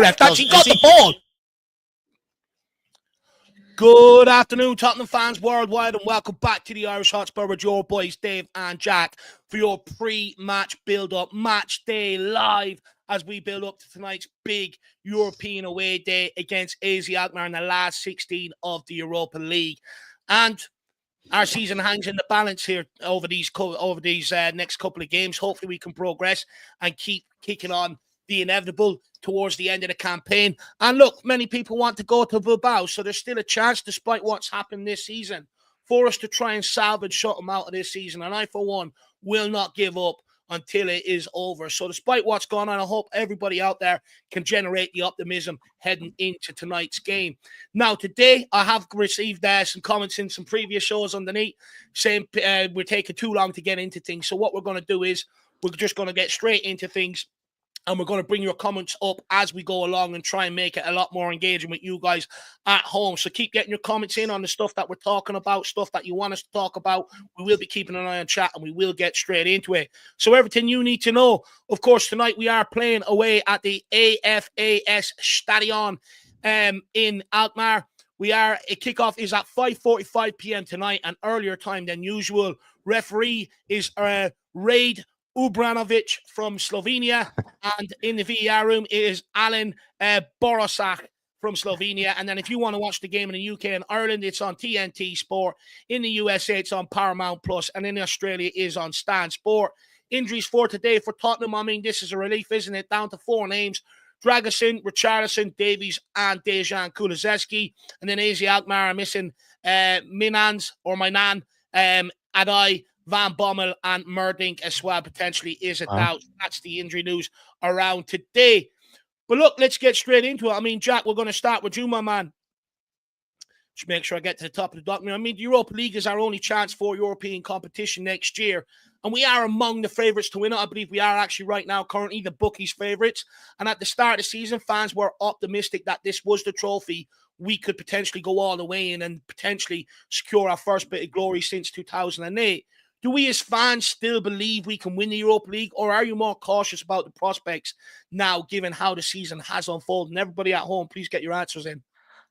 ref. That's he got the ball. Good afternoon, Tottenham fans worldwide, and welcome back to the Irish Hotspur with your boys Dave and Jack for your pre-match build-up, match day live as we build up to tonight's big European away day against AZ Alkmaar in the last 16 of the Europa League. And our season hangs in the balance here over these next couple of games. Hopefully we can progress and keep kicking on the inevitable towards the end of the campaign. And look, many people want to go to Bilbao, so there's still a chance, despite what's happened this season, for us to try and salvage something out of this season. And I, for one, will not give up until it is over. So despite what's going on, I hope everybody out there can generate the optimism heading into tonight's game. Now, today, I have received some comments in some previous shows underneath saying we're taking too long to get into things. So what we're going to do is we're just going to get straight into things. And we're going to bring your comments up as we go along and try and make it a lot more engaging with you guys at home. So keep getting your comments in on the stuff that we're talking about, stuff that you want us to talk about. We will be keeping an eye on chat and we will get straight into it. So everything you need to know, of course, tonight we are playing away at the AFAS Stadion in Alkmaar. Kickoff is at 5:45 p.m. tonight, an earlier time than usual. Referee is Raid Ubranovic from Slovenia, and in the VAR room is Alan Borosak from Slovenia. And then if you want to watch the game in the UK and Ireland, it's on TNT Sport. In the USA, it's on Paramount Plus, and in Australia, is on Stan Sport. Injuries for today for Tottenham. I mean, this is a relief, isn't it? Down to 4 names: Dragosin, Richarlison, Davies, and Dejan Kulusevski. And then AZ Alkmaar are missing Minan, Adai, Van Bommel, and Merdink as well, potentially is a doubt. That's the injury news around today. But look, let's get straight into it. I mean, Jack, we're going to start with you, my man. Just make sure I get to the top of the document. I mean, the Europa League is our only chance for European competition next year. And we are among the favourites to win it. I believe we are actually right now currently the bookies' favourites. And at the start of the season, fans were optimistic that this was the trophy we could potentially go all the way in and potentially secure our first bit of glory since 2008. Do we as fans still believe we can win the Europa League, or are you more cautious about the prospects now, given how the season has unfolded? And everybody at home, please get your answers in.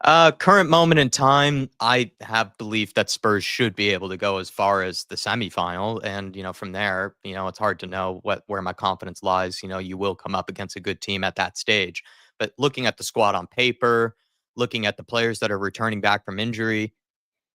Current moment in time, I have belief that Spurs should be able to go as far as the semifinal. And, from there, it's hard to know where my confidence lies. You will come up against a good team at that stage. But looking at the squad on paper, looking at the players that are returning back from injury,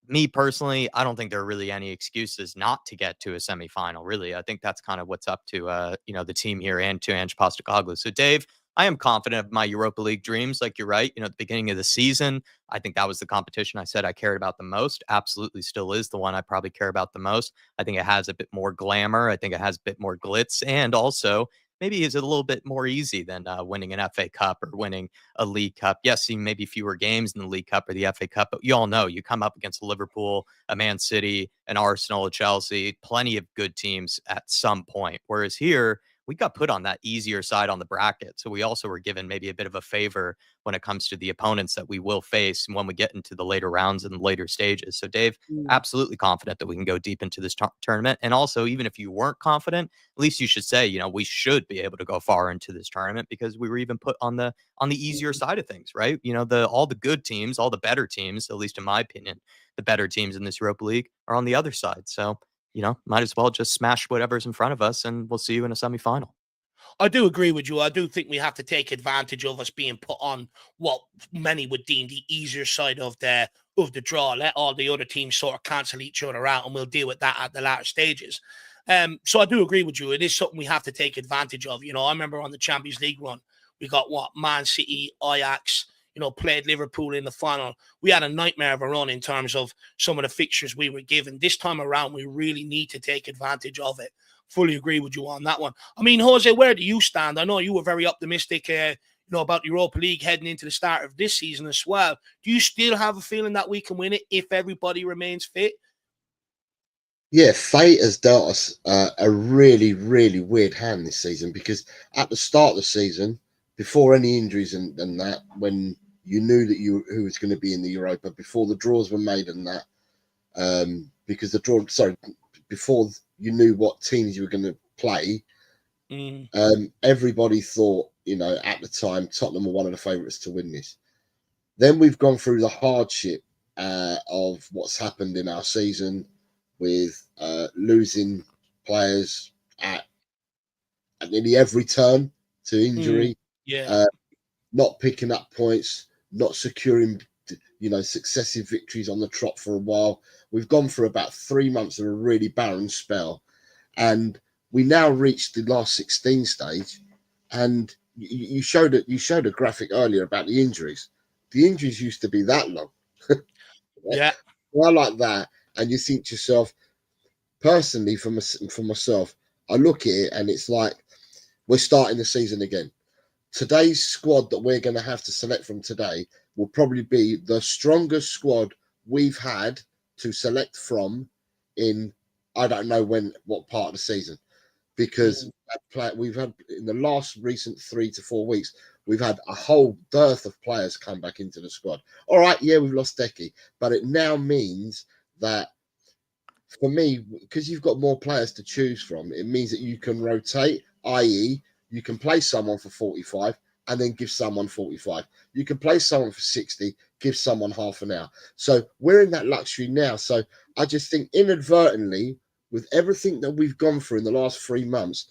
me personally, I don't think there are really any excuses not to get to a semifinal, really. I think that's kind of what's up to, the team here and to Ange Postecoglou. So, Dave, I am confident of my Europa League dreams. Like you're right, at the beginning of the season, I think that was the competition I said I cared about the most. Absolutely still is the one I probably care about the most. I think it has a bit more glamour. I think it has a bit more glitz. And also, maybe is it a little bit more easy than winning an FA Cup or winning a League Cup. Yes, maybe fewer games in the League Cup or the FA Cup, but you all know you come up against a Liverpool, a Man City, an Arsenal, a Chelsea, plenty of good teams at some point. Whereas here, we got put on that easier side on the bracket. So we also were given maybe a bit of a favor when it comes to the opponents that we will face when we get into the later rounds and the later stages. So Dave, absolutely confident that we can go deep into this tournament. And also, even if you weren't confident, at least you should say, we should be able to go far into this tournament because we were even put on the easier side of things, right? All the good teams, all the better teams, at least in my opinion, the better teams in this Europa League are on the other side. So might as well just smash whatever's in front of us and we'll see you in a semifinal. I do agree with you. I do think we have to take advantage of us being put on what many would deem the easier side of the draw. Let all the other teams sort of cancel each other out and we'll deal with that at the latter stages. So I do agree with you. It is something we have to take advantage of. I remember on the Champions League run, we got Man City, Ajax, played Liverpool in the final. We had a nightmare of a run in terms of some of the fixtures we were given. This time around, we really need to take advantage of it. Fully agree with you on that one. I mean, Jose, where do you stand? I know you were very optimistic, about the Europa League heading into the start of this season as well. Do you still have a feeling that we can win it if everybody remains fit? Yeah, fate has dealt us a really, really weird hand this season because at the start of the season, before any injuries and that, when you knew that who was going to be in the Europa, before the draws were made and that, before you knew what teams you were going to play, Everybody thought, at the time, Tottenham were one of the favourites to win this. Then we've gone through the hardship of what's happened in our season with losing players at nearly every turn to injury, not picking up points, not securing, successive victories on the trot for a while. We've gone through about 3 months of a really barren spell, and we now reached the last 16 stage. And you showed a graphic earlier about the injuries. The injuries used to be that long. Yeah. Well, like that, and you think to yourself, personally, for myself, I look at it and it's like we're starting the season again. Today's squad that we're going to have to select from today will probably be the strongest squad we've had to select from in, I don't know what part of the season, because we've had, in the last recent 3 to 4 weeks, we've had a whole dearth of players come back into the squad. All right, yeah, we've lost Decky, but it now means that, for me, because you've got more players to choose from, it means that you can rotate, i.e., you can play someone for 45 and then give someone 45. You can play someone for 60, give someone half an hour. So we're in that luxury now. So I just think inadvertently, with everything that we've gone through in the last 3 months,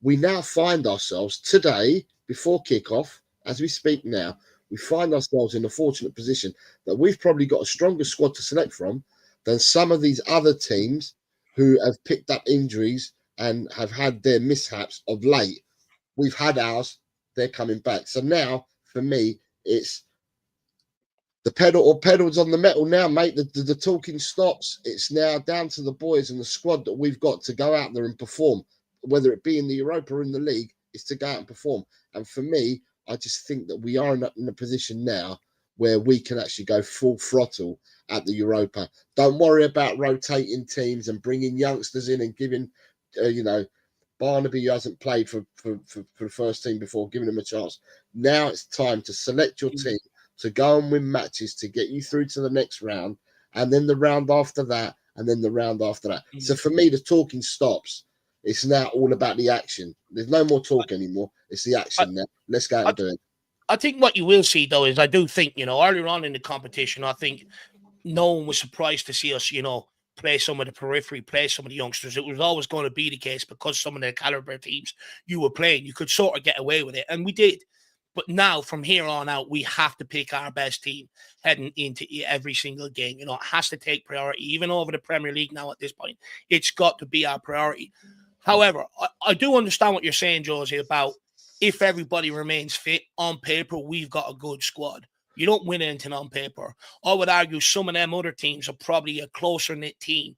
we now find ourselves today, before kickoff, as we speak now, we find ourselves in a fortunate position that we've probably got a stronger squad to select from than some of these other teams who have picked up injuries and have had their mishaps of late. We've had ours, they're coming back. So now, for me, it's the pedals on the metal now, mate. The talking stops. It's now down to the boys and the squad that we've got to go out there and perform, whether it be in the Europa or in the league, is to go out and perform. And for me, I just think that we are in a position now where we can actually go full throttle at the Europa. Don't worry about rotating teams and bringing youngsters in and giving, Barnaby, who hasn't played for the first team before, giving him a chance. Now it's time to select your team, to go and win matches, to get you through to the next round, and then the round after that, and then the round after that. So for me, the talking stops. It's now all about the action. There's no more talk anymore. It's the action now. Let's go out and do it. I think what you will see, though, is I do think, earlier on in the competition, I think no one was surprised to see us, play some of the periphery, play some of the youngsters. It was always going to be the case because some of the caliber teams you were playing, you could sort of get away with it. And we did. But now, from here on out, we have to pick our best team heading into every single game. It has to take priority, even over the Premier League now at this point. It's got to be our priority. However, I do understand what you're saying, Josie, about if everybody remains fit, on paper, we've got a good squad. You don't win anything on paper. I would argue some of them other teams are probably a closer-knit team,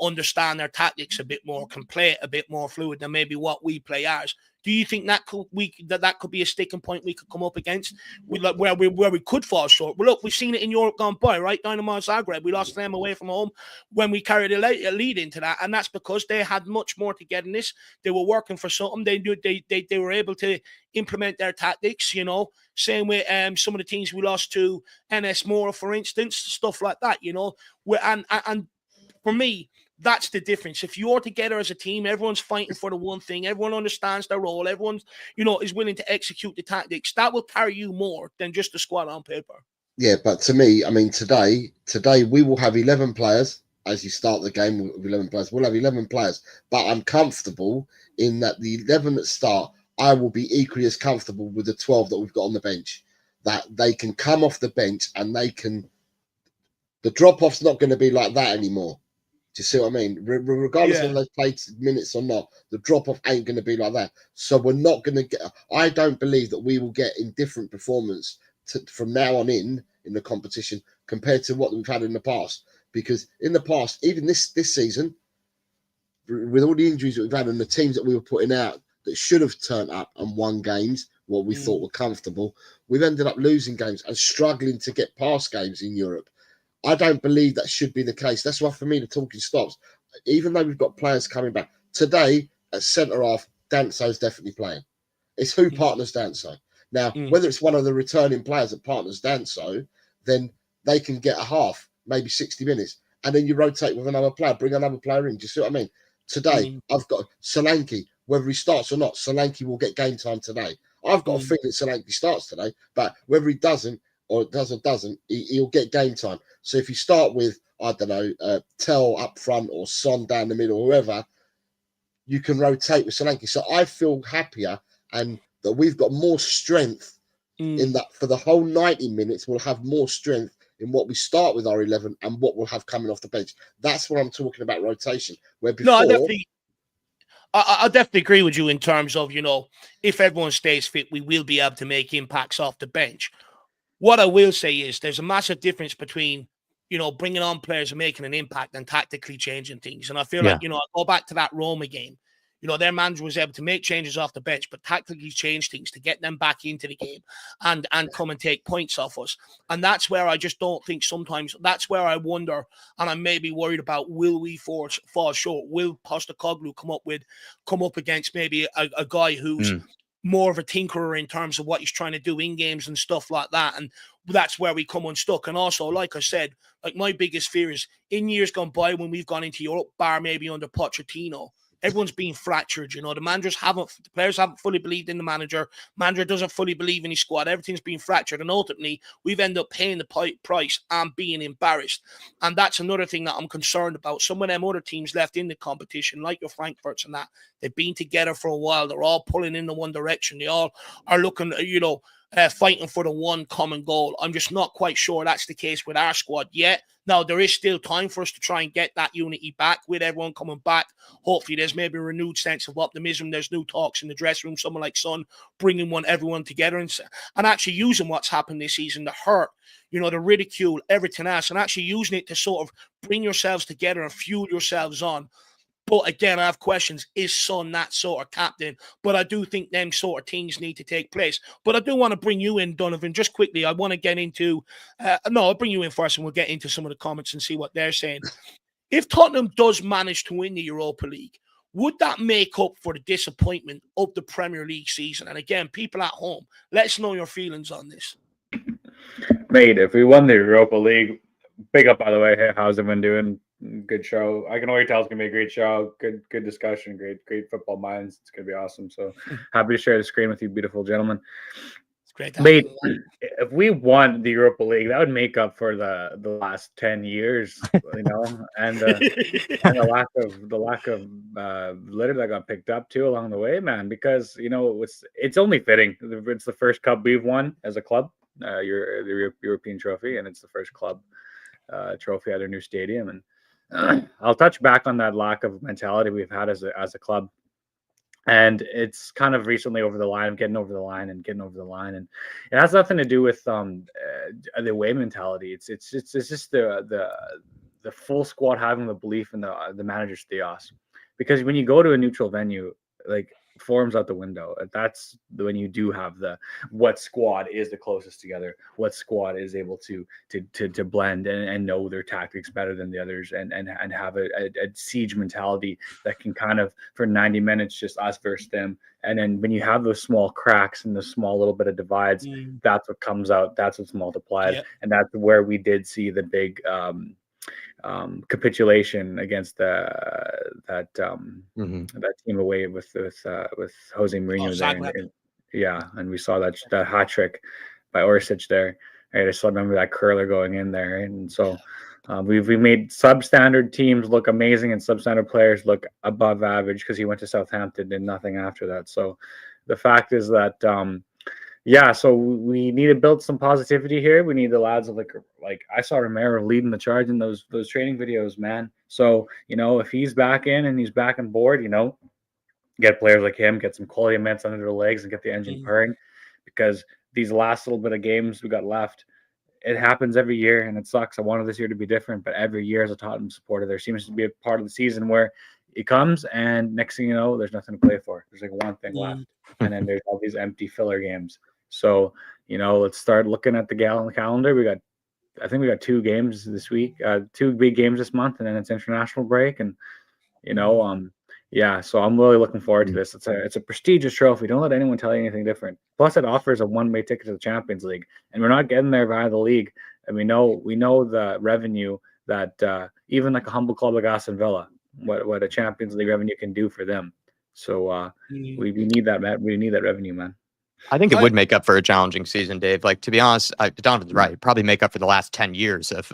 understand their tactics a bit more, can play it a bit more fluid than maybe what we play ours. Do you think that could be a sticking point we could come up against where we could fall short? Well, look, we've seen it in Europe gone by, right? Dynamo Zagreb, we lost them away from home when we carried a lead into that, and that's because they had much more to get in this. They were working for something. They were able to implement their tactics, Same with some of the teams we lost to, NS Mora, for instance, stuff like that, And for me, that's the difference. If you're together as a team, everyone's fighting for the one thing, everyone understands their role, everyone, is willing to execute the tactics, that will carry you more than just the squad on paper. Yeah, but to me, I mean, today we will have 11 players. As you start the game with 11 players, we'll have 11 players. But I'm comfortable in that the 11 that start, I will be equally as comfortable with the 12 that we've got on the bench. That they can come off the bench and the drop-off's not going to be like that anymore. Do you see what I mean? Regardless of whether they played minutes or not, the drop-off ain't going to be like that. So we're not going to get... I don't believe that we will get indifferent performance from now on in the competition compared to what we've had in the past. Because in the past, even this season, with all the injuries that we've had and the teams that we were putting out that should have turned up and won games, what we thought were comfortable, we've ended up losing games and struggling to get past games in Europe. I don't believe that should be the case. That's why, for me, the talking stops. Even though we've got players coming back. Today, at centre-half, Danso's definitely playing. It's who partners Danso. Now, whether it's one of the returning players that partners Danso, then they can get a half, maybe 60 minutes. And then you rotate with another player, bring another player in. Do you see what I mean? Today, I've got Solanke. whether he starts or not, Solanke will get game time today. I've got a feeling Solanke starts today, but whether he doesn't or doesn't, he'll get game time. So if you start with, I don't know, Tell up front or Son down the middle, whoever, you can rotate with Solanke. So I feel happier and that we've got more strength in that for the whole 90 minutes. We'll have more strength in what we start with our 11 and what we'll have coming off the bench. That's what I'm talking about rotation. Where before, No, I definitely agree with you in terms of, if everyone stays fit, we will be able to make impacts off the bench. What I will say is there's a massive difference between, bringing on players and making an impact and tactically changing things. And I feel like, I go back to that Roma game. Their manager was able to make changes off the bench, but tactically change things to get them back into the game and come and take points off us. And that's where I just don't think sometimes, that's where I wonder, and I'm maybe worried about, will we fall short? Will Postecoglou come up against maybe a guy who's more of a tinkerer in terms of what he's trying to do in games and stuff like that? And that's where we come unstuck. And also, like I said, like my biggest fear is in years gone by when we've gone into Europe, bar maybe under Pochettino, everyone's been fractured. The players haven't fully believed in the manager. Manager doesn't fully believe in his squad. Everything's been fractured. And ultimately, we've ended up paying the price and being embarrassed. And that's another thing that I'm concerned about. Some of them other teams left in the competition, like your Frankfurts and that, they've been together for a while. They're all pulling in the one direction. They all are looking, fighting for the one common goal. I'm just not quite sure that's the case with our squad yet. Now, there is still time for us to try and get that unity back with everyone coming back. Hopefully, there's maybe a renewed sense of optimism. There's new talks in the dressing room. Someone like Son bringing everyone together and actually using what's happened this season, the hurt, the ridicule, everything else, and actually using it to sort of bring yourselves together and fuel yourselves on. But again, I have questions. Is Son that sort of captain? But I do think them sort of things need to take place. But I do want to bring you in, Donovan, just quickly. I want to get into... I'll bring you in first and we'll get into some of the comments and see what they're saying. If Tottenham does manage to win the Europa League, would that make up for the disappointment of the Premier League season? And again, people at home, let us know your feelings on this. Mate, if we won the Europa League, big up, by the way. Hey, how's everyone doing? Good show. I can already tell it's gonna be a great show. Good discussion. Great football minds. It's gonna be awesome. So happy to share the screen with you, beautiful gentlemen. It's great. Mate, if we won the Europa League, that would make up for the last 10 years, and the lack of litter that got picked up too along the way, man. Because it's only fitting. It's the first cup we've won as a club, the European trophy, and it's the first club trophy at our new stadium. And I'll touch back on that lack of mentality we've had as a club, and it's kind of recently getting over the line, and it has nothing to do with the away mentality. It's just the full squad having the belief in the manager's theos, because when you go to a neutral venue, like, forms out the window. That's when you do have what squad is the closest together, what squad is able to blend and know their tactics better than the others, and have a siege mentality that can kind of, for 90 minutes, just us versus them. And then when you have those small cracks and the small little bit of divides, that's what comes out, that's what's multiplied. Yep. And that's where we did see the big capitulation against that team away with Jose Mourinho and we saw that hat trick by Orsic there. I just remember that curler going in there, and so we made substandard teams look amazing and substandard players look above average because he went to Southampton, did nothing after that. So the fact is that so we need to build some positivity here. We need the lads of like I saw Romero leading the charge in those training videos, man. So, if he's back in and he's back on board, get players like him, get some quality minutes under their legs and get the engine purring, because these last little bit of games we got left, it happens every year and it sucks. I wanted this year to be different, but every year as a Tottenham supporter, there seems to be a part of the season where it comes and next thing you know, there's nothing to play for. There's like one thing left, and then there's all these empty filler games. So, let's start looking at the calendar. I think we got 2 games this week, 2 big games this month, and then it's international break. And, so I'm really looking forward to this. It's a prestigious trophy. Don't let anyone tell you anything different. Plus, it offers a one-way ticket to the Champions League, and we're not getting there via the league. And we know the revenue that even like a humble club like Aston Villa, what a Champions League revenue can do for them. So we need that. We need that revenue, man. I think it would make up for a challenging season, Dave. Like, to be honest, Donovan's right. Probably make up for the last 10 years of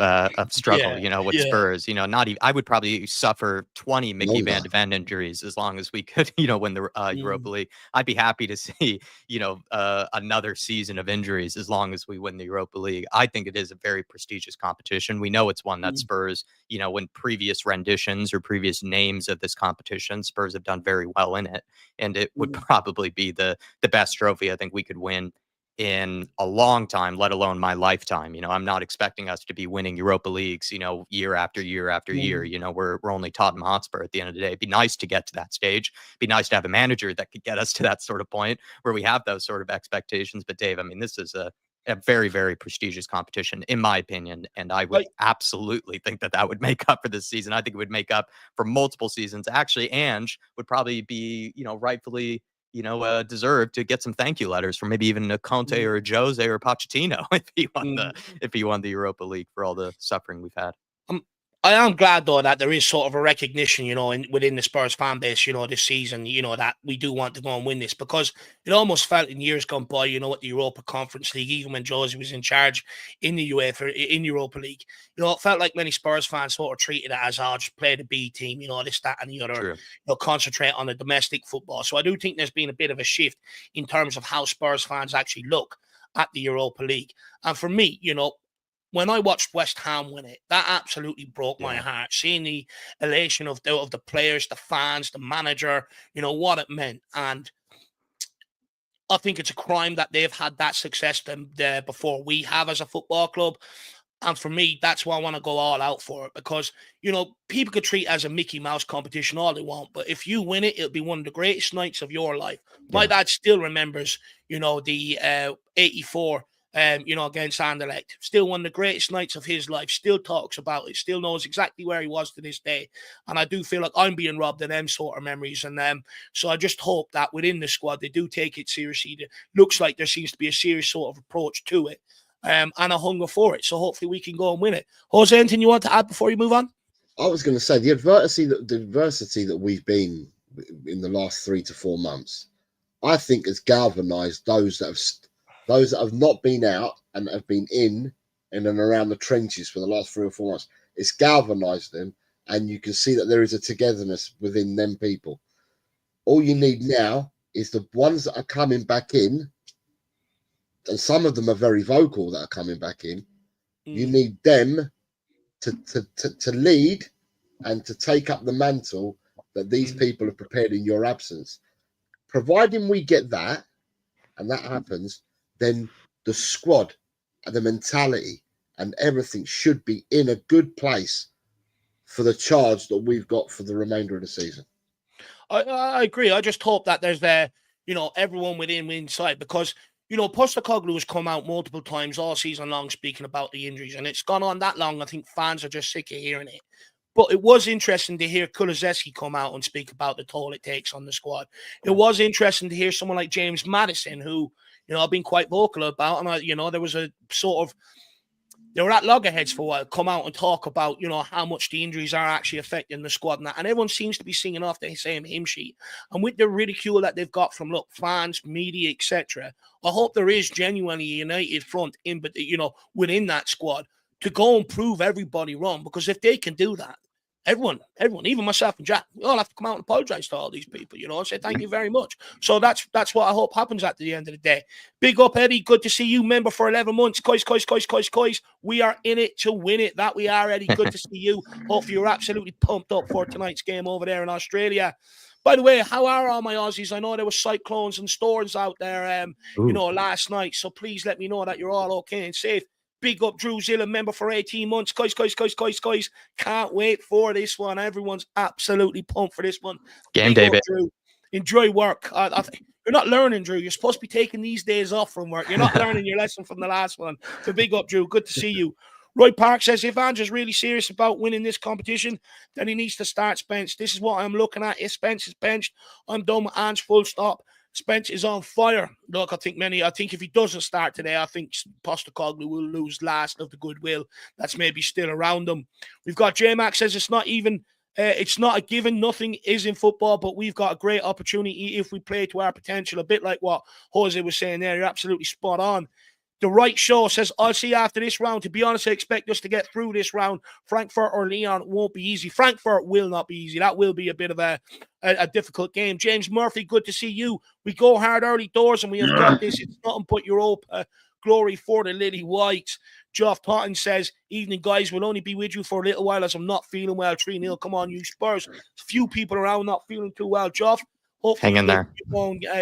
struggle, with Spurs. Not even, I would probably suffer 20 Mickey Van de Ven injuries as long as we could, win the Europa League. I'd be happy to see, another season of injuries as long as we win the Europa League. I think it is a very prestigious competition. We know it's one that Spurs, in previous renditions or previous names of this competition, Spurs have done very well in it. And it would probably be the best trophy I think we could win in a long time, let alone my lifetime. I'm not expecting us to be winning Europa Leagues, year after year after year. We're only Tottenham Hotspur at the end of the day. It'd be nice to get to that stage. It'd be nice to have a manager that could get us to that sort of point where we have those sort of expectations. But Dave, I mean, this is a very, very prestigious competition, in my opinion. And I would absolutely think that would make up for this season. I think it would make up for multiple seasons. Actually, Ange would probably be, rightfully, deserved to get some thank you letters from maybe even a Conte or a Jose or Pochettino if he won the Europa League for all the suffering we've had. I am glad, though, that there is sort of a recognition, within the Spurs fan base, this season, that we do want to go and win this, because it almost felt in years gone by, with the Europa Conference League, even when Jose was in charge in the UEFA, in Europa League, it felt like many Spurs fans sort of treated it as, just play the B team, this, that, and the other, concentrate on the domestic football. So I do think there's been a bit of a shift in terms of how Spurs fans actually look at the Europa League. And for me, when I watched West Ham win it, that absolutely broke my heart. Seeing the elation of the players, the fans, the manager, what it meant. And I think it's a crime that they've had that success before we have as a football club. And for me, that's why I want to go all out for it, because, people could treat it as a Mickey Mouse competition all they want. But if you win it, it'll be one of the greatest nights of your life. My dad still remembers, the 84 against Anderlecht. Still one of the greatest nights of his life. Still talks about it. Still knows exactly where he was to this day. And I do feel like I'm being robbed of them sort of memories. And so I just hope that within the squad, they do take it seriously. It looks like there seems to be a serious sort of approach to it, and a hunger for it. So hopefully we can go and win it. Jose, anything you want to add before you move on? I was going to say the adversity that we've been in the last 3 to 4 months, I think has galvanized those that have not been out and have been in and around the trenches for the last 3 or 4 months. It's galvanized them, and you can see that there is a togetherness within them people. All you need now is the ones that are coming back in, and some of them are very vocal that are coming back in. You need them to lead and to take up the mantle that these people have prepared in your absence. Providing we get that, and that happens, then the squad and the mentality and everything should be in a good place for the charge that we've got for the remainder of the season. I agree. I just hope that there's everyone within inside, because, Postecoglou has come out multiple times all season long speaking about the injuries, and it's gone on that long. I think fans are just sick of hearing it. But it was interesting to hear Kulusevski come out and speak about the toll it takes on the squad. It was interesting to hear someone like James Maddison, who, I've been quite vocal about, and there was a sort of, they were at loggerheads for a while, come out and talk about, how much the injuries are actually affecting the squad. And everyone seems to be singing off the same hymn sheet. And with the ridicule that they've got from, fans, media, etc., I hope there is genuinely a united front within that squad to go and prove everybody wrong. Because if they can do that, everyone, even myself and Jack, we all have to come out and apologize to all these people, and say thank you very much. So that's what I hope happens at the end of the day. Big up, Eddie. Good to see you, member for 11 months. Coys. We are in it to win it. That we are, Eddie. Good to see you. Hopefully you're absolutely pumped up for tonight's game over there in Australia. By the way, how are all my Aussies? I know there were cyclones and storms out there, last night. So please let me know that you're all okay and safe. Big up Drew Zilla, member for 18 months. Coys. Can't wait for this one. Everyone's absolutely pumped for this one. Game day, baby. Drew. Enjoy work. You're not learning, Drew. You're supposed to be taking these days off from work. You're not learning your lesson from the last one. So big up, Drew. Good to see you. Roy Park says, if Andrew's really serious about winning this competition, then he needs to start Spence. This is what I'm looking at. If Spence is benched, I'm done with Ange, full stop. Spence is on fire. Look, I think if he doesn't start today, I think Postecoglou will lose last of the goodwill that's maybe still around him. We've got J-Mac says it's not even It's not a given. Nothing is in football, but we've got a great opportunity if we play to our potential. A bit like what Jose was saying there. You're absolutely spot on. The right show says, I'll see you after this round. To be honest, I expect us to get through this round. Frankfurt or Lyon won't be easy. Frankfurt will not be easy. That will be a bit of a difficult game. James Murphy, good to see you. We go hard early doors and we have got this. It's nothing but Europa. Glory for the Lily Whites. Geoff Totten says, evening guys, we'll only be with you for a little while as I'm not feeling well. 3-0, come on you Spurs. There's a few people around not feeling too well, Geoff. Hopefully hang in there.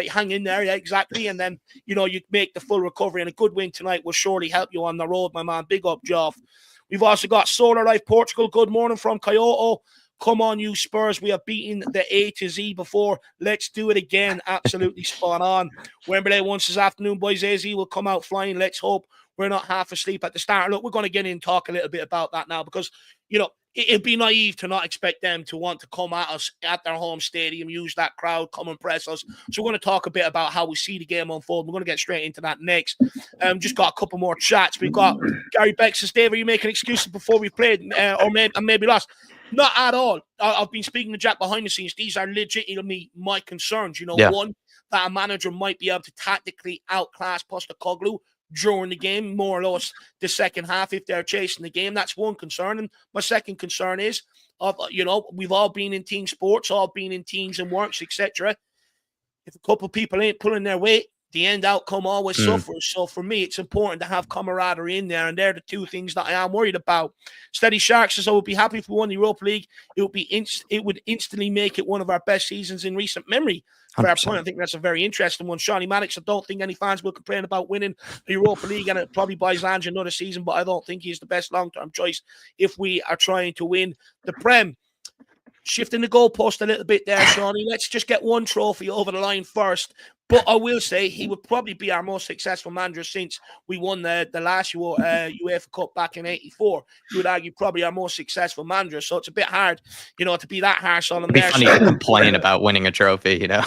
Hang in there, yeah, exactly. And then, you make the full recovery. And a good win tonight will surely help you on the road, my man. Big up, Geoff. We've also got Solar Life Portugal. Good morning from Kyoto. Come on, you Spurs. We have beaten the A to Z before. Let's do it again. Absolutely spot on. Wembley once this afternoon, boys. AZ will come out flying. Let's hope we're not half asleep at the start. Look, we're going to get in and talk a little bit about that now because, it'd be naive to not expect them to want to come at us at their home stadium, use that crowd, come and press us. So we're going to talk a bit about how we see the game unfold. We're going to get straight into that next. Just got a couple more chats. We've got Gary Beck says, Dave, are you making excuses before we played or maybe lost? Not at all. I've been speaking to Jack behind the scenes. These are legitimately my concerns. One, that a manager might be able to tactically outclass Postecoglou during the game, more or less the second half if they're chasing the game. That's one concern. And my second concern is, we've all been in team sports, all been in teams and works, etc. If a couple of people ain't pulling their weight, the end outcome always suffers. So for me, it's important to have camaraderie in there, and they're the two things that I am worried about. Steady Shark says, I would be happy if we won the Europa League. It would instantly make it one of our best seasons in recent memory. Fair point. I think that's a very interesting one. Shawnee Maddox, I don't think any fans will complain about winning the Europa League, and it probably buys Lange another season, but I don't think he's the best long-term choice if we are trying to win the Prem. Shifting the goalpost a little bit there, Shawnee. Let's just get one trophy over the line first. But I will say he would probably be our most successful manager since we won the last UEFA Cup back in '84. You would argue probably our most successful manager. So it's a bit hard, to be that harsh on him. It'd be funny to complain about winning a trophy, Yeah.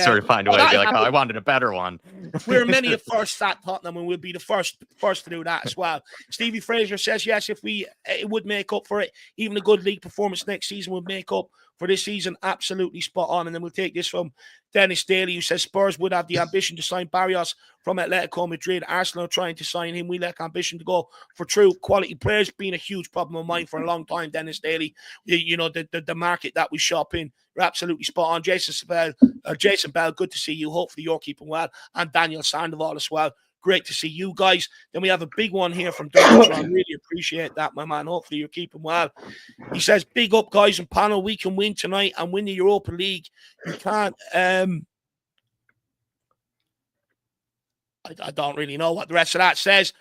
Sort of find a way to be like, I wanted a better one. We're many a first at Tottenham, and we'll be the first to do that as well. Stevie Fraser says, yes, if it would make up for it. Even a good league performance next season would make up for this season. Absolutely spot on. And then we'll take this from Dennis Daly, who says Spurs would have the ambition to sign Barrios from Atletico Madrid. Arsenal are trying to sign him. We lack ambition to go for true quality players. Been a huge problem of mine for a long time, Dennis Daly. The market that we shop in. You're absolutely spot on. Jason Bell, good to see you. Hopefully you're keeping well. And Daniel Sandoval as well. Great to see you guys. Then we have a big one here from Dermot. I really appreciate that, my man. Hopefully you're keeping well. He says, big up, guys and panel. We can win tonight and win the Europa League. You can't. I don't really know what the rest of that says.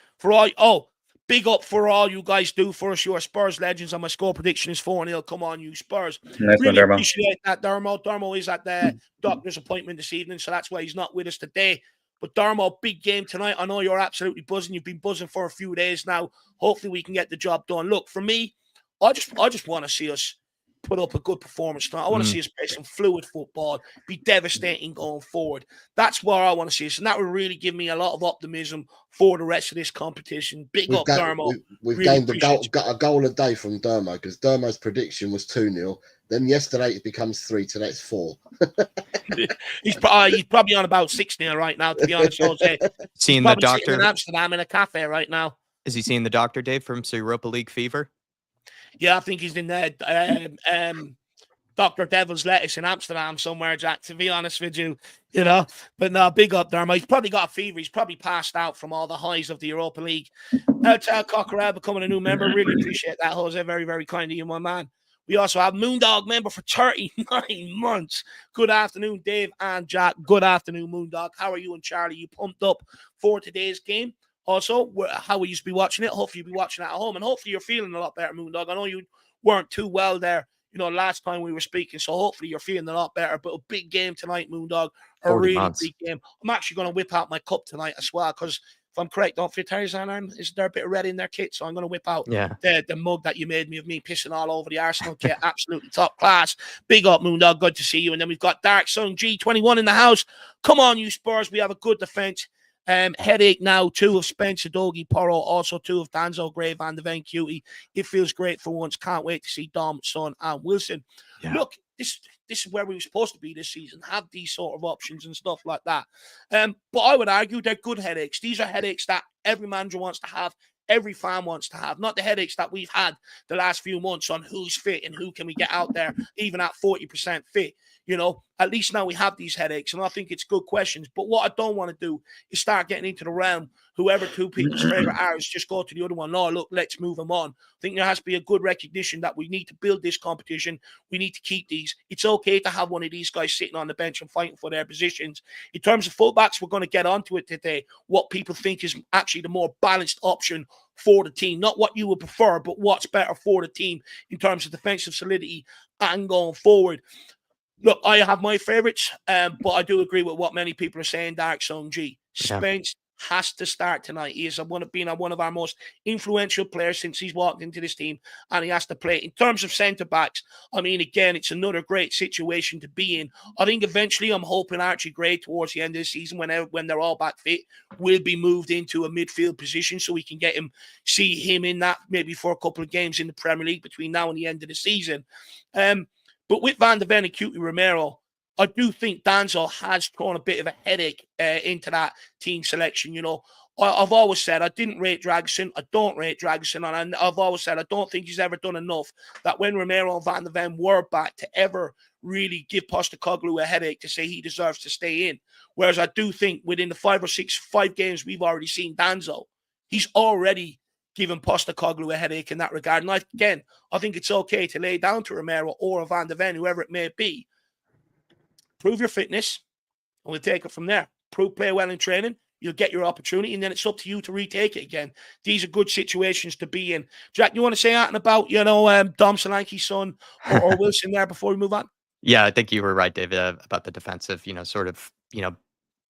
Big up for all you guys do for us. You're Spurs legends, and my score prediction is 4-0. Come on, you Spurs. Nice really one, appreciate that, Dermo. Dermo is at the doctor's appointment this evening, so that's why he's not with us today. But Dermo, big game tonight. I know you're absolutely buzzing. You've been buzzing for a few days now. Hopefully we can get the job done. Look, for me, I just want to see us put up a good performance tonight. I want to see us play some fluid football, be devastating going forward. That's where I want to see us, and that would really give me a lot of optimism for the rest of this competition. Big up, Dermo. We've gained got a goal a day from Dermo, because Dermo's prediction was 2-0. Then yesterday it becomes 3, today it's 4. He's probably on about 6-0 right now, to be honest. Seeing the doctor in Amsterdam in a cafe right now. Is he seeing the doctor, Dave, from Europa League fever? Yeah, I think he's in there. Dr. Devil's Lettuce in Amsterdam somewhere, Jack, to be honest with you, But no, big up there, mate. He's probably got a fever. He's probably passed out from all the highs of the Europa League. Cockerell becoming a new member. Really appreciate that, Jose. Very, very kind of you, my man. We also have Moondog member for 39 months. Good afternoon, Dave and Jack. Good afternoon, Moondog. How are you and Charlie? You pumped up for today's game? Also, how we used to be watching it. Hopefully you'll be watching it at home. And hopefully you're feeling a lot better, Moondog. I know you weren't too well there, last time we were speaking. So hopefully you're feeling a lot better. But a big game tonight, Moondog. A really big game. I'm actually going to whip out my cup tonight as well, because if I'm correct, don't forget is there a bit of red in their kit? So I'm going to whip out the mug that you made me of me pissing all over the Arsenal kit. Absolutely top class. Big up, Moondog. Good to see you. And then we've got Dark Sun G21 in the house. Come on, you Spurs. We have a good defense. Headache now, 2 of Spencer, Dogie, Porro, also 2 of Danzo, Gray, Van de Ven, Cutie. It feels great for once. Can't wait to see Dom, Son, and Wilson. Yeah. Look, this is where we were supposed to be this season, have these sort of options and stuff like that. But I would argue they're good headaches. These are headaches that every manager wants to have, every fan wants to have, not the headaches that we've had the last few months on who's fit and who can we get out there, even at 40% fit. You know, at least now we have these headaches, and I think it's good questions. But what I don't want to do is start getting into the realm, whoever 2 people's favorite are is just go to the other one. No, look, let's move them on. I think there has to be a good recognition that we need to build this competition. We need to keep these. It's okay to have one of these guys sitting on the bench and fighting for their positions. In terms of fullbacks, we're going to get onto it today, what people think is actually the more balanced option for the team. Not what you would prefer, but what's better for the team in terms of defensive solidity and going forward. Look, I have my favourites, but I do agree with what many people are saying, Dark Song G. Spence has to start tonight. He is one of our most influential players since he's walked into this team, and he has to play. In terms of centre-backs, I mean, again, it's another great situation to be in. I think eventually I'm hoping Archie Gray towards the end of the season, when they're all back fit, will be moved into a midfield position so we can see him in that maybe for a couple of games in the Premier League between now and the end of the season. But with Van de Ven and Cutie Romero, I do think Danzo has thrown a bit of a headache into that team selection. You know, I've always said I didn't rate Dragosin. I don't rate Dragosin. And I've always said I don't think he's ever done enough that when Romero and Van de Ven were back to ever really give Postecoglou a headache to say he deserves to stay in. Whereas I do think within the 5 games we've already seen Danzo, he's already given Postecoglou a headache in that regard. And I think it's okay to lay down to Romero or Van de Ven, whoever it may be. Prove your fitness, and we'll take it from there. Play well in training, you'll get your opportunity, and then it's up to you to retake it again. These are good situations to be in. Jack, you want to say anything about, Dom Solanke's son or Wilson there before we move on? Yeah, I think you were right, David, about the defensive,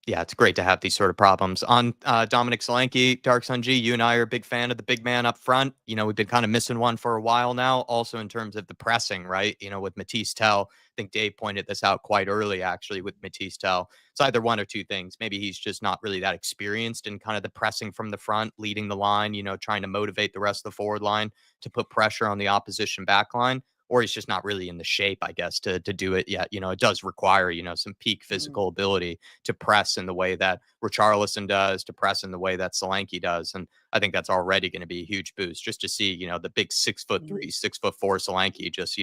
yeah, it's great to have these sort of problems. On Dominic Solanke, Dark Sun G, you and I are a big fan of the big man up front. You know, we've been kind of missing one for a while now. Also in terms of the pressing, right? You know, with Matisse Tell, I think Dave pointed this out quite early, actually, with Matisse Tell. It's either one or two things. Maybe he's just not really that experienced in kind of the pressing from the front, leading the line, trying to motivate the rest of the forward line to put pressure on the opposition back line. Or he's just not really in the shape, I guess, to do it yet. It does require, some peak physical ability to press in the way that Richarlison does, to press in the way that Solanke does. And I think that's already going to be a huge boost just to see, the big 6'3", 6'4" Solanke just,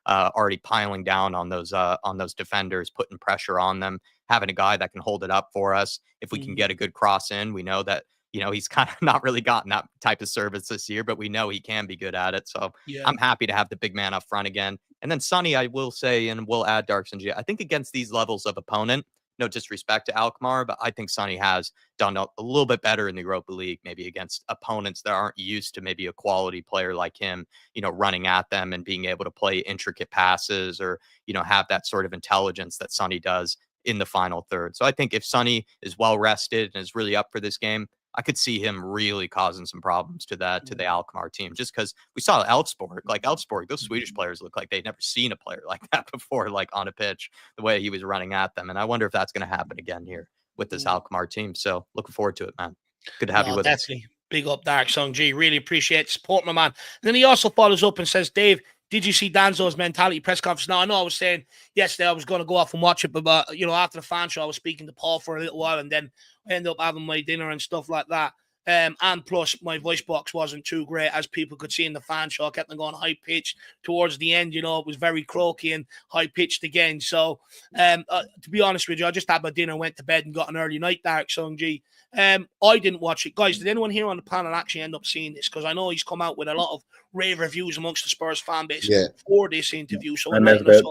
already piling down on those defenders, putting pressure on them, having a guy that can hold it up for us. If we can get a good cross in, we know that, he's kind of not really gotten that type of service this year, but we know he can be good at it. So I'm happy to have the big man up front again. And then Sonny, I will say, and we'll add Darkson G, I think against these levels of opponent, no disrespect to Alkmaar, but I think Sonny has done a little bit better in the Europa League, maybe against opponents that aren't used to maybe a quality player like him, running at them and being able to play intricate passes or, have that sort of intelligence that Sonny does in the final third. So I think if Sonny is well rested and is really up for this game, I could see him really causing some problems to the Alkmaar team, just because we saw Elfsborg, those Swedish players look like they'd never seen a player like that before, like on a pitch, the way he was running at them. And I wonder if that's going to happen again here with this Alkmaar team. So looking forward to it, man. Good to have you with us. Big up, Dark Song G. Really appreciate the support, my man. And then he also follows up and says, Dave, did you see Danzo's mentality press conference? Now, I know I was saying yesterday I was going to go off and watch it, but after the fan show, I was speaking to Paul for a little while, and then I ended up having my dinner and stuff like that. And plus, my voice box wasn't too great, as people could see in the fan show. I kept on going high-pitched towards the end. It was very croaky and high-pitched again. So, to be honest with you, I just had my dinner, went to bed, and got an early night, Dark Song G. I didn't watch it. Guys, did anyone here on the panel actually end up seeing this? Because I know he's come out with a lot of rave reviews amongst the Spurs fan base for this interview. So enlighten us.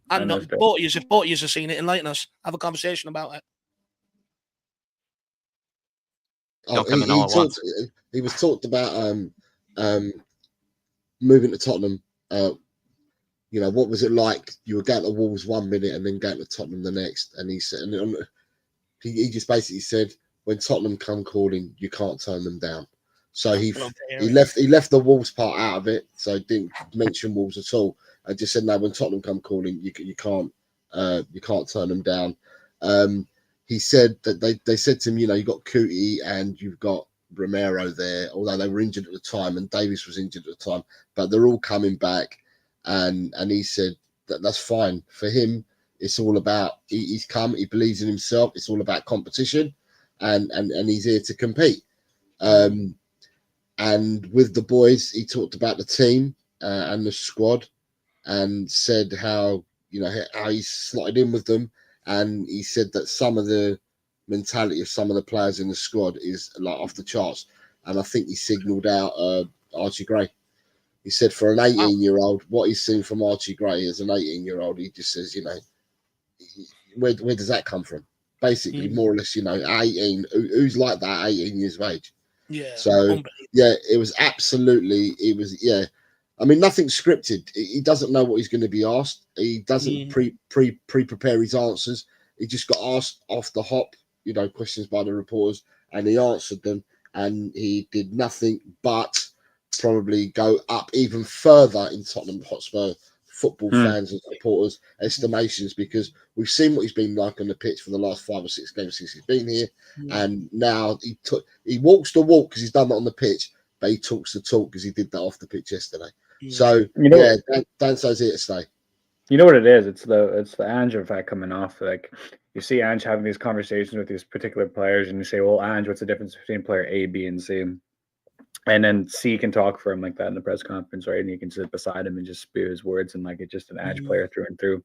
And both of you have seen it, enlighten us. Have a conversation about it. He was talked about moving to Tottenham. What was it like? You were going to Wolves 1 minute and then going to Tottenham the next. And he said, he just basically said, when Tottenham come calling, you can't turn them down. So he left the Wolves part out of it. So he didn't mention Wolves at all. I just said, no, when Tottenham come calling, you can't turn them down. he said that they said to him, you got Cootie and you've got Romero there, although they were injured at the time and Davis was injured at the time, but they're all coming back. And he said that's fine for him. It's all about he's come, he believes in himself. It's all about competition, and he's here to compete. And with the boys, he talked about the team and the squad, and said how how he's slotted in with them. And he said that some of the mentality of some of the players in the squad is like off the charts. And I think he signalled out Archie Gray. He said for an 18-year-old, what he's seen from Archie Gray as an 18-year-old, he just says, where does that come from? Basically, more or less, 18. Who's like that 18 years of age? Yeah. So, yeah, it was absolutely, I mean, nothing scripted. He doesn't know what he's going to be asked. He doesn't prepare his answers. He just got asked off the hop, questions by the reporters, and he answered them. And he did nothing but probably go up even further in Tottenham Hotspur football fans and supporters' estimations, because we've seen what he's been like on the pitch for the last 5 or 6 games since he's been here. And now he walks the walk because he's done that on the pitch, but he talks the talk because he did that off the pitch yesterday. So Danso's here to stay. You know what it is? It's the Ange effect coming off. Like, you see Ange having these conversations with these particular players, and you say, "Well, Ange, what's the difference between player A, B, and C?" And then C can talk for him like that in the press conference, right? And you can sit beside him and just spew his words, and like it's just an Ange player through and through.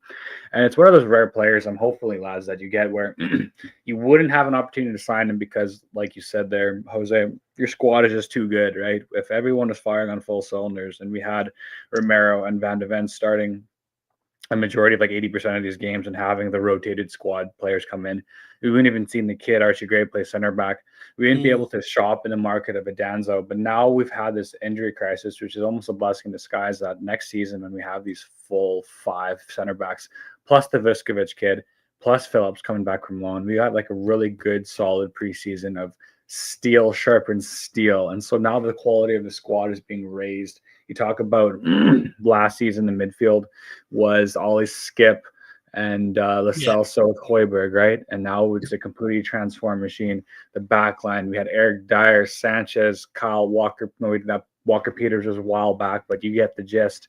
And it's one of those rare players, hopefully, lads, that you get where you wouldn't have an opportunity to sign him because, like you said there, Jose, your squad is just too good, right? If everyone was firing on full cylinders and we had Romero and Van de Ven starting a majority of like 80% of these games and having the rotated squad players come in, we wouldn't even seen the kid Archie Gray play center back. We wouldn't be able to shop in the market of a Danzo. But now we've had this injury crisis, which is almost a blessing in disguise, that next season when we have these full 5 center backs, plus the Vuskovic kid, plus Phillips coming back from loan, we got like a really good, solid preseason of steel sharpens steel. And so now the quality of the squad is being raised. You talk about last season, the midfield was Ollie Skip and Lascelles with Højbjerg, right? And now it's a completely transformed machine. The back line, we had Eric Dyer, Sanchez, Kyle Walker. No, that Walker Peters was a while back, but you get the gist.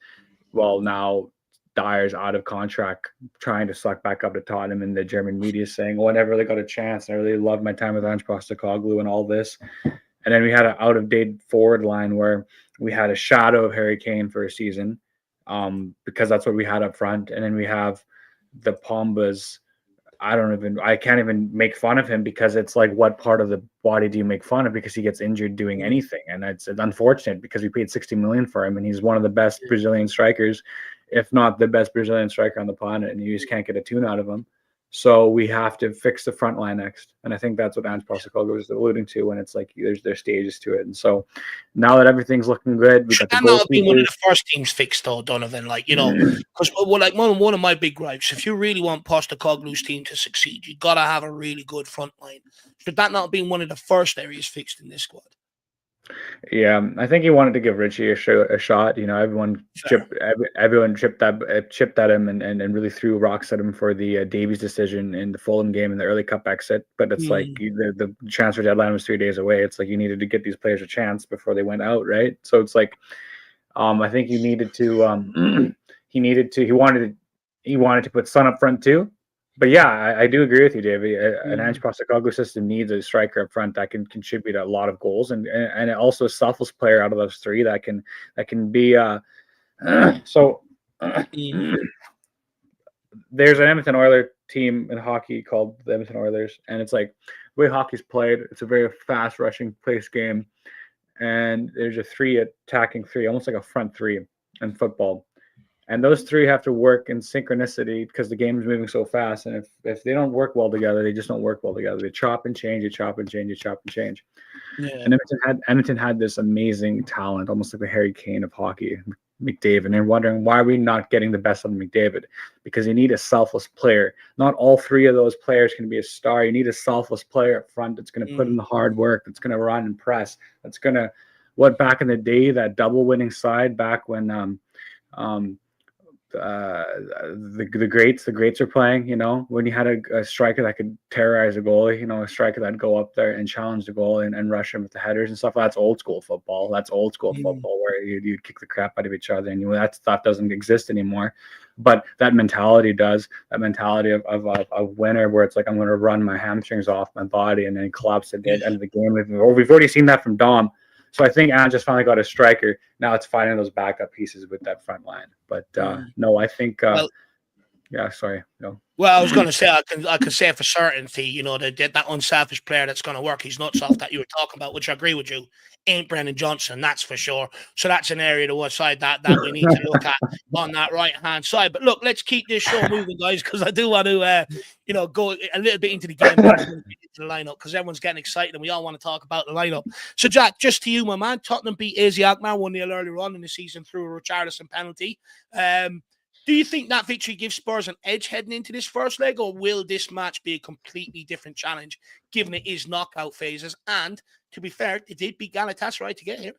Well, now Dyer's out of contract, trying to suck back up to Tottenham, and the German media saying, "Oh, I never really got a chance. I really loved my time with Ange Postecoglou and all this." And then we had an out-of-date forward line where we had a shadow of Harry Kane for a season, because that's what we had up front. And then we have the Pombas. I can't even make fun of him, because it's like, what part of the body do you make fun of? Because he gets injured doing anything. And it's unfortunate because we paid 60 million for him, and he's one of the best Brazilian strikers, if not the best Brazilian striker on the planet, and you just can't get a tune out of him. So we have to fix the front line next. And I think that's what Ange Postecoglou was alluding to when it's like there's stages to it. And so now that everything's looking good, we got the goalkeepers. Been one of the first teams fixed, though, Donovan. Like, because like one of my big gripes, if you really want Postecoglou's team to succeed, you got to have a really good front line. Should that not have been one of the first areas fixed in this squad? Yeah, I think he wanted to give Richie a shot. Everyone chipped at him and really threw rocks at him for the Davies decision in the Fulham game in the early cup exit. But it's like the transfer deadline was 3 days away. It's like you needed to get these players a chance before they went out, right? So it's like, I think he needed to. He wanted to put Son up front too. But yeah, I do agree with you, Davey. An Ange Postecoglou system needs a striker up front that can contribute a lot of goals, and also a selfless player out of those 3 that can be. There's an Edmonton Oilers team in hockey called the Edmonton Oilers, and it's like the way hockey's played. It's a very fast rushing pace game, and there's a 3 attacking 3, almost like a front 3 in football. And those 3 have to work in synchronicity because the game is moving so fast. And if they don't work well together, they just don't work well together. They chop and change, Yeah. And Edmonton had this amazing talent, almost like the Harry Kane of hockey, McDavid. And they're wondering, why are we not getting the best of McDavid? Because you need a selfless player. Not all 3 of those players can be a star. You need a selfless player up front that's going to put in the hard work, that's going to run and press, that's going to, back in the day, that double winning side back when the greats are playing. You know, when you had a striker that could terrorize a goalie, you know, a striker that'd go up there and challenge the goal and rush him with the headers and stuff. That's old school football. That's old school football where you'd kick the crap out of each other, and that stuff doesn't exist anymore. But that mentality does. That mentality of a winner, where it's like, I'm going to run my hamstrings off my body and then collapse at the end of the game. We've already seen that from Dom. So I think Anne just finally got a striker. Now it's finding those backup pieces with that front line. But no, I think. Yeah, sorry. No. Well, I was going to say, I can say for certainty, you know, that unselfish player that's going to work his nuts off that you were talking about, which I agree with you, ain't Brendan Johnson, that's for sure. So that's an area to one side that we need to look at on that right-hand side. But look, let's keep this show moving, guys, because I do want to, you know, go a little bit into the game, into the lineup, because everyone's getting excited and we all want to talk about the lineup. So, Jack, just to you, my man, Tottenham beat AZ Alkmaar 1-0 earlier on in the season through a Richarlison penalty. Do you think that victory gives Spurs an edge heading into this first leg, or will this match be a completely different challenge, given it is knockout phases? And to be fair, they did beat Galatasaray to get here.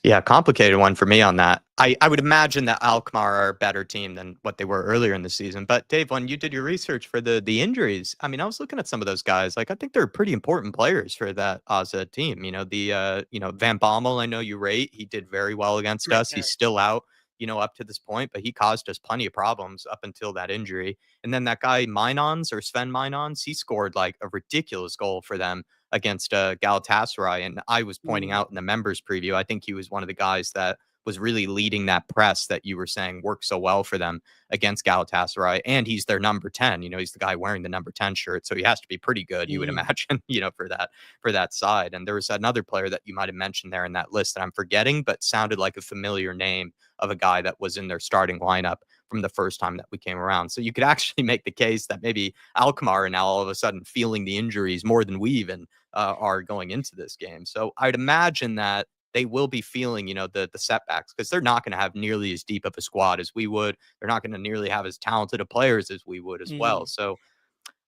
Yeah, complicated one for me on that. I would imagine that Alkmaar are a better team than what they were earlier in the season. But Dave, when you did your research for the injuries, I mean, I was looking at some of those guys. Like, I think they're pretty important players for that AZ team. You know, Van Bommel, I know you rate. He did very well against us. He's still out, you know, up to this point, but he caused us plenty of problems up until that injury. And then that guy Sven Minons, he scored like a ridiculous goal for them against Galatasaray. And I was pointing out in the members preview, I think he was one of the guys that was really leading that press that you were saying worked so well for them against Galatasaray. And he's their number 10. You know, he's the guy wearing the number 10 shirt. So he has to be pretty good, you would imagine, you know, for that side. And there was another player that you might have mentioned there in that list that I'm forgetting, but sounded like a familiar name of a guy that was in their starting lineup from the first time that we came around. So you could actually make the case that maybe Alkmaar are now all of a sudden feeling the injuries more than we even are going into this game. So I'd imagine that they will be feeling, you know, the setbacks, because they're not going to have nearly as deep of a squad as we would. They're not going to nearly have as talented of players as we would as well. So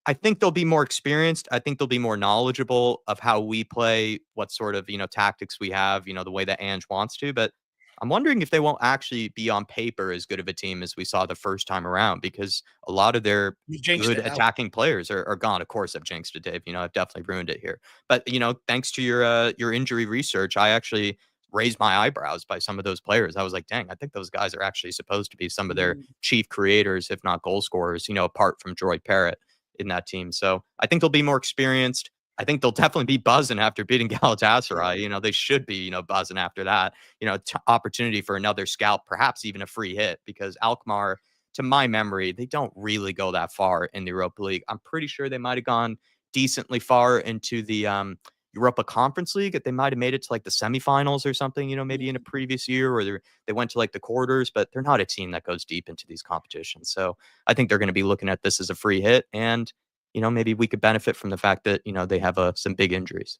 I think they'll be more experienced. I think they'll be more knowledgeable of how we play, what sort of, you know, tactics we have, you know, the way that Ange wants to. But I'm wondering if they won't actually be on paper as good of a team as we saw the first time around, because a lot of their good attacking players are gone. Of course, I've jinxed it, Dave. You know, I've definitely ruined it here. But, you know, thanks to your injury research, I actually raised my eyebrows by some of those players. I was like, dang, I think those guys are actually supposed to be some of their chief creators, if not goal scorers, you know, apart from Troy Parrott in that team. So I think they'll be more experienced. I think they'll definitely be buzzing after beating Galatasaray. You know, they should be, you know, buzzing after that, you know, opportunity for another scalp, perhaps even a free hit, because Alkmaar, to my memory, they don't really go that far in the Europa League. I'm pretty sure they might have gone decently far into the Europa Conference League. They might have made it to like the semifinals or something, you know, maybe in a previous year, or they went to like the quarters, but they're not a team that goes deep into these competitions. So I think they're going to be looking at this as a free hit, and you know, maybe we could benefit from the fact that, you know, they have some big injuries.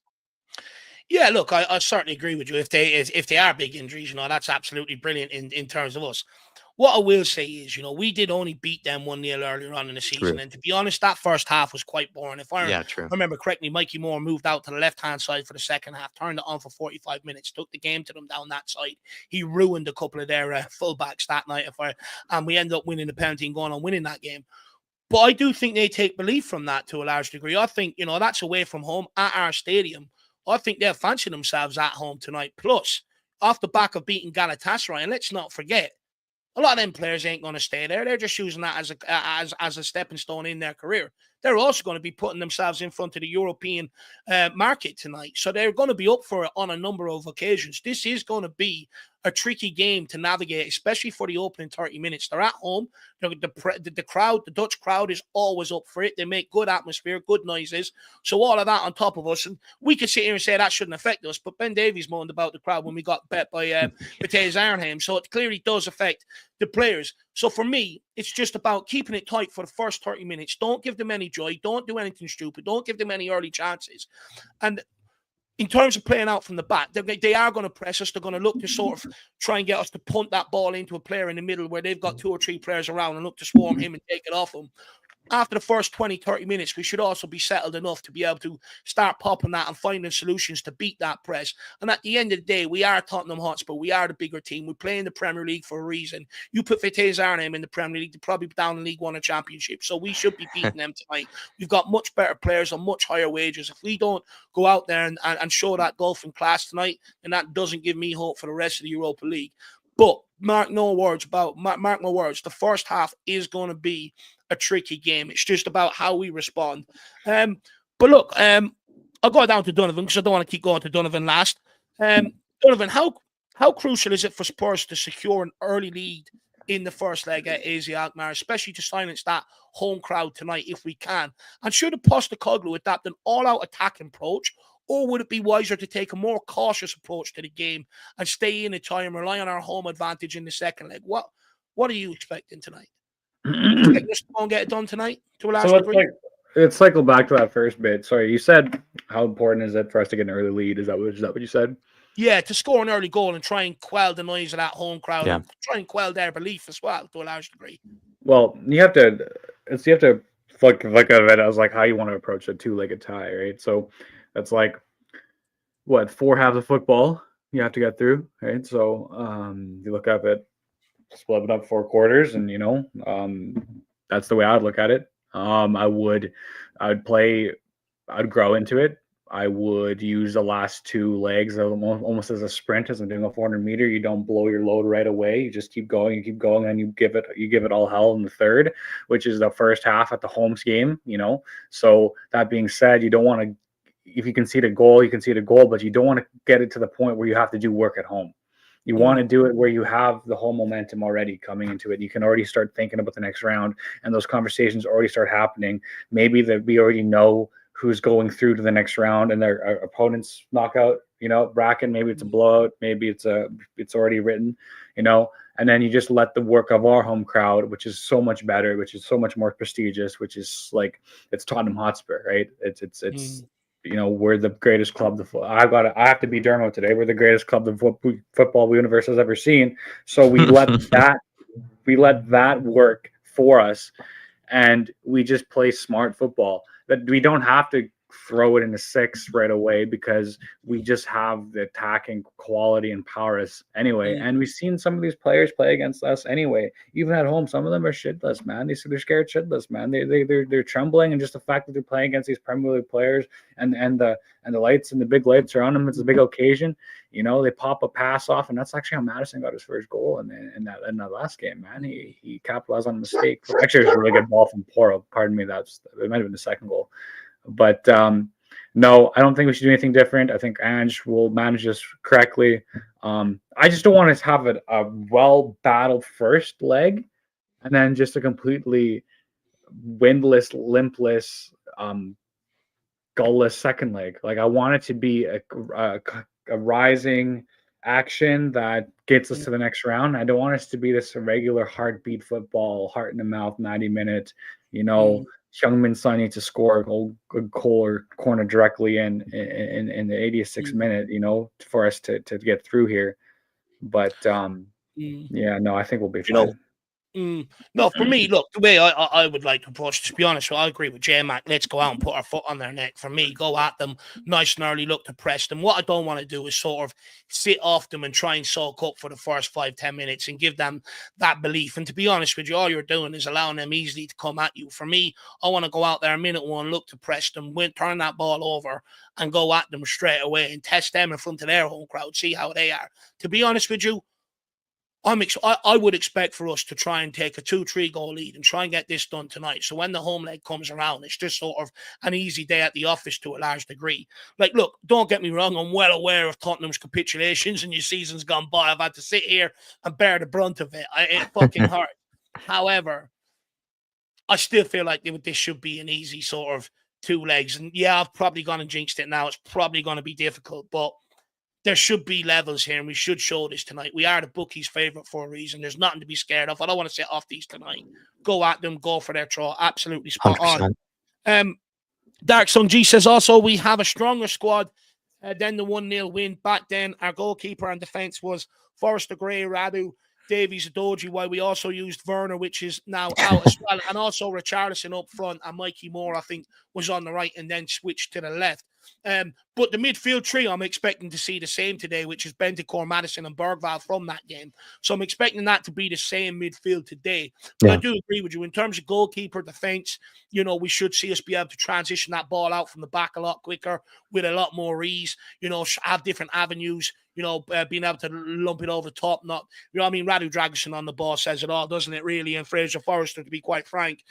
Yeah, look, I certainly agree with you. If they are big injuries, you know, that's absolutely brilliant in terms of us. What I will say is, you know, we did only beat them 1-0 earlier on in the season. True. And to be honest, that first half was quite boring. If I remember correctly, Mikey Moore moved out to the left-hand side for the second half, turned it on for 45 minutes, took the game to them down that side. He ruined a couple of their fullbacks that night, and we ended up winning the penalty and going on winning that game. But I do think they take belief from that to a large degree. I think, you know, that's away from home at our stadium. I think they'll fancy themselves at home tonight. Plus, off the back of beating Galatasaray, and let's not forget, a lot of them players ain't going to stay there. They're just using that as a stepping stone in their career. They're also going to be putting themselves in front of the European market tonight. So they're going to be up for it on a number of occasions. This is going to be a tricky game to navigate, especially for the opening 30 minutes. They're at home. The crowd, the Dutch crowd is always up for it. They make good atmosphere, good noises. So all of that on top of us, and we could sit here and say that shouldn't affect us, but Ben Davies moaned about the crowd when we got bet by Matthijs Arnhem. So it clearly does affect the players. So for me, it's just about keeping it tight for the first 30 minutes. Don't give them any joy. Don't do anything stupid. Don't give them any early chances. And in terms of playing out from the back, they are going to press us. They're going to look to sort of try and get us to punt that ball into a player in the middle where they've got 2 or 3 players around and look to swarm him and take it off him. after the first 20, 30 minutes, we should also be settled enough to be able to start popping that and finding solutions to beat that press. And at the end of the day, we are Tottenham Hotspur. We are the bigger team. We play in the Premier League for a reason. You put Vitesse Arnhem in the Premier League, they're probably down in League One or Championship. So we should be beating them tonight. We've got much better players on much higher wages. If we don't go out there and show that golfing class tonight, and that doesn't give me hope for the rest of the Europa League. But mark my words, the first half is going to be a tricky game. It's just about how we respond. But look, I'll go down to Donovan because I don't want to keep going to Donovan last. Donovan, how crucial is it for Spurs to secure an early lead in the first leg at AZ Alkmaar, especially to silence that home crowd tonight if we can? And should Postecoglou adapt an all-out attacking approach, or would it be wiser to take a more cautious approach to the game and stay in the tie and rely on our home advantage in the second leg? What are you expecting tonight? Expecting us to go and get it done tonight to a large degree? Let's cycle back to that first bit. Sorry, you said how important is it for us to get an early lead? Is that what you said? Yeah, to score an early goal and try and quell the noise of that home crowd, and try and quell their belief as well to a large degree. Well, you have to look at it as like how you want to approach a two-legged tie, right? So that's like what, 4 halves of football you have to get through, right? So you look up at split it up 4 quarters, and that's the way I'd look at it. I'd grow into it. I would use the last 2 legs almost as a sprint. As I'm doing a 400-meter, you don't blow your load right away. You just keep going, and you give it all hell in the third, which is the first half at the homes game. So that being said, you don't want to. If you concede a goal, but you don't want to get it to the point where you have to do work at home. You want to do it where you have the whole momentum already coming into it. You can already start thinking about the next round, and those conversations already start happening. Maybe that we already know who's going through to the next round and their opponent's knockout, bracket. Maybe it's a blowout. Maybe it's already written, and then you just let the work of our home crowd, which is so much better, which is so much more prestigious, which is like, it's Tottenham Hotspur, right? It's we're the greatest club. I have to be Dermo today. We're the greatest club the football universe has ever seen. So we let that work for us, and we just play smart football. That we don't have to throw it into 6 right away, because we just have the attacking quality and prowess anyway. And we've seen some of these players play against us anyway. Even at home, some of them are shitless, man. They're scared shitless, man. They're trembling, and just the fact that they're playing against these Premier League players and the lights and the big lights around them, it's a big occasion. They pop a pass off, and that's actually how Madison got his first goal in that last game, man. He capitalized on a mistake. Actually, it was a really good ball from Poro. Pardon me, it might have been the second goal. But no, I don't think we should do anything different. I think Ange will manage this correctly. I just don't want to have a well-battled first leg and then just a completely windless, limpless, goalless second leg. Like, I want it to be a rising action that gets us to the next round. I don't want us to be this regular heartbeat football, heart in the mouth, 90-minute, Heung-min Son needs to score a goal or corner directly in the 86th minute, for us to get through here. But I think we'll be fine. No, for me, look, the way I would like to approach, to be honest, I agree with J-Mac. Let's go out and put our foot on their neck. For me, go at them, nice and early, look to press them. What I don't want to do is sort of sit off them and try and soak up for the first 5-10 minutes and give them that belief. And to be honest with you, all you're doing is allowing them easily to come at you. For me, I want to go out there minute 1, look to press them, turn that ball over and go at them straight away and test them in front of their home crowd, see how they are. To be honest with you, I would expect for us to try and take a 2-3 goal lead and try and get this done tonight. So when the home leg comes around, it's just sort of an easy day at the office to a large degree. Like, look, don't get me wrong. I'm well aware of Tottenham's capitulations and your season's gone by. I've had to sit here and bear the brunt of it. It fucking hurt. However, I still feel like this should be an easy sort of 2 legs. And yeah, I've probably gone and jinxed it now. It's probably going to be difficult, but there should be levels here, and we should show this tonight. We are the bookies' favourite for a reason. There's nothing to be scared of. I don't want to sit off these tonight. Go at them, go for their throw. Absolutely spot 100%. on. Dark Sun G says also we have a stronger squad than the 1-0 win. Back then, our goalkeeper and defence was Forrester Gray, Radu, Davy Zadoji, while we also used Werner, which is now out as well, and also Richarlison up front, and Mikey Moore, I think, was on the right and then switched to the left. But the midfield trio, I'm expecting to see the same today, which is Bentancur, Madison, and Bergvall from that game. So I'm expecting that to be the same midfield today. But I do agree with you. In terms of goalkeeper defense, you know, we should see us be able to transition that ball out from the back a lot quicker with a lot more ease, you know, have different avenues, you know, being able to lump it over the top. Not, you know, I mean, Radu Dragusin on the ball says it all, doesn't it, really? And Fraser Forrester, to be quite frank.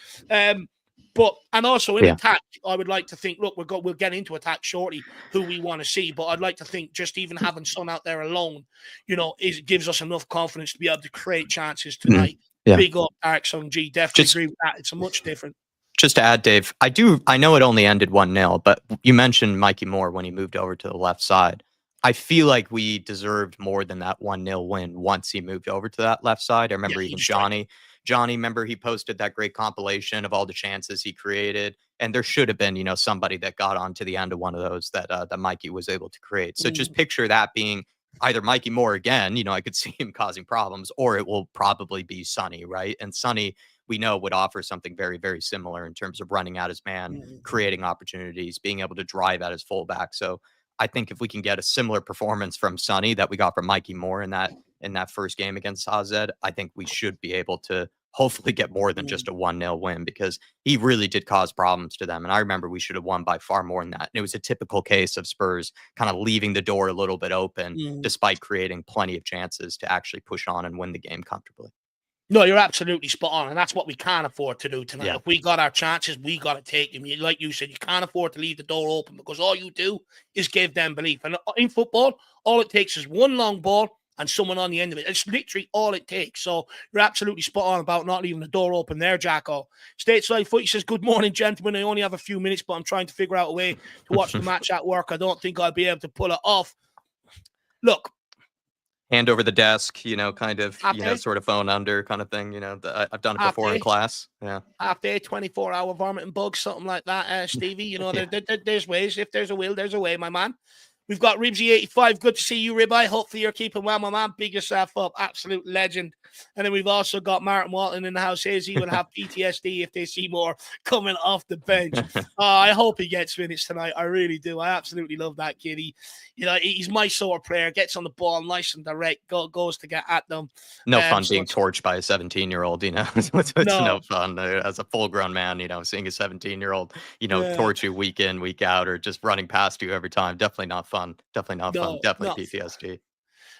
But, and also in attack, I would like to think, look, we'll get into attack shortly, who we want to see. But I'd like to think just even having Son out there alone, you know, it gives us enough confidence to be able to create chances tonight. Big up, Dark Sung G. Definitely agree with that. It's a much different. Just to add, Dave, I know it only ended 1-0, but you mentioned Mikey Moore when he moved over to the left side. I feel like we deserved more than that 1-0 win once he moved over to that left side. I remember even Johnny, remember he posted that great compilation of all the chances he created. And there should have been, you know, somebody that got onto the end of one of those that Mikey was able to create. So just picture that being either Mikey Moore again, you know, I could see him causing problems, or it will probably be Sonny, right? And Sonny, we know, would offer something very, very similar in terms of running out his man, creating opportunities, being able to drive at his fullback. So I think if we can get a similar performance from Sonny that we got from Mikey Moore in that first game against AZ, I think we should be able to hopefully get more than just a 1-0 win, because he really did cause problems to them. And I remember we should have won by far more than that. And it was a typical case of Spurs kind of leaving the door a little bit open, despite creating plenty of chances to actually push on and win the game comfortably. No, you're absolutely spot on, and that's what we can't afford to do tonight. Yeah. If we got our chances, we got to take them. Like you said, you can't afford to leave the door open, because all you do is give them belief. And in football, all it takes is one long ball and someone on the end of it. It's literally all it takes. So you're absolutely spot on about not leaving the door open there, Jacko. Stateside Footy says, good morning, gentlemen. I only have a few minutes, but I'm trying to figure out a way to watch the match at work. I don't think I'll be able to pull it off. Look. Hand over the desk, you know, kind of, you know, sort of phone under kind of thing. You know, I've done it before in class. Yeah. Half day, 24-hour vomiting bugs, something like that, Stevie. You know, there's ways. If there's a will, there's a way, my man. We've got Ribsy85. Good to see you, Ribeye. Hopefully you're keeping well, my man. Big yourself up. Absolute legend. And then we've also got Martin Walton in the house. Says he will have PTSD if they see more coming off the bench. I hope he gets minutes tonight. I really do. I absolutely love that kid. He's my sort of player. Gets on the ball nice and direct. Goes to get at them. No fun being torched by a 17-year-old, you know. It's no fun. As a full-grown man, you know, seeing a 17-year-old, you know, torch you week in, week out, or just running past you every time. Definitely not fun. Definitely not fun. Definitely PTSD.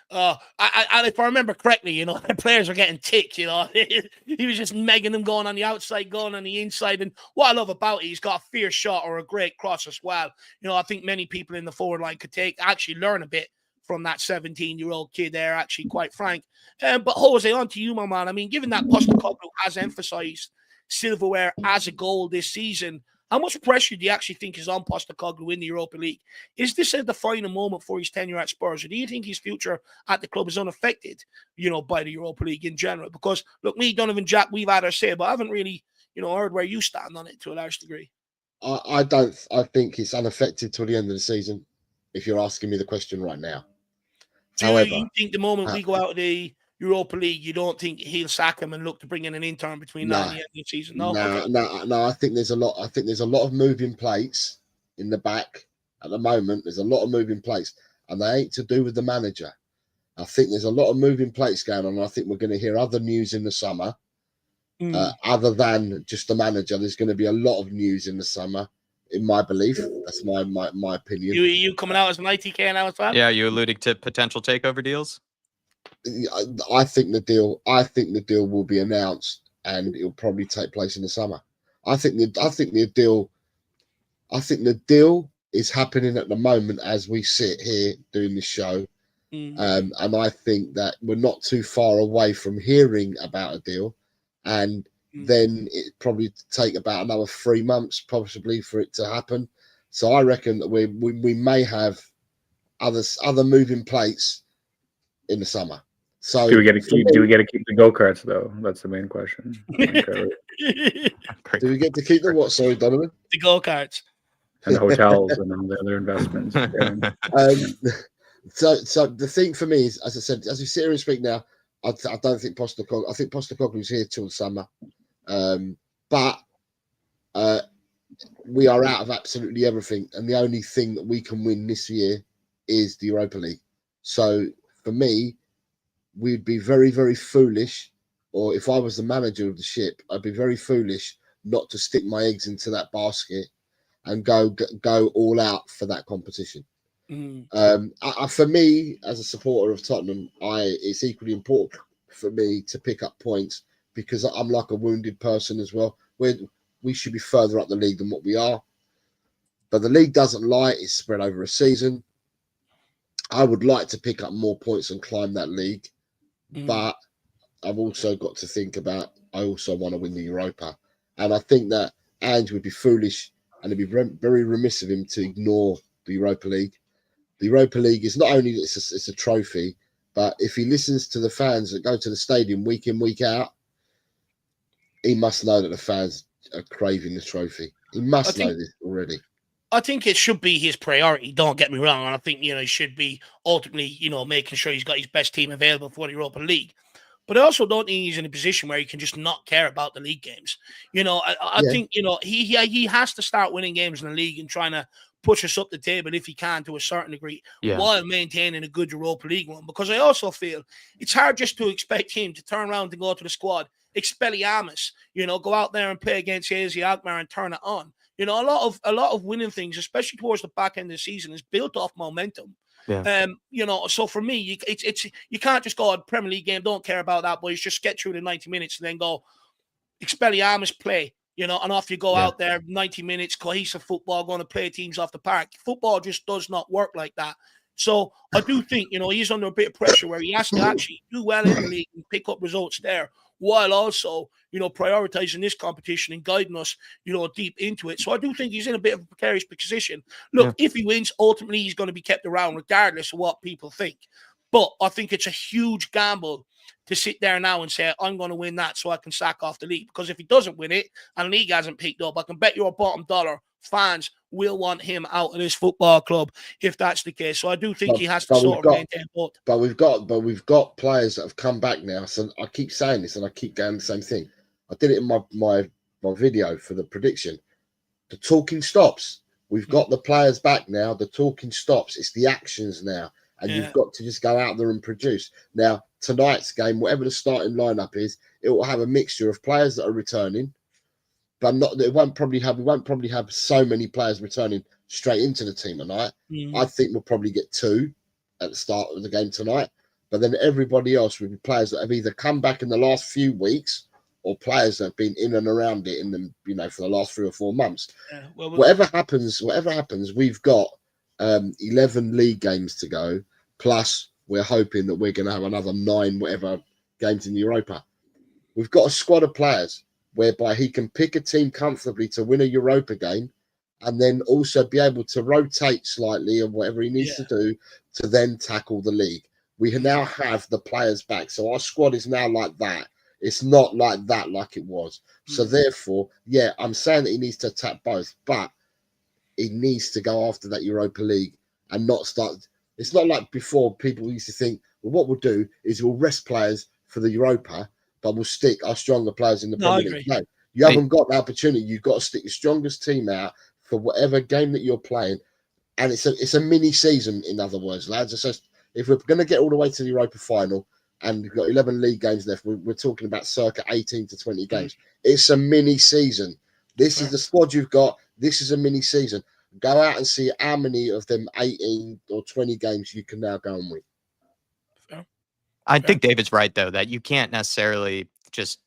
And if I remember correctly, you know, the players are getting ticked, you know. He was just megging them, going on the outside, going on the inside. And what I love about it, he's got a fierce shot or a great cross as well. You know, I think many people in the forward line could actually learn a bit from that 17-year-old kid there, actually, quite frank. But Jose, on to you, my man. I mean, given that Postecoglou has emphasized silverware as a goal this season, how much pressure do you actually think is on Postecoglou in the Europa League? Is this a defining moment for his tenure at Spurs, or do you think his future at the club is unaffected, you know, by the Europa League in general? Because, look, me, Donovan, Jack, we've had our say, but I haven't really, you know, heard where you stand on it to a large degree. I think it's unaffected till the end of the season, if you're asking me the question right now. However, you think the moment we go out of the Europa League, you don't think he'll sack him and look to bring in an intern between now and the end of the season? No, I think there's a lot of moving plates in the back at the moment. There's a lot of moving plates, and they ain't to do with the manager. I think there's a lot of moving plates going on. I think we're going to hear other news in the summer, other than just the manager. There's going to be a lot of news in the summer, in my belief. That's my opinion. You coming out as an ITK now as well? Yeah, you alluding to potential takeover deals? I think the deal will be announced, and it'll probably take place in the summer. I think the deal is happening at the moment as we sit here doing this show. And I think that we're not too far away from hearing about a deal, and then it probably take about another 3 months possibly for it to happen. So I reckon that we may have other moving plates in the summer. So do we get to keep the go-karts though? That's the main question. Do we get to keep the what? Sorry, Donovan. The go-karts and the hotels and all the other investments. So the thing for me is, as I said, as we sit here and speak now, I don't think Postecoglou. I think Postecoglou's here till the summer, but we are out of absolutely everything, and the only thing that we can win this year is the Europa League. So for me, we'd be very, very foolish, or if I was the manager of the ship, I'd be very foolish not to stick my eggs into that basket and go all out for that competition. For me, as a supporter of Tottenham, it's equally important for me to pick up points because I'm like a wounded person as well. We should be further up the league than what we are, but the league doesn't lie. It's spread over a season. I would like to pick up more points and climb that league, but I've also got to think about I also want to win the Europa, and I think that Ange would be foolish and it'd be very remiss of him to ignore the Europa League. The Europa League is not only it's a trophy, but if he listens to the fans that go to the stadium week in, week out, he must know that the fans are craving the trophy. He must know this already. I think it should be his priority, don't get me wrong. And I think, he should be ultimately, making sure he's got his best team available for the Europa League. But I also don't think he's in a position where he can just not care about the league games. I think, he has to start winning games in the league and trying to push us up the table if he can to a certain degree while maintaining a good Europa League run. Because I also feel it's hard just to expect him to turn around and go to the squad, Expelliarmus, go out there and play against AZ Alkmaar and turn it on. A lot of winning things, especially towards the back end of the season, is built off momentum. Yeah. So for me, it's you can't just go Premier League game, don't care about that, boys. Just get through the 90 minutes and then go Expelliarmus play, and off you go out there, 90 minutes, cohesive football, going to play teams off the park. Football just does not work like that. So I do think, he's under a bit of pressure where he has to actually do well in the league and pick up results there, while also, prioritizing this competition and guiding us, deep into it. So I do think he's in a bit of a precarious position. Look, if he wins, ultimately he's going to be kept around regardless of what people think. But I think it's a huge gamble to sit there now and say, I'm going to win that so I can sack off the league. Because if he doesn't win it and the league hasn't picked up, I can bet your bottom dollar fans will want him out of this football club if that's the case. So I do think he has to sort of maintain both. But we've got players that have come back now. So I keep saying this and I keep going the same thing. I did it in my video for the prediction. The talking stops. We've got the players back now. The talking stops. It's the actions now. And you've got to just go out there and produce. Now, tonight's game, whatever the starting lineup is, it will have a mixture of players that are returning, but we won't probably have so many players returning straight into the team tonight. I think we'll probably get 2 at the start of the game tonight, but then everybody else will be players that have either come back in the last few weeks or players that have been in and around it for the last 3 or 4 months. Whatever happens, we've got 11 league games to go, plus we're hoping that we're going to have another 9 whatever games in Europa. We've got a squad of players whereby he can pick a team comfortably to win a Europa game and then also be able to rotate slightly and whatever he needs to do to then tackle the league. We now have the players back. So our squad is now like that. It's not like that like it was. So therefore, I'm saying that he needs to attack both, but he needs to go after that Europa League and not start. It's not like before people used to think, well, what we'll do is we'll rest players for the Europa, but we'll stick our stronger players in the Premier League. No, you haven't got the opportunity. You've got to stick your strongest team out for whatever game that you're playing. And it's a mini season, in other words, lads. It's just, if we're going to get all the way to the Europa final and we've got 11 league games left, we're talking about circa 18 to 20 games. It's a mini season. This is the squad you've got. This is a mini season. Go out and see how many of them 18 or 20 games you can now go and win. I think David's right, though, that you can't necessarily just,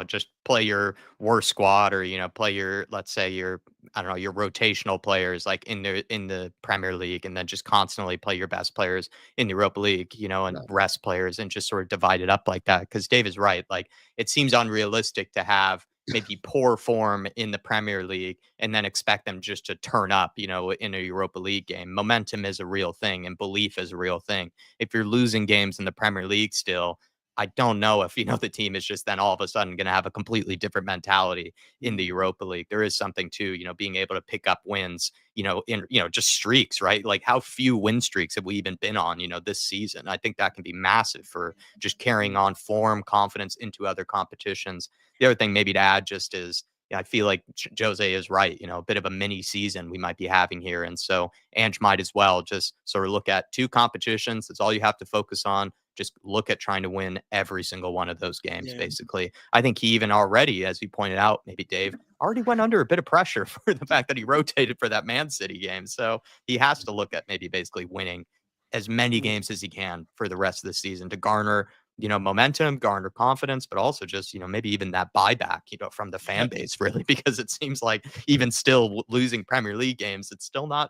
just play your worst squad or, play your, let's say your rotational players like in the Premier League and then just constantly play your best players in the Europa League, and rest players and just sort of divide it up like that. Because David's right. Like, it seems unrealistic to have maybe poor form in the Premier League and then expect them just to turn up, in a Europa League game. Momentum is a real thing and belief is a real thing. If you're losing games in the Premier League still, I don't know if, the team is just then all of a sudden going to have a completely different mentality in the Europa League. There is something to, being able to pick up wins, in, just streaks, right? Like how few win streaks have we even been on, this season? I think that can be massive for just carrying on form, confidence into other competitions. The other thing maybe to add just is, I feel like Jose is right, a bit of a mini season we might be having here. And so Ange might as well just sort of look at 2 competitions. That's all you have to focus on. Just look at trying to win every single one of those games, basically. I think he even already, as you pointed out, maybe Dave, already went under a bit of pressure for the fact that he rotated for that Man City game. So he has to look at maybe basically winning as many games as he can for the rest of the season to garner, momentum, garner confidence, but also just, maybe even that buyback, from the fan base, really, because it seems like even still losing Premier League games, it's still not,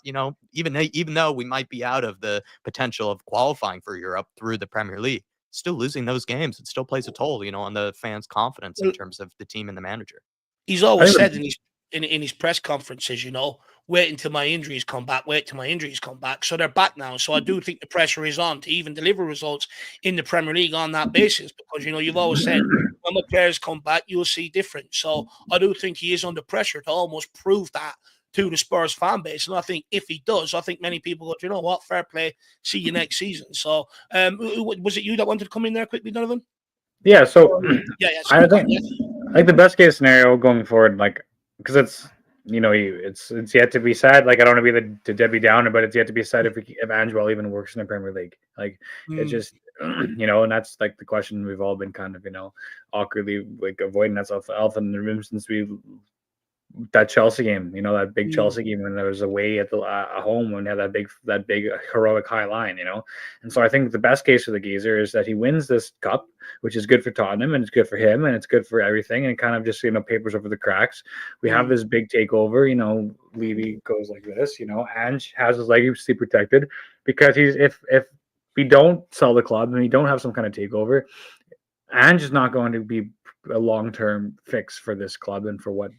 even though we might be out of the potential of qualifying for Europe through the Premier League, still losing those games, it still plays a toll, on the fans' confidence in terms of the team and the manager. He's always said in his press conferences, wait until my injuries come back, wait till my injuries come back. So they're back now. So I do think the pressure is on to even deliver results in the Premier League on that basis, because, you've always said when the players come back, you'll see different. So I do think he is under pressure to almost prove that to the Spurs fan base. And I think if he does, I think many people go, you know what, fair play, see you next season. So was it you that wanted to come in there quickly, Donovan? Yeah, so I think Yeah. like the best case scenario going forward, like, because it's it's yet to be said. Like, I don't want to be the Debbie Downer, but it's yet to be said if Angelo even works in the Premier League. Like, it just and that's like the question we've all been kind of awkwardly like avoiding. That's elephant in the room since that Chelsea game, that big Chelsea game when there was away at home when they had that big heroic high line, And so I think the best case for the geezer is that he wins this cup, which is good for Tottenham and it's good for him and it's good for everything, and kind of just papers over the cracks. We have this big takeover, Levy goes like this, Ange has his legacy protected, because if we don't sell the club and we don't have some kind of takeover, Ange is not going to be a long-term fix for this club and for what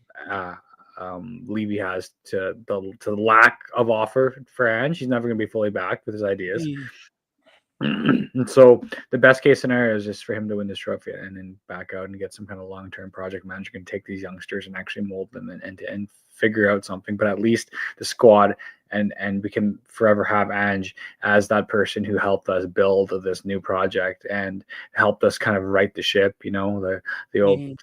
Levy has to the lack of offer for Ange. He's never going to be fully backed with his ideas. And so the best case scenario is just for him to win this trophy and then back out and get some kind of long-term project manager can take these youngsters and actually mold them and figure out something. But at least the squad and we can forever have Ange as that person who helped us build this new project and helped us kind of right the ship, the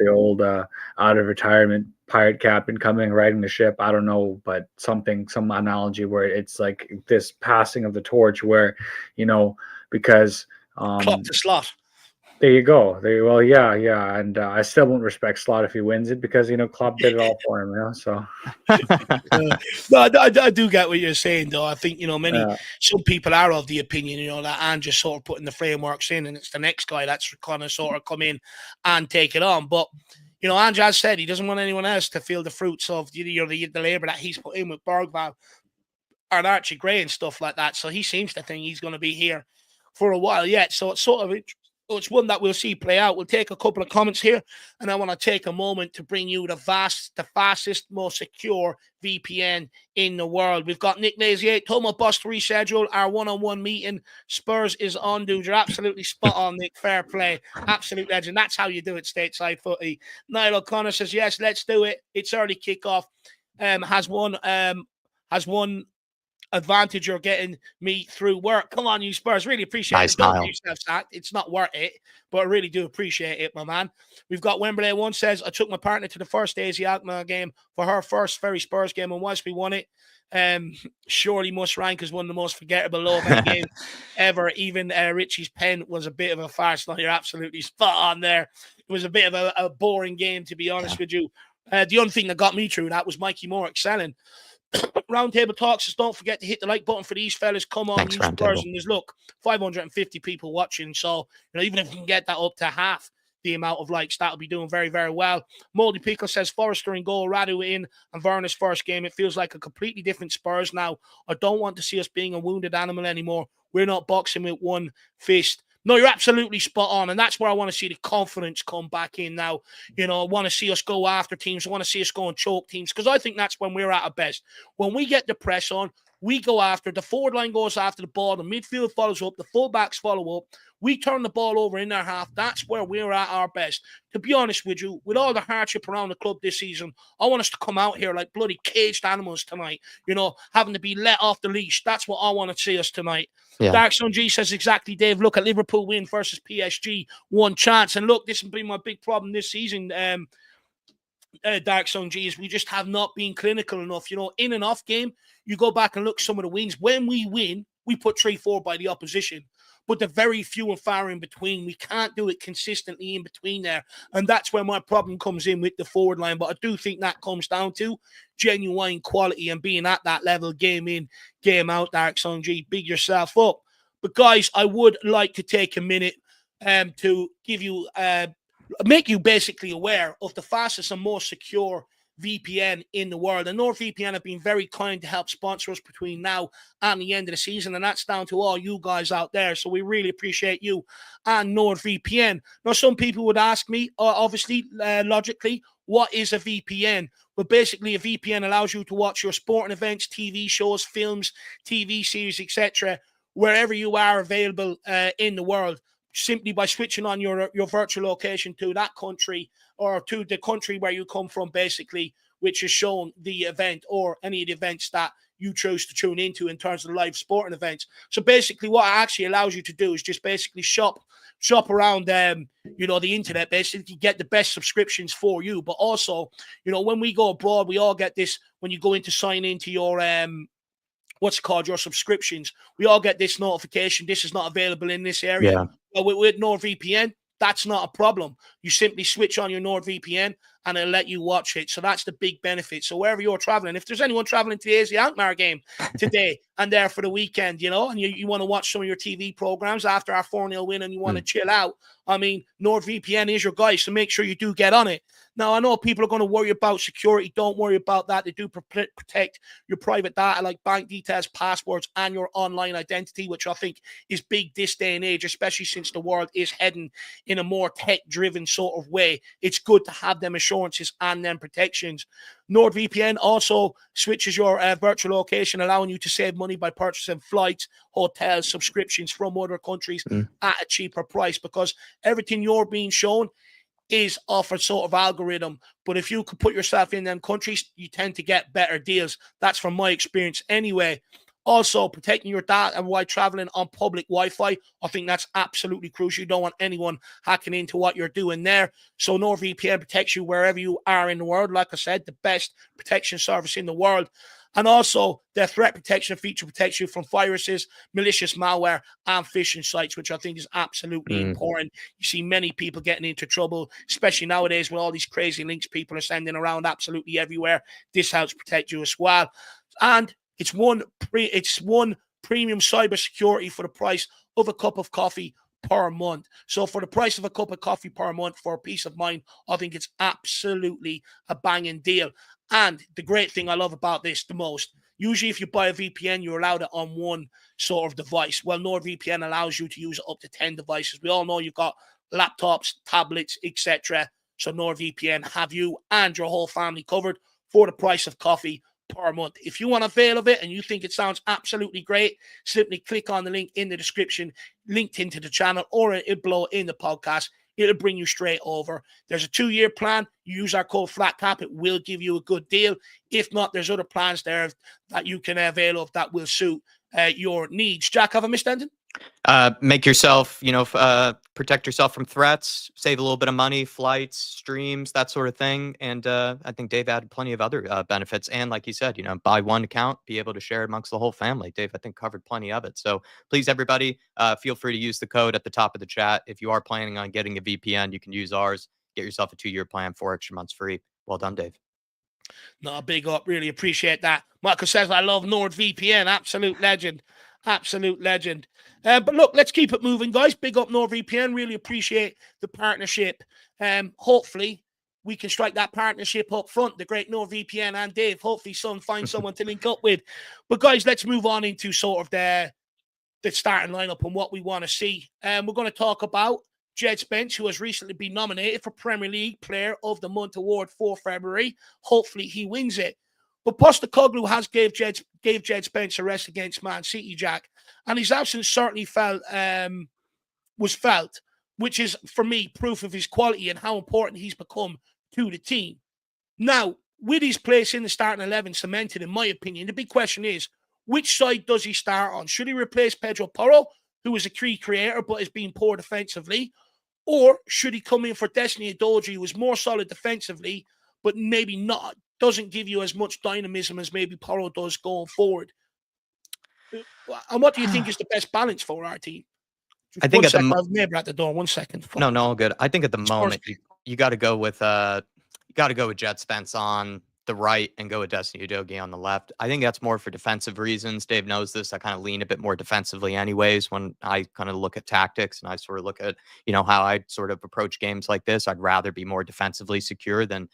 old out of retirement pirate captain coming riding the ship. I don't know, but some analogy where it's like this passing of the torch where, because Klopp to Slot. There you go. Yeah. And I still won't respect Slot if he wins it, because Klopp did it all for him. So no, I do get what you're saying, though. I think some people are of the opinion, that Ange just sort of putting the frameworks in, and it's the next guy that's kind of sort of come in and take it on. But Ange has said he doesn't want anyone else to feel the fruits of the labour that he's put in with Bergvall and Archie Gray and stuff like that. So he seems to think he's going to be here for a while yet. So it's sort of it's one that we'll see play out. We'll take a couple of comments here, and I want to take a moment to bring you the fastest, most secure VPN in the world. We've got Nick Lazier, Tomo Bus to reschedule our one-on-one meeting. Spurs is on, dude. You're absolutely spot on, Nick. Fair play. Absolute legend. That's how you do it, stateside footy. Niall O'Connor says, yes, let's do it. It's early kickoff. Has one advantage you're getting me through work. Come on, you Spurs. Really appreciate it. Don't get yourself sacked. It's not worth it, but I really do appreciate it, my man. We've got Wembley One says, I took my partner to the first AZ Alkmaar game for her first very Spurs game, and once we won it, surely must rank as one of the most forgettable love games ever. Even Richie's pen was a bit of a farce. No, you're absolutely spot on there. It was a bit of a boring game, to be honest with you. The only thing that got me through that was Mikey Moore excelling. Roundtable Talk says, don't forget to hit the like button for these fellas. Come on, thanks, you Spurs. And there's 550 people watching. So, even if we can get that up to half the amount of likes, that'll be doing very, very well. Moldy Pickle says, Forrester in goal, Radu in, and Werner's first game. It feels like a completely different Spurs now. I don't want to see us being a wounded animal anymore. We're not boxing with one fist. No, you're absolutely spot on, and that's where I want to see the confidence come back in now. I want to see us go after teams. I want to see us go and choke teams, because I think that's when we're at our best. When we get the press on, we go after. The forward line goes after the ball. The midfield follows up. The fullbacks follow up. we turn the ball over in their half. That's where we're at our best. To be honest with you, with all the hardship around the club this season, I want us to come out here like bloody caged animals tonight, having to be let off the leash. That's what I want to see us tonight. Yeah. Dark Sun G says exactly, Dave. Look at Liverpool win versus PSG, one chance. And look, this has been my big problem this season, Dark Sun G, is we just have not been clinical enough. In and off game, you go back and look some of the wins. When we win, we put 3-4 by the opposition. But they're very few and far in between. We can't do it consistently in between there. And that's where my problem comes in with the forward line. But I do think that comes down to genuine quality and being at that level game in, game out, Dark Sun G. Big yourself up. But guys, I would like to take a minute to give you, make you basically aware of the fastest and most secure VPN in the world. And NordVPN have been very kind to help sponsor us between now and the end of the season, and that's down to all you guys out there. So we really appreciate you and NordVPN. Now, some people would ask me, obviously, logically, what is a VPN? Well, basically, a VPN allows you to watch your sporting events, TV shows, films, TV series, etc., wherever you are available in the world, simply by switching on your virtual location to that country or to the country where you come from, basically, which is shown the event or any of the events that you choose to tune into in terms of the live sporting events. So basically what it actually allows you to do is just basically shop around, the internet, basically get the best subscriptions for you. But also, when we go abroad, we all get this, when you go in to sign into your, your subscriptions, we all get this notification. This is not available in this area. Yeah. Well, with NordVPN, that's not a problem. You simply switch on your NordVPN and it'll let you watch it. So that's the big benefit. So wherever you're traveling, if there's anyone traveling to the AZ Alkmaar game today and there for the weekend, and you want to watch some of your TV programs after our 4-0 win and you want to chill out, NordVPN is your guy. So make sure you do get on it. Now, I know people are going to worry about security. Don't worry about that. They do protect your private data like bank details, passwords, and your online identity, which I think is big this day and age, especially since the world is heading in a more tech-driven sort of way. It's good to have them assurances and them protections. NordVPN also switches your virtual location, allowing you to save money by purchasing flights, hotels, subscriptions from other countries at a cheaper price, because everything you're being shown is off a sort of algorithm. But if you could put yourself in them countries, you tend to get better deals. That's from my experience anyway. Also, protecting your data while traveling on public Wi-Fi, I think that's absolutely crucial. You don't want anyone hacking into what you're doing there. So NordVPN protects you wherever you are in the world. Like I said, the best protection service in the world. And also, their threat protection feature protects you from viruses, malicious malware, and phishing sites, which I think is absolutely important. You see many people getting into trouble, especially nowadays with all these crazy links people are sending around absolutely everywhere. This helps protect you as well. And it's one premium cybersecurity for the price of a cup of coffee per month. So for the price of a cup of coffee per month, for peace of mind, I think it's absolutely a banging deal. And the great thing I love about this the most, usually if you buy a VPN, you're allowed it on one sort of device. Well, NordVPN allows you to use up to 10 devices. We all know you've got laptops, tablets, etc. So NordVPN have you and your whole family covered for the price of coffee per month. If you want to avail of it and you think it sounds absolutely great, simply click on the link in the description, linked into the channel, or below in the podcast. It'll bring you straight over. There's a 2-year plan. You use our code FLATCAP. It will give you a good deal. If not, there's other plans there that you can avail of that will suit your needs. Jack, have I missed anything? Make yourself, protect yourself from threats, save a little bit of money, flights, streams, that sort of thing. And I think Dave added plenty of other benefits. And like you said, buy one account, be able to share it amongst the whole family. Dave, I think, covered plenty of it. So please, everybody, feel free to use the code at the top of the chat. If you are planning on getting a VPN, you can use ours. Get yourself a 2-year plan, 4 extra months free. Well done, Dave. No, big up. Really appreciate that. Michael says, I love NordVPN. Absolute legend. Absolute legend. But look, let's keep it moving, guys. Big up NordVPN. Really appreciate the partnership. Hopefully, we can strike that partnership up front. The great NordVPN and Dave. Hopefully, find someone to link up with. But guys, let's move on into sort of the starting lineup and what we want to see. We're going to talk about Jed Spence, who has recently been nominated for Premier League Player of the Month award for February. Hopefully, he wins it. But Postecoglou has gave Jed Spence a rest against Man City, Jack, and his absence certainly felt was felt, which is, for me, proof of his quality and how important he's become to the team. Now, with his place in the starting 11 cemented, in my opinion, the big question is, which side does he start on? Should he replace Pedro Porro, who is a key creator but is being poor defensively? Or should he come in for Destiny Udogie, who is more solid defensively, but maybe doesn't give you as much dynamism as maybe Porro does going forward? And what do you think is the best balance for our team? I think I've neighbor at the door. 1 second. No, all good. I think at the moment you got to go with Jet Spence on the right and go with Destiny Udogie on the left. I think that's more for defensive reasons. Dave knows this. I kind of lean a bit more defensively anyways when I kind of look at tactics, and I sort of look at, how I sort of approach games like this. I'd rather be more defensively secure than,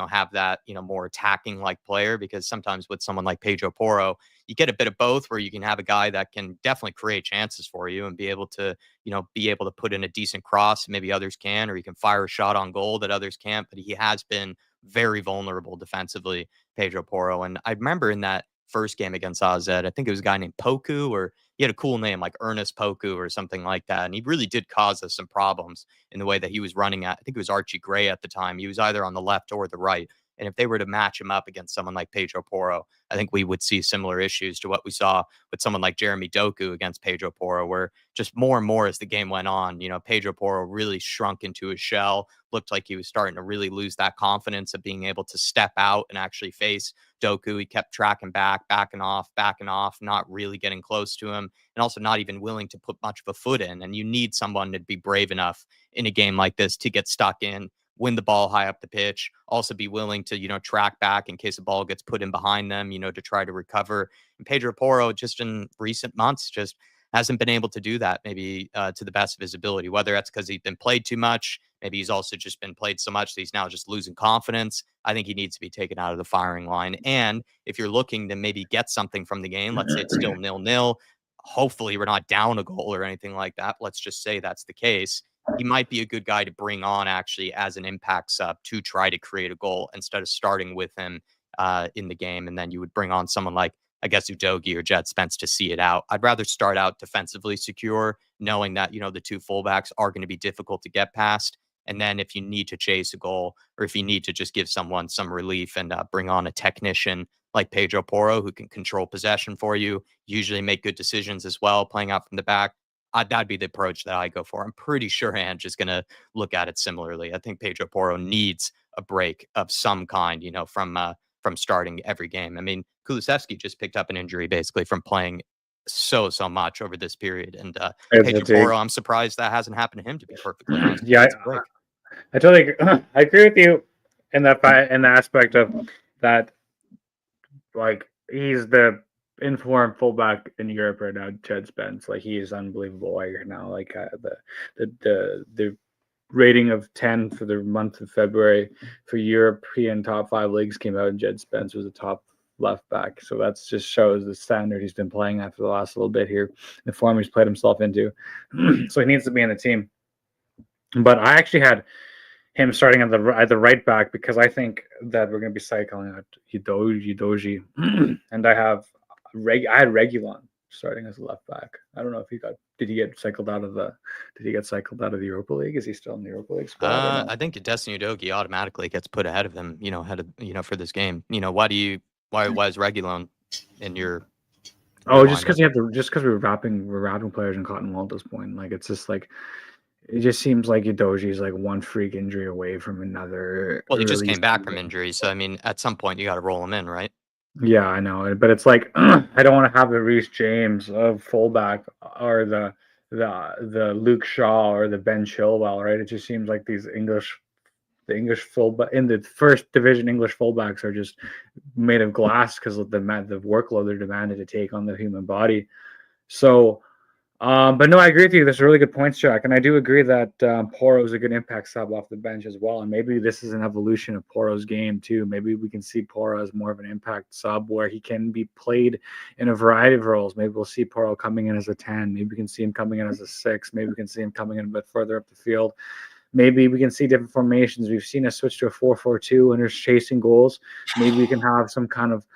have that, more attacking like player, because sometimes with someone like Pedro Porro, you get a bit of both, where you can have a guy that can definitely create chances for you and be able to put in a decent cross, maybe others can, or he can fire a shot on goal that others can't. But he has been very vulnerable defensively, Pedro Porro. And I remember in that first game against AZ, I think it was a guy named Poku, or he had a cool name like Ernest Poku or something like that. And he really did cause us some problems in the way that he was running at. I think it was Archie Gray at the time. He was either on the left or the right. And if they were to match him up against someone like Pedro Porro, I think we would see similar issues to what we saw with someone like Jeremy Doku against Pedro Porro, where just more and more as the game went on, Pedro Porro really shrunk into his shell, looked like he was starting to really lose that confidence of being able to step out and actually face Doku. He kept tracking back, backing off, not really getting close to him, and also not even willing to put much of a foot in. And you need someone to be brave enough in a game like this to get stuck in, win the ball high up the pitch, also be willing to, track back in case the ball gets put in behind them, to try to recover. And Pedro Porro, just in recent months, just hasn't been able to do that, maybe to the best of his ability, whether that's because he's been played too much. Maybe he's also just been played so much that he's now just losing confidence. I think he needs to be taken out of the firing line. And if you're looking to maybe get something from the game, let's say it's still 0-0, hopefully we're not down a goal or anything like that. Let's just say that's the case. He might be a good guy to bring on actually as an impact sub to try to create a goal instead of starting with him in the game. And then you would bring on someone like, I guess, Udogie or Jet Spence to see it out. I'd rather start out defensively secure, knowing that, the two fullbacks are going to be difficult to get past. And then if you need to chase a goal, or if you need to just give someone some relief and bring on a technician like Pedro Porro, who can control possession for you, usually make good decisions as well, playing out from the back, that'd be the approach that I go for. I'm pretty sure Ange is going to look at it similarly. I think Pedro Porro needs a break of some kind, from starting every game. I mean, Kulusevski just picked up an injury basically from playing so much over this period. And Pedro Porro, I'm surprised that hasn't happened to him, to be perfectly honest. Yeah, I totally I agree with you in the aspect of that. Like, he's the informed fullback in Europe right now, Jet Spence. Like, he is unbelievable right now. Like, the rating of 10 for the month of February for European top 5 leagues came out, and Jet Spence was a top left back. So that just shows the standard he's been playing at for the last little bit here, the form he's played himself into. So he needs to be in the team. But I actually had him starting at the right back, because I think that we're going to be cycling out Udogie, and I had Reguilon starting as a left back. I don't know if did he get cycled out of the Europa League? Is he still in the Europa League squad? I think Destiny Udogie automatically gets put ahead of him, for this game. Why is Reguilon in your just because we're wrapping players in cotton wool at this point. Like, it's just like, it just seems like Udogie's like one freak injury away from another. Well, he just came back from injury, so I mean, at some point you got to roll him in, right? Yeah, I know, but it's like I don't want to have the Reece James of fullback, or the Luke Shaw or the Ben Chilwell, right? It just seems like the English fullback in the first division English fullbacks are just made of glass because of the workload they're demanded to take on the human body. So. But no, I agree with you. There's really good points, Jack. And I do agree that Porro is a good impact sub off the bench as well. And maybe this is an evolution of Porro's game too. Maybe we can see Porro as more of an impact sub where he can be played in a variety of roles. Maybe we'll see Porro coming in as a 10. Maybe we can see him coming in as a 6. Maybe we can see him coming in a bit further up the field. Maybe we can see different formations. We've seen a switch to a 4-4-2 and there's chasing goals. Maybe we can have some kind of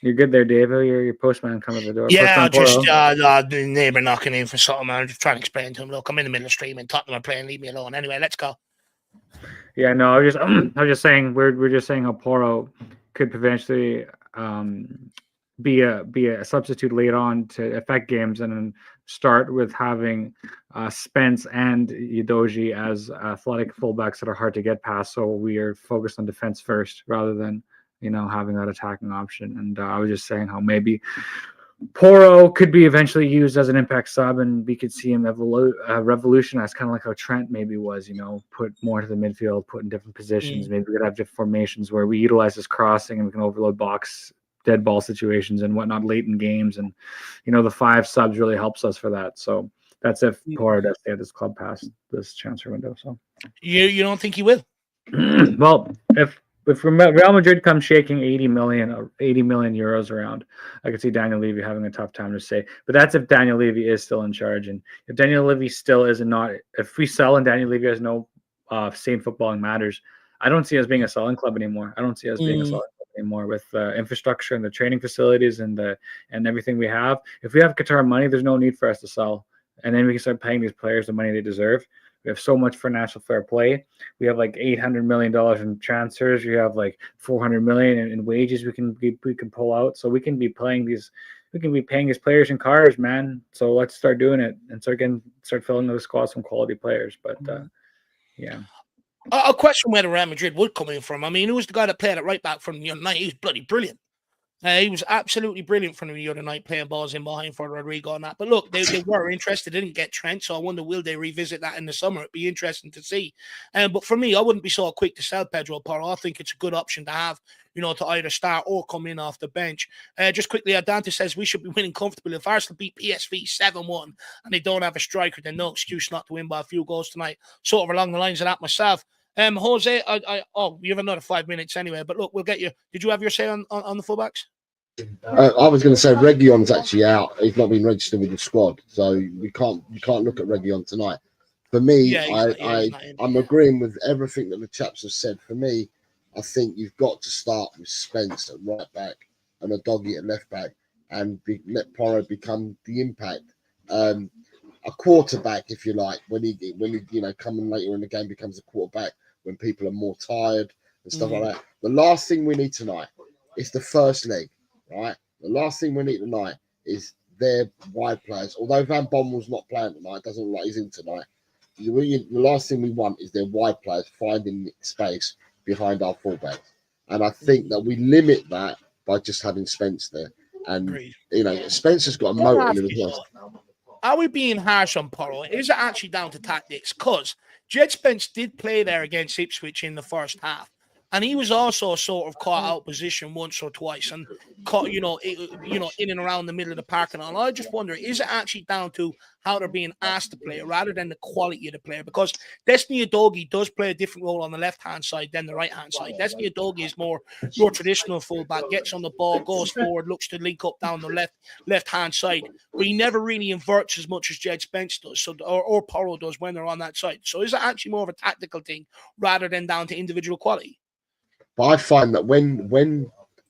You're good there, Dave. Your postman coming to the door. Yeah, Postman just the neighbour knocking in for something. I'm just trying to explain to him, look, I'm in the middle of streaming, Tottenham are playing, leave me alone. Anyway, let's go. Yeah, no, I was just saying we're just saying how Porro could potentially be a substitute late on to affect games, and then start with having Spence and Udogie as athletic fullbacks that are hard to get past. So we are focused on defense first rather than having that attacking option. And I was just saying how maybe Porro could be eventually used as an impact sub, and we could see him revolutionize, kind of like how Trent maybe was, put more to the midfield, put in different positions. Maybe we could have different formations where we utilize his crossing and we can overload box dead ball situations and whatnot late in games. And, the 5 subs really helps us for that. So that's if Porro does stay at this club past this transfer window. So you don't think he will? Well, if Real Madrid comes shaking 80 million euros around, I could see Daniel Levy having a tough time to say. But that's if Daniel Levy is still in charge. And if Daniel Levy still is not, if we sell and Daniel Levy has no saying footballing matters, I don't see us being a selling club anymore. I don't see us being a selling club anymore with infrastructure and the training facilities and everything we have. If we have Qatar money, there's no need for us to sell. And then we can start paying these players the money they deserve. We have so much financial fair play. We have like $800 million in transfers. We have like $400 million in wages we can pull out. So we can be paying these players in cars, man. So let's start doing it and start filling the squad with some quality players. But yeah. A question where the Real Madrid would come in from. I mean, who was the guy that played it right back from the night? He was bloody brilliant. He was absolutely brilliant from the other night, playing balls in behind for Rodrigo and that. But look, they were interested, didn't get Trent, so I wonder, will they revisit that in the summer? It'd be interesting to see. But for me, I wouldn't be so quick to sell Pedro Porro. I think it's a good option to have, to either start or come in off the bench. Just quickly, Adante says we should be winning comfortably. If Arsenal beat PSV 7-1 and they don't have a striker, then no excuse not to win by a few goals tonight. Sort of along the lines of that myself. Jose, you have another 5 minutes anyway, but look, we'll get you. Did you have your say on the fullbacks? I was going to say Reguilon's actually out. He's not been registered with the squad, so you can't look at Reguilon tonight. For me, I'm agreeing with everything that the chaps have said. For me, I think you've got to start with Spence at right back and a doggy at left back, and let Porro become the impact. A quarterback, if you like, when he coming later in the game becomes a quarterback when people are more tired and stuff like that. The last thing we need tonight is the first leg, right? The last thing we need tonight is their wide players. Although Van Bommel's not playing tonight, doesn't look like he's in tonight. The last thing we want is their wide players finding space behind our fullbacks. And I think that we limit that by just having Spence there. And, Spence has got a motor in him as well. Are we being harsh on Porro? Is it actually down to tactics? Because Jed Spence did play there against Ipswich in the first half, and he was also sort of caught out position once or twice, and caught, in and around the middle of the park and all. I just wonder, is it actually down to how they're being asked to play rather than the quality of the player? Because Destiny Udogie does play a different role on the left-hand side than the right-hand side. Destiny Udogie is more your traditional fullback, gets on the ball, goes forward, looks to link up down the left-hand side, but he never really inverts as much as Jed Spence does, or Porro does when they're on that side. So is it actually more of a tactical thing rather than down to individual quality? But I find that when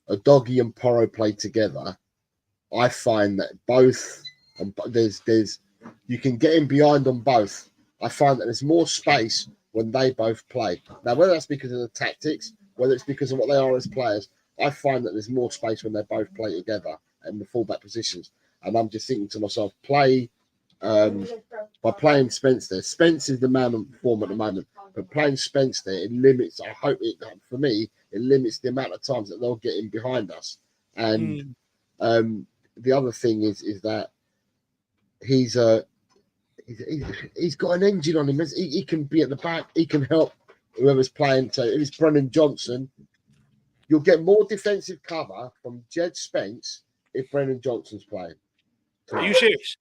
Udogie and Porro play together, I find that both, and there's you can get in behind on both. I find that there's more space when they both play. Now, whether that's because of the tactics, whether it's because of what they are as players, I find that there's more space when they both play together in the fullback positions. And I'm just thinking to myself, by playing Spence there. Spence is the man on form at the moment, but playing Spence there, it limits. For me, it limits the amount of times that they'll get in behind us. And the other thing is that he's got an engine on him. He can be at the back. He can help whoever's playing. So if it's Brennan Johnson, you'll get more defensive cover from Jed Spence if Brennan Johnson's playing. Are you serious?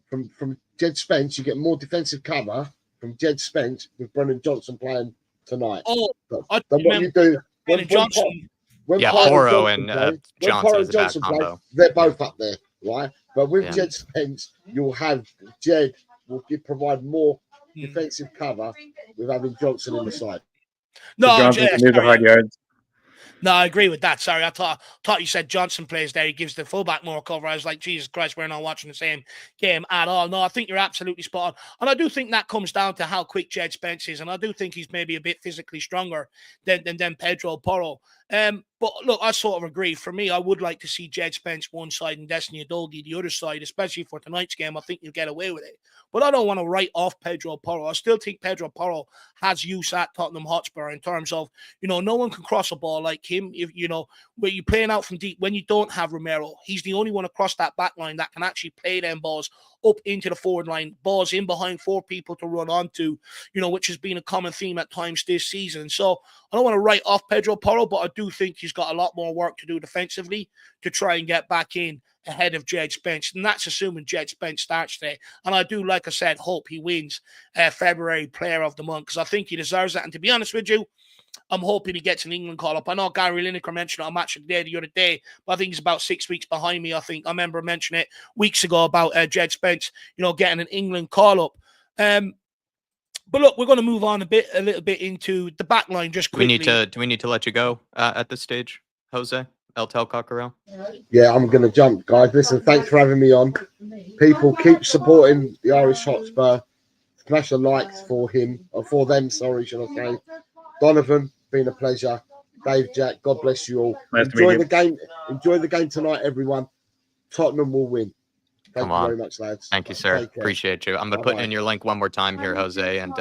From Jed Spence, you get more defensive cover from Jed Spence with Brennan Johnson playing tonight. Than what you do when Johnson. Porro and Johnson is a bad combo. They're both up there, right? But with Jed Spence, you'll have Jed will provide more defensive cover with having Johnson in the side. No, Johnson can do the hard yards. No, I agree with that. Sorry, I thought you said Johnson plays there. He gives the fullback more cover. I was like, Jesus Christ, we're not watching the same game at all. No, I think you're absolutely spot on. And I do think that comes down to how quick Jed Spence is. And I do think he's maybe a bit physically stronger than Pedro Porro. But look, I sort of agree. For me, I would like to see Jed Spence one side and Destiny Adogi the other side, especially for tonight's game. I think you'll get away with it. But I don't want to write off Pedro Porro. I still think Pedro Porro has use at Tottenham Hotspur in terms of, no one can cross a ball like him. If where you're playing out from deep, when you don't have Romero, he's the only one across that back line that can actually play them balls up into the forward line, balls in behind 4 people to run onto, which has been a common theme at times this season. So I don't want to write off Pedro Porro, but I do think he's got a lot more work to do defensively to try and get back in ahead of Jed Spence. And that's assuming Jed Spence starts today. And I do, like I said, hope he wins February Player of the Month, because I think he deserves that. And to be honest with you, I'm hoping he gets an England call-up. I know Gary Lineker mentioned it on Match of the Day the other day, but I think he's about 6 weeks behind me. I remember mentioning it weeks ago about Jed Spence, getting an England call-up. But look, we're going to move on a little bit into the back line just quickly. Do we need to let you go at this stage, Jose? El Tel Cockerel? Yeah, I'm going to jump, guys. Listen, thanks for having me on. People, keep supporting the Irish Hotspur. Smash the likes for him, or for them, sorry, should I say. Donovan, been a pleasure. Dave, Jack, God bless you all. Nice Enjoy the game. Enjoy the game tonight, everyone. Tottenham will win. Thank you very much, lads. Thank you, sir. Appreciate you. I'm going to put in your link one more time here, Jose, and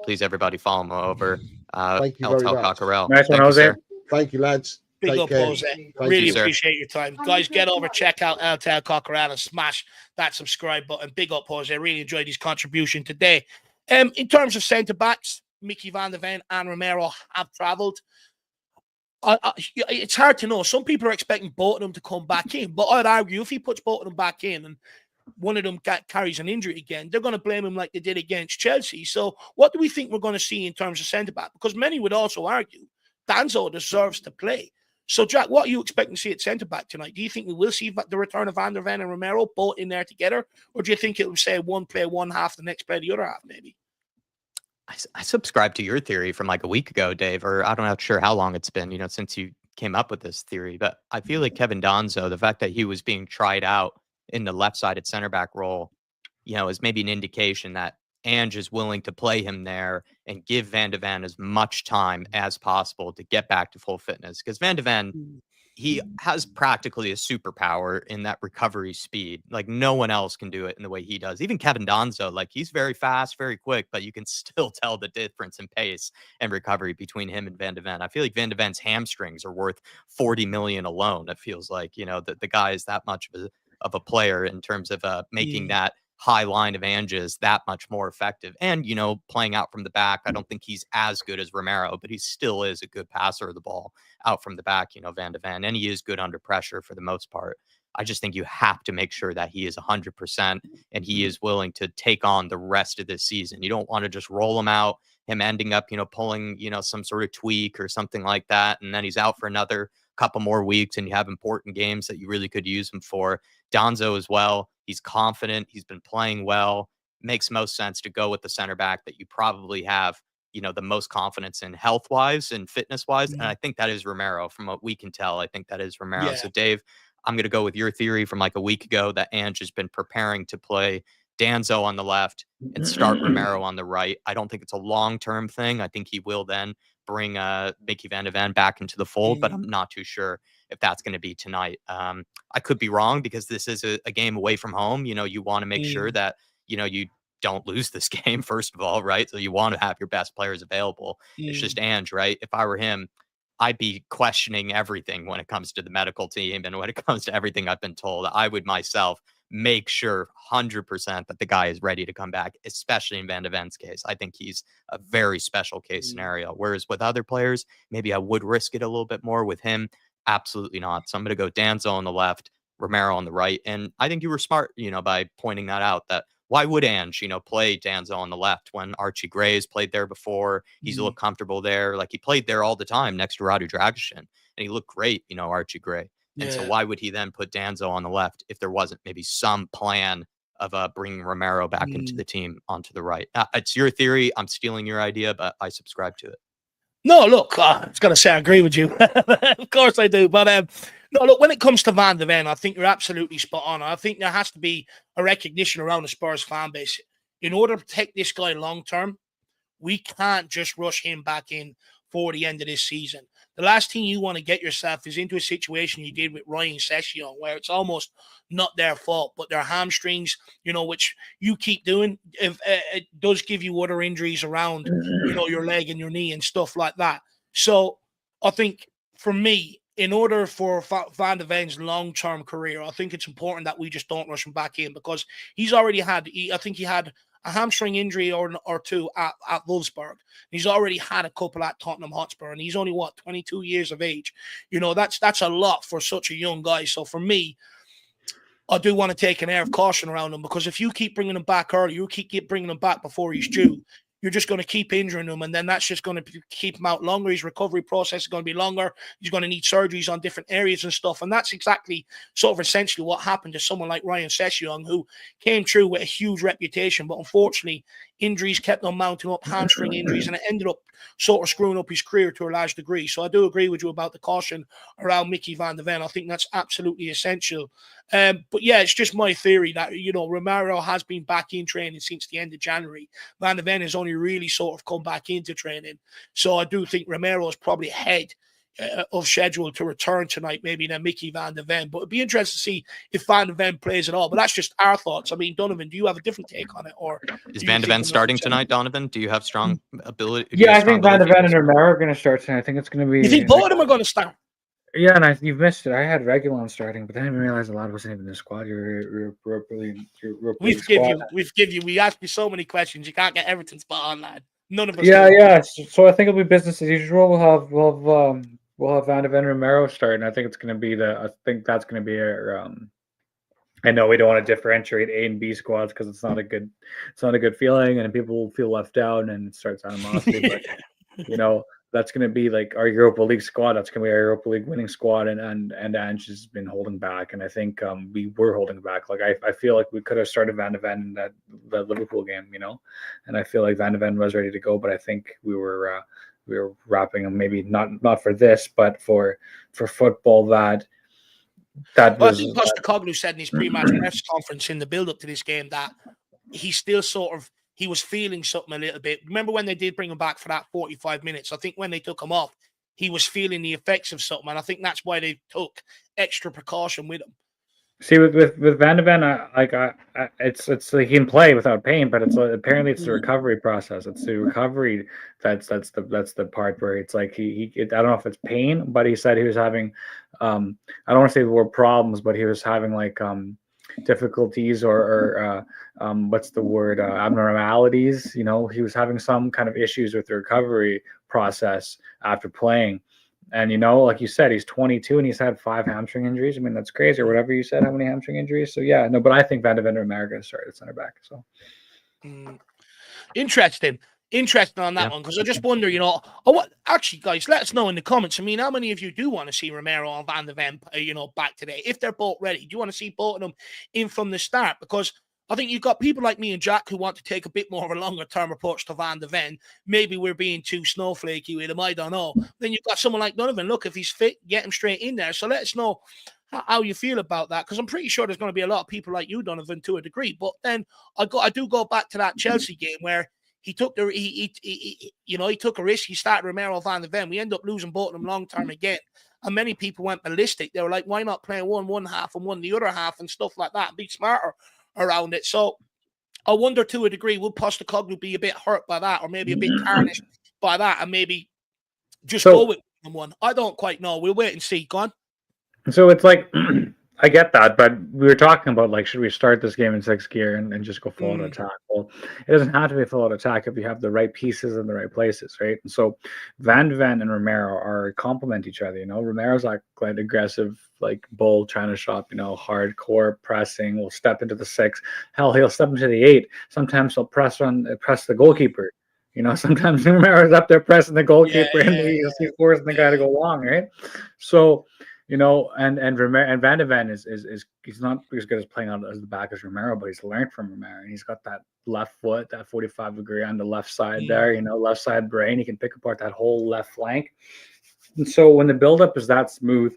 please, everybody, follow him over. Thank you El very Tel much. Cockerel. Nice one, Jose. Thank you, lads. Big up, Jose. Really appreciate your time. Guys, get over, check out El Tel Cockerel and smash that subscribe button. Big up, Jose. I really enjoyed his contribution today. In terms of centre-backs, Mickey van der Ven and Romero have travelled. It's hard to know. Some people are expecting both of them to come back in, but I'd argue if he puts both of them back in and one of them carries an injury again, they're going to blame him like they did against Chelsea. So what do we think we're going to see in terms of centre-back? Because many would also argue Danzo deserves to play. So, Jack, what are you expecting to see at centre-back tonight? Do you think we will see the return of Van der Ven and Romero both in there together? Or do you think it will say one play one half, the next play the other half, maybe? I subscribe to your theory from like a week ago, Dave, or I'm not sure how long it's been, since you came up with this theory. But I feel like Kevin Danzo, the fact that he was being tried out in the left-sided center-back role, is maybe an indication that Ange is willing to play him there and give Van de Ven as much time as possible to get back to full fitness. Because Van de Ven, he has practically a superpower in that recovery speed. Like no one else can do it in the way he does. Even Kevin Danzo, like he's very fast, very quick, but you can still tell the difference in pace and recovery between him and Van de Ven. I feel like Van de Ven's hamstrings are worth 40 million alone. It feels like, the guy is that much of a player in terms of making that high line of Ange's that much more effective. And, playing out from the back, I don't think he's as good as Romero, but he still is a good passer of the ball out from the back, Van de Ven, and he is good under pressure for the most part. I just think you have to make sure that he is 100% and he is willing to take on the rest of this season. You don't want to just roll him out, him ending up, pulling, some sort of tweak or something like that. And then he's out for another couple more weeks and you have important games that you really could use him for. Danzo as well. He's confident. He's been playing well. Makes most sense to go with the center back that you probably have, the most confidence in health wise and fitness wise. And I think that is Romero from what we can tell. I think that is Romero. Yeah. So Dave, I'm going to go with your theory from like a week ago that Ange has been preparing to play Danzo on the left and start Romero on the right. I don't think it's a long-term thing. I think he will then bring Mickey van de Ven back into the fold, but I'm not too sure if that's going to be tonight. I could be wrong because this is a game away from home. You want to make sure that, you don't lose this game, first of all, right? So you want to have your best players available. It's just Ange, right? If I were him, I'd be questioning everything when it comes to the medical team and when it comes to everything I've been told. I would myself make sure 100% that the guy is ready to come back, especially in Van de Ven's case. I think he's a very special case scenario. Whereas with other players, maybe I would risk it a little bit more. With him, absolutely not. So I'm going to go Danzo on the left, Romero on the right. And I think you were smart, by pointing that out, that why would Ange, play Danzo on the left when Archie Gray's played there before? He's a little comfortable there. Like he played there all the time next to Radu Dragic, and he looked great, Archie Gray. And so why would he then put Danzo on the left if there wasn't maybe some plan of bringing Romero back into the team onto the right? It's your theory. I'm stealing your idea, but I subscribe to it. No, look, I was going to say I agree with you. Of course I do. But no, look, when it comes to Van de Ven, I think you're absolutely spot on. I think there has to be a recognition around the Spurs fan base. In order to protect this guy long term, we can't just rush him back in for the end of this season. The last thing you want to get yourself is into a situation you did with Ryan Sessegnon, where it's almost not their fault, but their hamstrings, which you keep doing, if it does give you other injuries around, your leg and your knee and stuff like that. So I think for me, in order for Van de Ven's long-term career, I think it's important that we just don't rush him back in, because he's already had, I think he had a hamstring injury or two at Wolfsburg. He's already had a couple at Tottenham Hotspur, and he's only, 22 years of age. That's a lot for such a young guy. So for me, I do want to take an air of caution around him, because if you keep bringing him back early, you keep bringing him back before he's due, you're just going to keep injuring him, and then that's just going to keep him out longer. His recovery process is going to be longer. He's going to need surgeries on different areas and stuff, and that's exactly sort of essentially what happened to someone like Ryan Sessegnon, who came through with a huge reputation, but unfortunately, injuries kept on mounting up, hamstring injuries, and it ended up sort of screwing up his career to a large degree. So I do agree with you about the caution around Mickey Van de Ven. I think that's absolutely essential. But yeah, it's just my theory that, Romero has been back in training since the end of January. Van de Ven has only really sort of come back into training. So I do think Romero is probably ahead of schedule to return tonight, maybe than Mickey Van de Ven. But it'd be interesting to see if Van de Ven plays at all. But that's just our thoughts. I mean, Donovan, do you have a different take on it? Or is Van de Ven starting tonight, Donovan? Do you have strong ability? Yeah, I think Van de Ven and Romero are going to start tonight. I think it's going to be... You think both of them are going to start? Yeah, and you've missed it. I had Regulon starting, but then I didn't realize a lot wasn't even in the squad. We asked you so many questions. You can't get everything spot on, lad. None of us. Yeah. So I think it'll be business as usual. We'll have Van de Ven Romero starting. I think it's going to be that's going to be our. I know we don't want to differentiate A and B squads because it's not a good feeling, and people will feel left out, and it starts animosity. But that's going to be like our Europa League squad. That's going to be our Europa League winning squad, and Ange has been holding back, and I think we were holding back. Like I feel like we could have started Van de Ven in that Liverpool game, and I feel like Van de Ven was ready to go, but I think we were wrapping him, maybe not for this, but for football that was. I think Postecoglou said in his pre-match press conference in the build-up to this game that he still he was feeling something a little bit. Remember when they did bring him back for that 45 minutes? I think when they took him off, he was feeling the effects of something, and I think that's why they took extra precaution with him. See, with Van de Ven, it's like he can play without pain, but apparently it's the recovery process. It's the recovery that's the part where it's like I don't know if it's pain, but he said he was having I don't want to say the word problems, but he was having like difficulties or what's the word, abnormalities. He was having some kind of issues with the recovery process after playing. And like you said, he's 22 and he's had 5 hamstring injuries. I mean, that's crazy, or whatever you said, how many hamstring injuries. So yeah, no, but I think Van de Ven and Romero are going to start at center back. So interesting on that one, because I just wonder, actually, guys, let us know in the comments. I mean, how many of you do want to see Romero and Van de Ven, back today? If they're both ready, do you want to see both of them in from the start? Because I think you've got people like me and Jack who want to take a bit more of a longer-term approach to Van de Ven. Maybe we're being too snowflakey with him, I don't know. Then you've got someone like Donovan. Look, if he's fit, get him straight in there. So let us know how you feel about that, because I'm pretty sure there's going to be a lot of people like you, Donovan, to a degree. But then I do go back to that Chelsea game where he took he took a risk. He started Romero, Van de Ven. We end up losing both of them long term again. And many people went ballistic. They were like, why not play one half and one the other half and stuff like that? Be smarter around it. So I wonder to a degree, will Postecoglou be a bit hurt by that, or maybe a bit tarnished by that, and maybe just go with one? I don't quite know. We'll wait and see. Go on. So it's like, I get that, but we were talking about, like, should we start this game in 6th gear and just go full out attack? Well, it doesn't have to be full out attack if you have the right pieces in the right places, right? And so Van de Ven and Romero complement each other. Romero's like quite aggressive, like bull trying to shop, hardcore pressing. Will step into the 6. Hell, he'll step into the 8. Sometimes he'll press the goalkeeper. Sometimes Romero's up there pressing the goalkeeper, and he's forcing the guy to go long, right? So and Van de Ven is he's not as good as playing out as the back as Romero, but he's learned from Romero, and he's got that left foot, that 45-degree on the left side there, left side brain. He can pick apart that whole left flank. And so when the buildup is that smooth,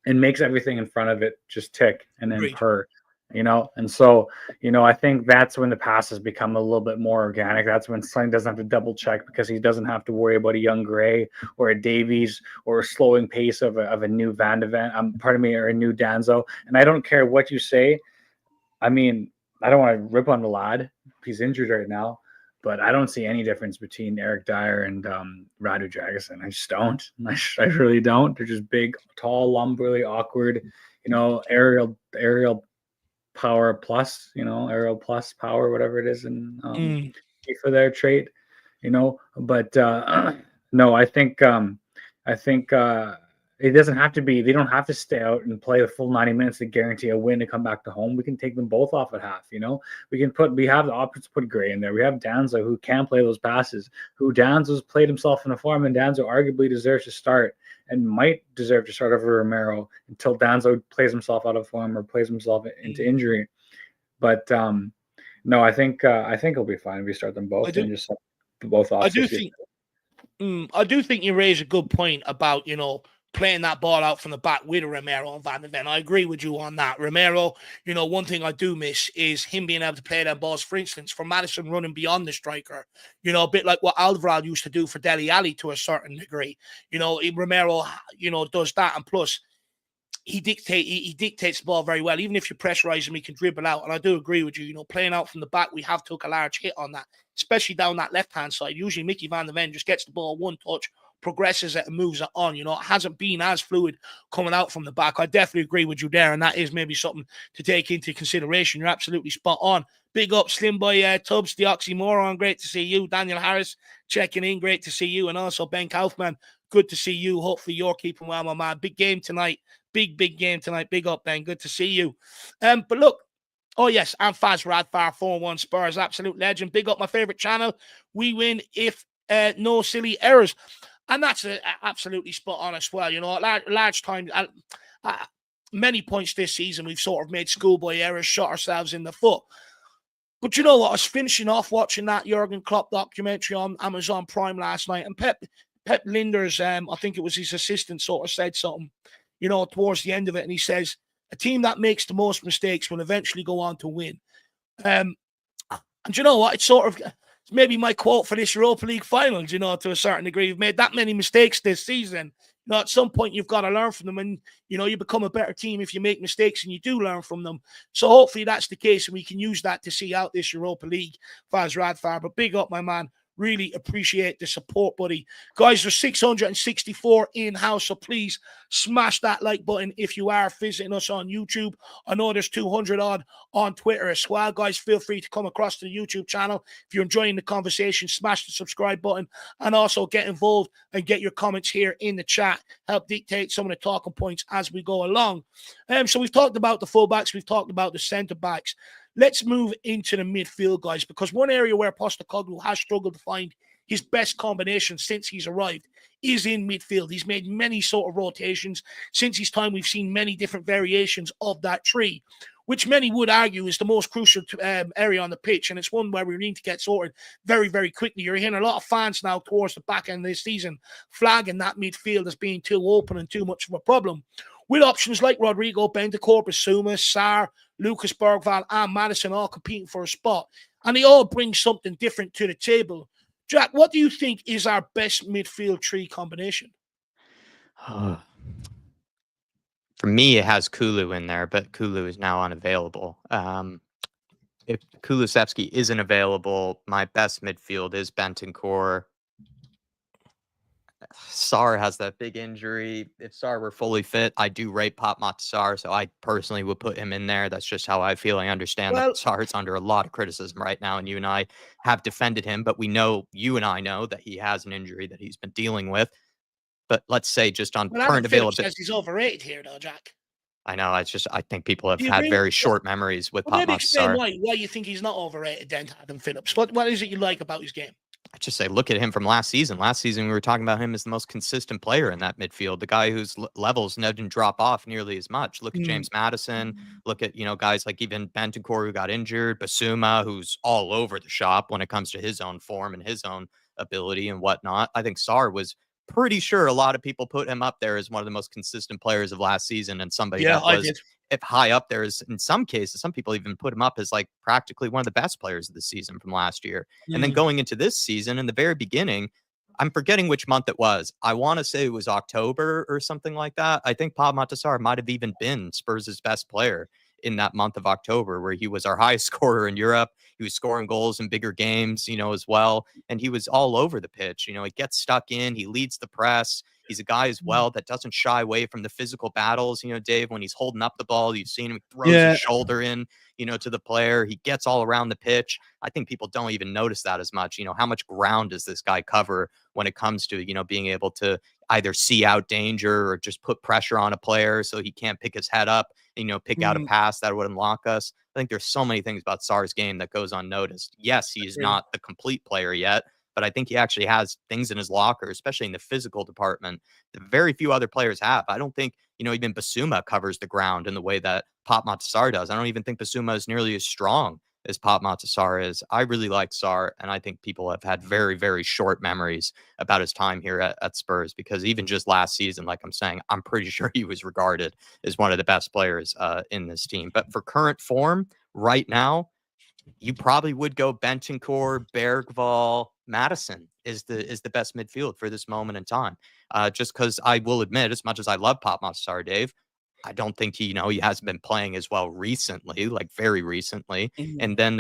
it makes everything in front of it just tick and then purr. And so, I think that's when the passes become a little bit more organic. That's when Sling doesn't have to double check because he doesn't have to worry about a young Gray or a Davies or a slowing pace of a new Van de Ven, or a new Danzo. And I don't care what you say. I mean, I don't want to rip on the lad. He's injured right now, but I don't see any difference between Eric Dyer and Radu Dragusin. I just don't. I really don't. They're just big, tall, lumberly, awkward, aerial power plus, aerial plus power, whatever it is, and for their trait, But no, I think it doesn't have to be. They don't have to stay out and play the full 90 minutes to guarantee a win to come back to home. We can take them both off at half. We have the option to put Gray in there. We have Danzo who can play those passes. Who Danzo's played himself in a form, and Danzo arguably deserves to start and might deserve to start over Romero until Danzo plays himself out of form or plays himself into injury. But no, I think it'll be fine if we start them both and just both off. I do think you raise a good point about playing that ball out from the back with Romero and Van de Ven. I agree with you on that. Romero, one thing I do miss is him being able to play them balls, for instance, for Madison running beyond the striker, a bit like what Alvarado used to do for Dele Alli to a certain degree. Romero, does that. And plus, he dictates the ball very well. Even if you pressurize him, he can dribble out. And I do agree with you. Playing out from the back, we have took a large hit on that, especially down that left-hand side. Usually Mickey Van de Ven just gets the ball one touch, progresses it and moves it on. It hasn't been as fluid coming out from the back. I definitely agree with you there, and that is maybe something to take into consideration. You're absolutely spot on. Big up Slim Boy Tubbs, the Oxymoron. Great to see you. Daniel Harris checking in. Great to see you. And also Ben Kaufman. Good to see you. Hopefully you're keeping well, my man. Big game tonight. Big game tonight. Big up, Ben. Good to see you. But look, oh yes, I'm Faz Radfar 4-1 Spurs. Absolute legend. Big up my favorite channel. We win if no silly errors. And that's absolutely spot on as well. Large time, many points this season, we've sort of made schoolboy errors, shot ourselves in the foot. But you know what? I was finishing off watching that Jurgen Klopp documentary on Amazon Prime last night, and Pep Linders, I think it was his assistant, sort of said something, towards the end of it, and he says, a team that makes the most mistakes will eventually go on to win. And you know what? It's sort of maybe my quote for this Europa League final, to a certain degree. You've made that many mistakes this season. At some point, you've got to learn from them, and, you become a better team if you make mistakes and you do learn from them. So hopefully that's the case, and we can use that to see out this Europa League, Faz Radfar. But big up, my man. Really appreciate the support, buddy. Guys, there's 664 in-house, so please smash that like button if you are visiting us on YouTube. I know there's 200 odd on Twitter as well. Guys, feel free to come across to the YouTube channel. If you're enjoying the conversation, smash the subscribe button and also get involved and get your comments here in the chat. Help dictate some of the talking points as we go along. So we've talked about the fullbacks. We've talked about the centre-backs. Let's move into the midfield, guys, because one area where Postecoglou has struggled to find his best combination since he's arrived is in midfield. He's made many sort of rotations. Since his time, we've seen many different variations of that tree, which many would argue is the most crucial area on the pitch, and it's one where we need to get sorted very, very quickly. You're hearing a lot of fans now towards the back end of this season flagging that midfield as being too open and too much of a problem. With options like Rodrigo, Bentancur, Basuma, Sarr, Lucas Bergvall, and Madison all competing for a spot, and they all bring something different to the table. Jack, what do you think is our best midfield tree combination? For me, it has Kulu in there, but Kulu is now unavailable. If Kulusevski isn't available, my best midfield is Bentancur. Sarr has that big injury. If Sarr were fully fit, I do rate Patmat Sarr, so I personally would put him in there. That's just how I feel. I understand that Sarr's under a lot of criticism right now, and you and I have defended him, but you and I know that he has an injury that he's been dealing with. But let's say just on current availability. Says he's overrated here, though, Jack. I know. It's just I think people have had very short memories with Patmat Sarr. Why you think he's not overrated then, Adam Phillips? What is it you like about his game? I just say, look at him from last season. Last season, we were talking about him as the most consistent player in that midfield, the guy whose levels didn't drop off nearly as much. Look at James Maddison. Look at, guys like even Bentancur, who got injured, Basuma, who's all over the shop when it comes to his own form and his own ability and whatnot. I think Sarr was pretty sure a lot of people put him up there as one of the most consistent players of last season, and somebody that was, if high up there, is in some cases, some people even put him up as like practically one of the best players of the season from last year. And then going into this season, in the very beginning, I'm forgetting which month it was. I want to say it was October or something like that. I think Pape Matar Sarr might have even been Spurs' best player in that month of October, where he was our highest scorer in Europe. He was scoring goals in bigger games, as well. And he was all over the pitch. He gets stuck in, he leads the press. He's a guy as well that doesn't shy away from the physical battles. Dave, when he's holding up the ball, you've seen him throws his shoulder in, to the player. He gets all around the pitch. I think people don't even notice that as much. How much ground does this guy cover when it comes to, being able to either see out danger or just put pressure on a player so he can't pick his head up, pick out a pass that would unlock us. I think there's so many things about Sarr's game that goes unnoticed. Yes, he's not the complete player yet, but I think he actually has things in his locker, especially in the physical department, that very few other players have. I don't think, even Basuma covers the ground in the way that Pape Matar Sarr does. I don't even think Basuma is nearly as strong as Pape Matar Sarr is. I really like Sarr, and I think people have had very, very short memories about his time here at Spurs, because even just last season, like I'm saying, I'm pretty sure he was regarded as one of the best players in this team. But for current form right now, you probably would go Bentancur, Bergvall, Madison is the best midfield for this moment in time. Just because I will admit, as much as I love Pape Matar Sarr, Dave, I don't think he hasn't been playing as well recently, like very recently. And then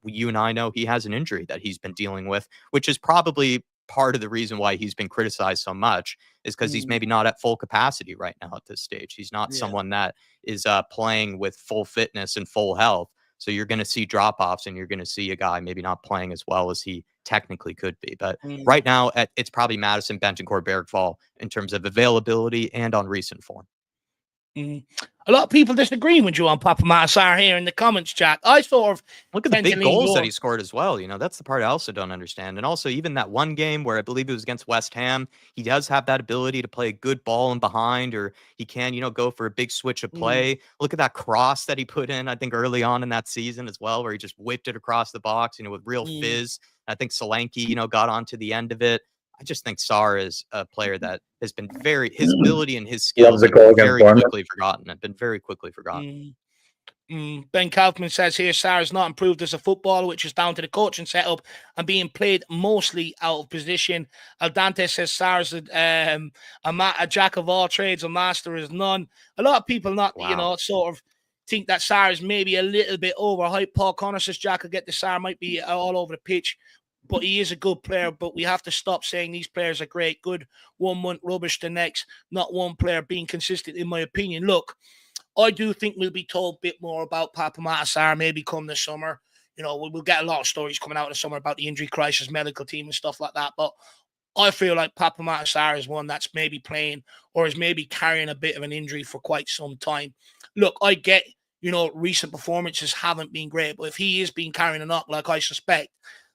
you and I know he has an injury that he's been dealing with, which is probably part of the reason why he's been criticized so much, is because he's maybe not at full capacity right now at this stage. He's not someone that is playing with full fitness and full health. So you're going to see drop-offs, and you're going to see a guy maybe not playing as well as he technically could be. But right now, it's probably Madison, Bentancur, Bergvall in terms of availability and on recent form. A lot of people disagreeing with you on Pape Matar Sarr here in the comments, Jack. I sort of look at the big goals that he scored as well. That's the part I also don't understand. And also, even that one game where I believe it was against West Ham, he does have that ability to play a good ball in behind, or he can, go for a big switch of play. Look at that cross that he put in, I think, early on in that season as well, where he just whipped it across the box, with real fizz. I think Solanke, got onto the end of it. I just think Sarr is a player that has been his ability and his skills have been very quickly forgotten. Ben Kaufman says here, Sarr has not improved as a footballer, which is down to the coaching setup and being played mostly out of position. Aldante says Sarr's a jack of all trades, a master is none. A lot of people sort of think that Sarr is maybe a little bit overhyped. Paul Connor says Jack will get the Sarr might be all over the pitch, but he is a good player. But we have to stop saying these players are great, good 1 month, rubbish the next. Not one player being consistent, in my opinion. Look, I do think we'll be told a bit more about Pape Matar Sarr maybe come the summer. We'll get a lot of stories coming out in the summer about the injury crisis, medical team and stuff like that. But I feel like Pape Matar Sarr is one that's maybe playing or is maybe carrying a bit of an injury for quite some time. Look, I get, recent performances haven't been great, but if he is being carrying a knock like I suspect,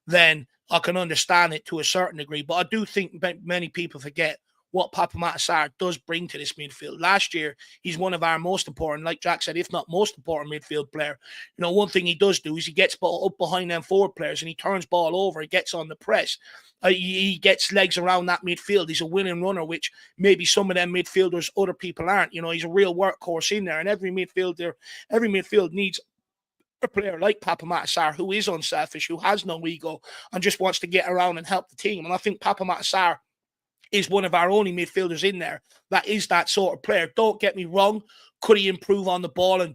then I can understand it to a certain degree. But I do think many people forget what Pape Matar Sarr does bring to this midfield. Last year, he's one of our most important, like Jack said, if not most important midfield player. One thing he does do is he gets ball up behind them forward players and he turns ball over. He gets on the press. He gets legs around that midfield. He's a winning runner, which maybe some of them midfielders, other people aren't. He's a real workhorse in there. And every midfield needs a player like Pape Matar Sarr who is unselfish, who has no ego and just wants to get around and help the team. And I think Pape Matar Sarr is one of our only midfielders in there that is that sort of player. Don't get me wrong. Could he improve on the ball and,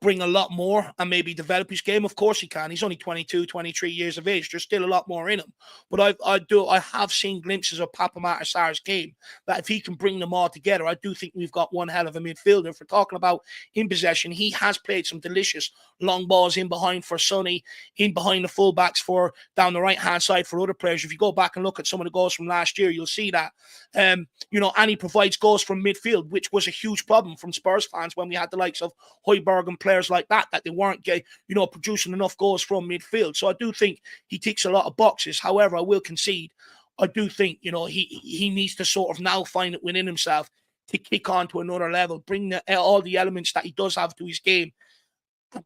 bring a lot more and maybe develop his game? Of course he can. He's only 22, 23 years of age. There's still a lot more in him. But I have seen glimpses of Pape Matar Sarr's game that if he can bring them all together, I do think we've got one hell of a midfielder. If we're talking about in possession, he has played some delicious long balls in behind for Sonny, in behind the fullbacks for down the right-hand side for other players. If you go back and look at some of the goals from last year, you'll see that, and he provides goals from midfield, which was a huge problem from Spurs fans fans when we had the likes of Højbjerg and players like that they weren't producing enough goals from midfield. So I do think he ticks a lot of boxes. However, I will concede, I do think, he needs to sort of now find it within himself to kick on to another level, bring all the elements that he does have to his game,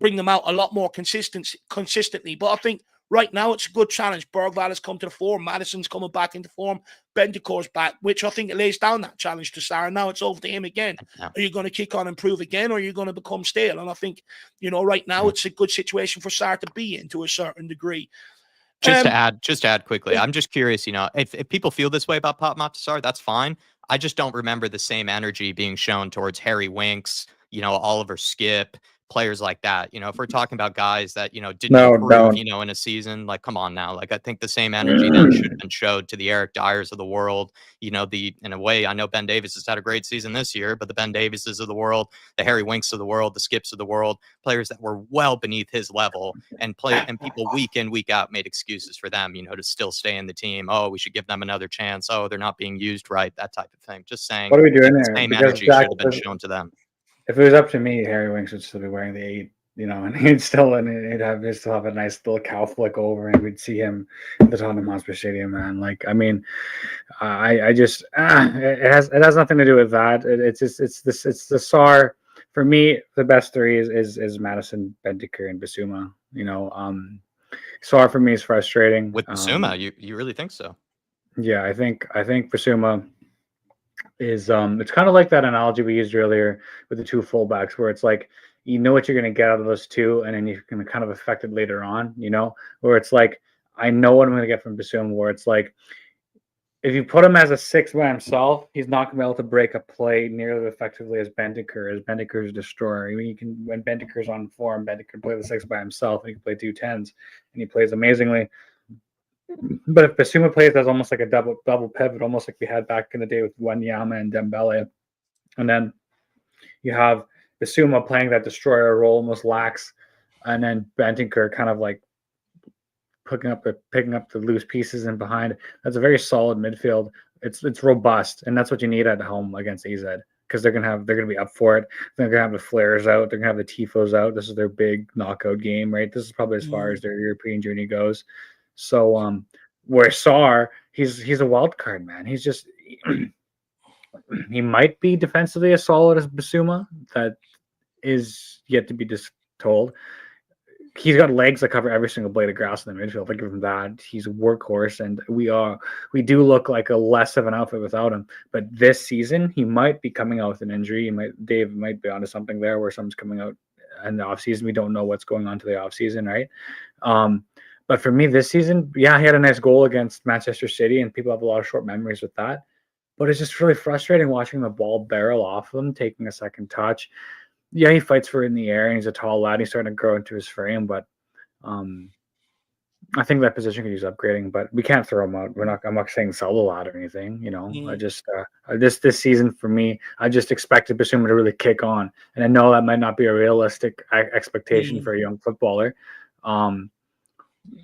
bring them out a lot more consistently. But I think right now it's a good challenge. Bergwall has come to the form. Madison's coming back into form. Bentancur's back, which I think it lays down that challenge to Sarr. Now it's over to him again. Yeah. Are you going to kick on and improve again, or are you going to become stale? And I think, right now it's a good situation for Sarr to be in to a certain degree. Just to add quickly, I'm just curious, if people feel this way about Pop Sarr, that's fine. I just don't remember the same energy being shown towards Harry Winks, Oliver Skip, players like that. If we're talking about guys that, didn't improve, in a season, like, come on now. Like, I think the same energy then should have been showed to the Eric Dyers of the world. In a way, I know Ben Davies has had a great season this year, but the Ben Davises of the world, the Harry Winks of the world, the Skips of the world, players that were well beneath his level, and people week in, week out made excuses for them, to still stay in the team. Oh, we should give them another chance. Oh, they're not being used right. That type of thing. Just saying, what are we doing the there? same Because energy should have been shown to them. If it was up to me, Harry Winks would still be wearing the 8, and he'd still have a nice little cow flick over, and we'd see him at the Tottenham Hotspur Stadium, man. Like, I mean, I just it has nothing to do with that. It's the Sarr. For me, the best three is Madison, Bentancur, and Bissouma. Sarr for me is frustrating. With Bissouma, you really think so? Yeah, I think Bissouma is it's kind of like that analogy we used earlier with the two fullbacks, where it's like what you're going to get out of those two, and then you're going to kind of affect it later on. Where it's like, I know what I'm going to get from Bissouma, where it's like, if you put him as a 6 by himself, he's not going to be able to break a play nearly as effectively as Bentancur. Bentancur's a destroyer. I mean, when Bentancur's on form, Bentancur can play the 6 by himself, and he can play 2 10s, and he plays amazingly. But if Bissouma plays as almost like a double pivot, almost like we had back in the day with Wanyama and Dembele, and then you have Bissouma playing that destroyer role, almost lax, and then Bentancur kind of like picking up the loose pieces in behind. That's a very solid midfield. It's robust, and that's what you need at home against AZ, because they're gonna be up for it. They're gonna have the flares out. They're gonna have the tifos out. This is their big knockout game, right? This is probably as far as their European journey goes. So where Sarr, he's a wild card, man. He's just he might be defensively as solid as Bissouma. That is yet to be told. He's got legs that cover every single blade of grass in the midfield. I give him that. He's a workhorse, and we do look like a less of an outfit without him. But this season, he might be coming out with an injury. Dave might be onto something there, where something's coming out in the offseason. We don't know what's going on to the offseason, right? But for me this season, yeah, he had a nice goal against Manchester City, and people have a lot of short memories with that. But it's just really frustrating watching the ball barrel off him, taking a second touch. Yeah, he fights for it in the air, and he's a tall lad. He's starting to grow into his frame, but I think that position could use upgrading. But we can't throw him out. I'm not saying sell the lad or anything. I just this season for me, I just expected Bissouma to really kick on, and I know that might not be a realistic expectation for a young footballer.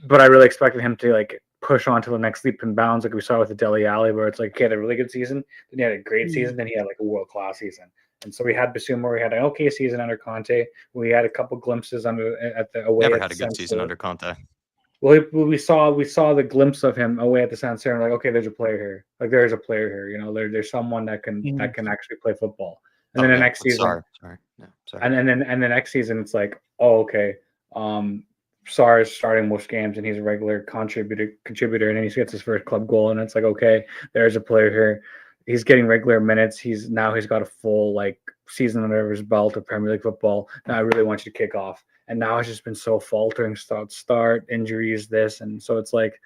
But I really expected him to like push on to the next leap and bounds, like we saw with the Dele Alli, where it's like he had a really good season, then he had a great season, then he had like a world-class season. And so we had Bissouma, we had an okay season under Conte. We had a couple glimpses at the away. Never had a good season under Conte. Well, we saw the glimpse of him away at the San Siro, and like, okay, there's a player here. Like, there's a player here. There's someone that can actually play football. And then the next season, sorry. And then the next season, it's like, oh, okay. Sarr is starting most games, and he's a regular contributor, and then he gets his first club goal, and it's like, okay, there's a player here. He's getting regular minutes. He's got a full like season under his belt of Premier League football. Now I really want you to kick off. And now it's just been so faltering, start injuries, this, and so it's like,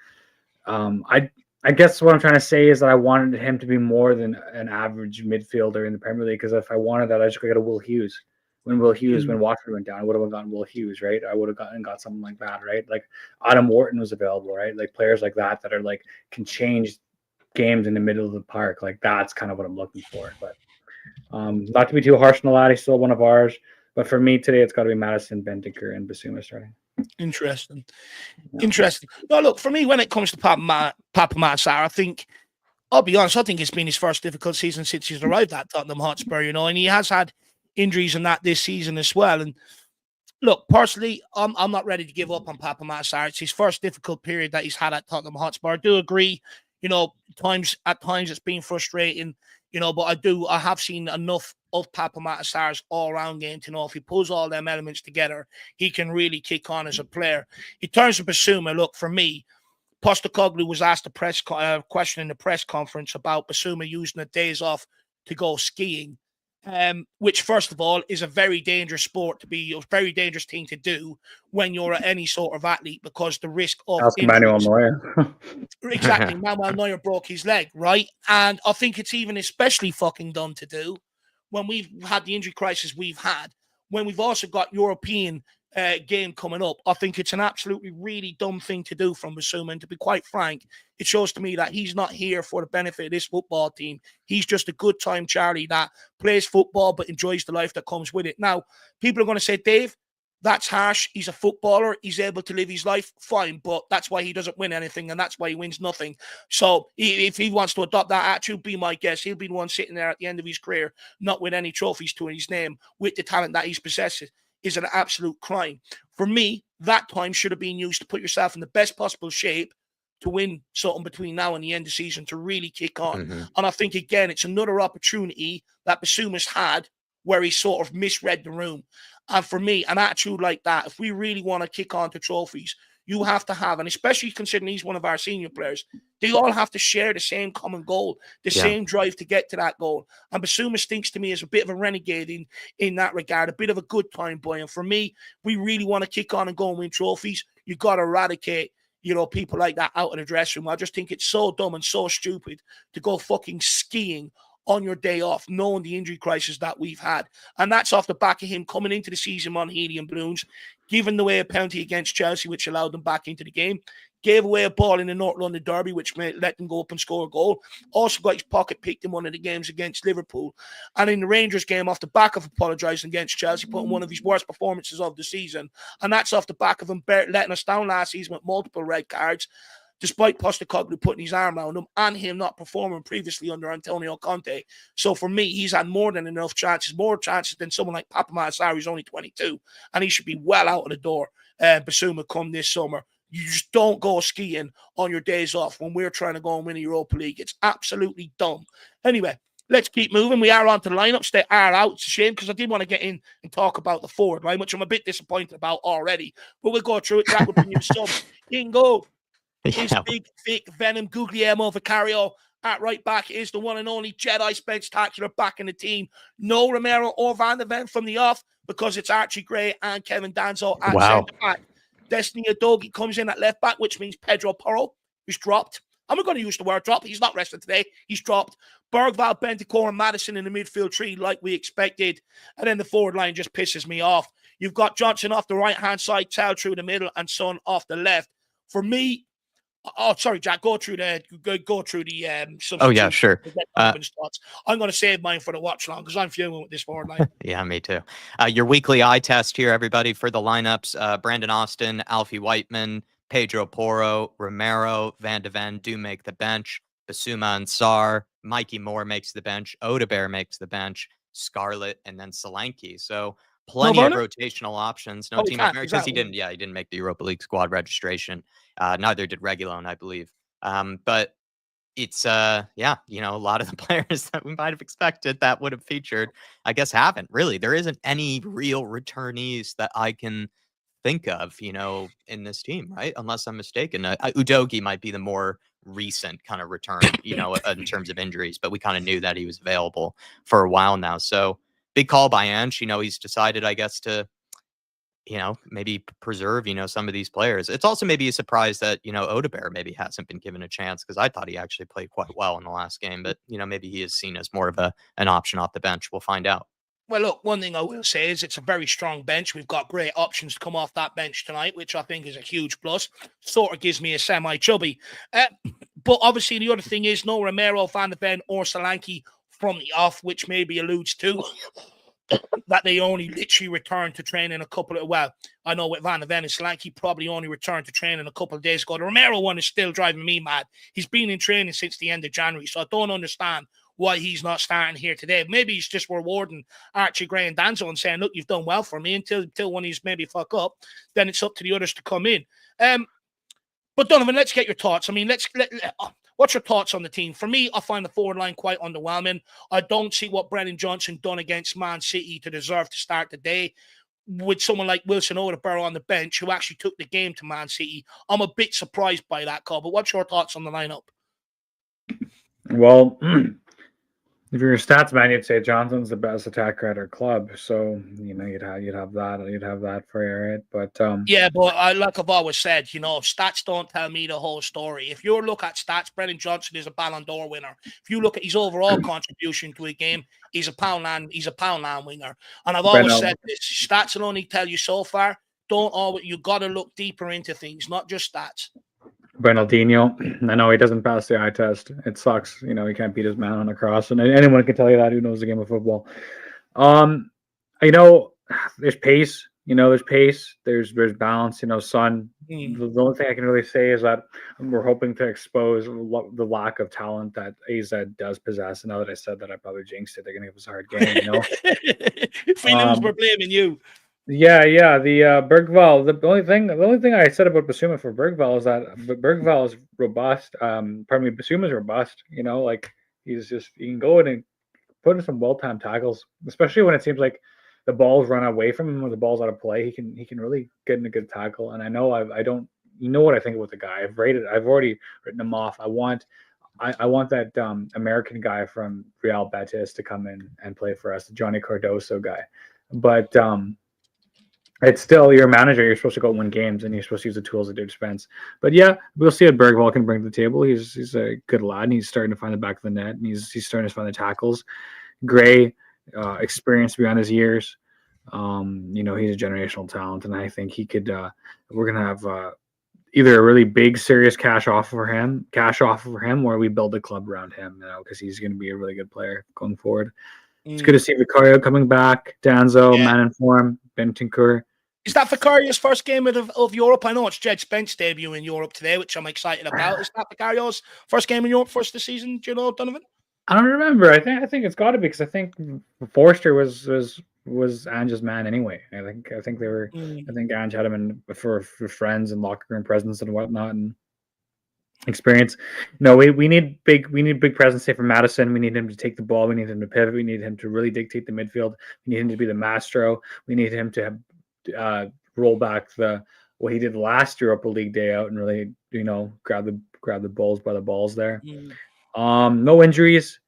I guess what I'm trying to say is that I wanted him to be more than an average midfielder in the Premier League, because if I wanted that, I just got a Will Hughes. When Watford went down, I would have gotten Will Hughes, right? I would have got something like that, right? Like Adam Wharton was available, right? Like players like that are like can change games in the middle of the park. Like that's kind of what I'm looking for. But not to be too harsh on the lad, he's still one of ours. But for me today, it's got to be Madison, Bentancur, and Bissouma starting. Interesting. No, look, for me, when it comes to Papa Sarr, I think, I'll be honest, I think it's been his first difficult season since he's arrived at Tottenham Hotspur, and he has had injuries and that this season as well. And look, personally, I'm not ready to give up on Papa Massar. It's his first difficult period that he's had at Tottenham Hotspur. I do agree, at times it's been frustrating, but I have seen enough of Papa Massar's all-round game to know if he pulls all them elements together, he can really kick on as a player. In terms of Basuma, look, for me, Postecoglou was asked a question in the press conference about Basuma using the days off to go skiing. Which, first of all, is a very dangerous a very dangerous thing to do when you're any sort of athlete, because the risk of Ask Manuel Neuer. Exactly. Manuel Neuer broke his leg, right? And I think it's even especially fucking dumb to do when we've had the injury crisis we've had, when we've also got European game coming up. I think it's an absolutely really dumb thing to do from Basuma. And to be quite frank, it shows to me that he's not here for the benefit of this football team. He's just a good time Charlie that plays football but enjoys the life that comes with it. Now, people are going to say, Dave, that's harsh. He's a footballer. He's able to live his life. Fine. But that's why he doesn't win anything, and that's why he wins nothing. So if he wants to adopt that attitude, be my guest. He'll be the one sitting there at the end of his career, not with any trophies to his name, with the talent that he's possesses, is an absolute crime. For me, that time should have been used to put yourself in the best possible shape to win something between now and the end of the season, to really kick on. Mm-hmm. And I think, again, it's another opportunity that Basuma's had where he sort of misread the room. And for me, an attitude like that, if we really want to kick on to trophies, you have to have, and especially considering he's one of our senior players, they all have to share the same common goal, the same drive to get to that goal. And Basuma stinks to me as a bit of a renegade in that regard, a bit of a good time boy. And for me, we really want to kick on and go and win trophies. You got to eradicate, people like that out of the dressing room. I just think it's so dumb and so stupid to go fucking skiing on your day off, knowing the injury crisis that we've had. And that's off the back of him coming into the season on helium balloons, giving away a penalty against Chelsea, which allowed them back into the game, gave away a ball in the North London derby, which let them go up and score a goal. Also got his pocket picked in one of the games against Liverpool. And in the Rangers game, off the back of apologising against Chelsea, putting one of his worst performances of the season. And that's off the back of him letting us down last season with multiple red cards, despite Postecoglou putting his arm around him and him not performing previously under Antonio Conte. So for me, he's had more than enough chances, more chances than someone like Papa Massar, who's only 22, and he should be well out of the door. Basuma come this summer. You just don't go skiing on your days off when we're trying to go and win the Europa League. It's absolutely dumb. Anyway, let's keep moving. We are on to the lineups. They are out. It's a shame because I did want to get in and talk about the forward line, which I'm a bit disappointed about already. But we'll go through it. That would be new subs. Ingo. His big, thick Venom Guglielmo Vicario at right back is the one and only Jedi Spectacular back in the team. No Romero or Van de Ven from the off because it's Archie Gray and Kevin Danzo at centre back. Destiny Udogie comes in at left back, which means Pedro Porro is dropped. I'm not going to use the word drop. He's not resting today. He's dropped. Bergvall, Bentancur, and Madison in the midfield tree like we expected. And then the forward line just pisses me off. You've got Johnson off the right-hand side, Tell through the middle, and Son off the left. For me, sorry, Jack. Go through the. Oh yeah, sure. I'm going to save mine for the watch long because I'm fuming with this forward line. Yeah, me too. Your weekly eye test here, everybody, for the lineups. Brandon Austin, Alfie Whiteman, Pedro Porro, Romero, Van de Ven do make the bench. Basuma and Sarr, Mikey Moore makes the bench. Odebear makes the bench. Scarlett, and then Solanke. So plenty of rotational options. No team because he didn't make the Europa League squad registration. Neither did Reguilon, I believe. But it's a lot of the players that we might have expected that would have featured, I guess, haven't really. There isn't any real returnees that I can think of, in this team, right? Unless I'm mistaken. Udogie might be the more recent kind of return, in terms of injuries, but we kind of knew that he was available for a while now. So big call by Ange. He's decided, I guess, to, maybe preserve, some of these players. It's also maybe a surprise that, Odebear maybe hasn't been given a chance because I thought he actually played quite well in the last game, but, maybe he is seen as more of an option off the bench. We'll find out. Well, look, one thing I will say is it's a very strong bench. We've got great options to come off that bench tonight, which I think is a huge plus. Sort of gives me a semi-chubby. But obviously the other thing is no Romero, Van de Ven or Solanke from the off, which maybe alludes to that they only literally returned to training I know with Van de Ven and Solanke probably only returned to training a couple of days ago. The Romero one is still driving me mad. He's been in training since the end of January, so I don't understand why he's not starting here today. Maybe he's just rewarding Archie Gray and Danzo and saying, look, you've done well for me until when he's maybe fuck up, then it's up to the others to come in. But Donovan, let's get your thoughts. I mean, what's your thoughts on the team? For me, I find the forward line quite underwhelming. I don't see what Brennan Johnson done against Man City to deserve to start the day with someone like Wilson Odoboro on the bench who actually took the game to Man City. I'm a bit surprised by that call, but what's your thoughts on the lineup? Well, if you're a stats man, you'd say Johnson's the best attacker at our club. So you'd have that for you, right? But yeah, but like I've always said, stats don't tell me the whole story. If you look at stats, Brennan Johnson is a Ballon d'Or winner. If you look at his overall contribution to a game, he's a Poundland winger. And I've always said this: stats will only tell you so far. You got to look deeper into things, not just stats. Bernardinho, I know he doesn't pass the eye test. It sucks. He can't beat his man on a cross, and anyone can tell you that who knows the game of football. There's pace. There's pace. There's balance. Son. The only thing I can really say is that we're hoping to expose the lack of talent that AZ does possess. And now that I said that, I probably jinxed it. They're going to give us a hard game. If we lose, we're blaming you. Yeah. The Bergvall. The only thing I said about Basuma for Bergvall is that Bergvall is robust. Basuma's robust. He can go in and put in some well-timed tackles, especially when it seems like the ball's run away from him when the ball's out of play. He can really get in a good tackle. And I know what I think about the guy. I've already written him off. I want that American guy from Real Betis to come in and play for us, the Johnny Cardoso guy. But it's still your manager. You're supposed to go win games, and you're supposed to use the tools at your dispense. But yeah, we'll see what Bergvall can bring to the table. He's a good lad, and he's starting to find the back of the net, and he's starting to find the tackles. Gray, experience beyond his years. He's a generational talent, and I think he could. We're gonna have either a really big, serious cash offer for him, or we build a club around him. Because he's going to be a really good player going forward. It's good to see Vicario coming back, Danzo, man in form, Bentancur. Is that Vicario's first game of Europe? I know it's Jed Spence debut in Europe today, which I'm excited about. Is that Vicario's first game in Europe for the season? Do you know, Donovan? I don't remember. I think it's got to be, because I think Forster was Ange's man anyway. I think they were. I think Ange had him in for friends and locker room presence and whatnot and experience. No, we need big presence here from Madison. We need him to take the ball. We need him to pivot. We need him to really dictate the midfield. We need him to be the maestro. We need him to have, roll back what he did last Europa League day out and really grab the Bulls by the balls there. No injuries.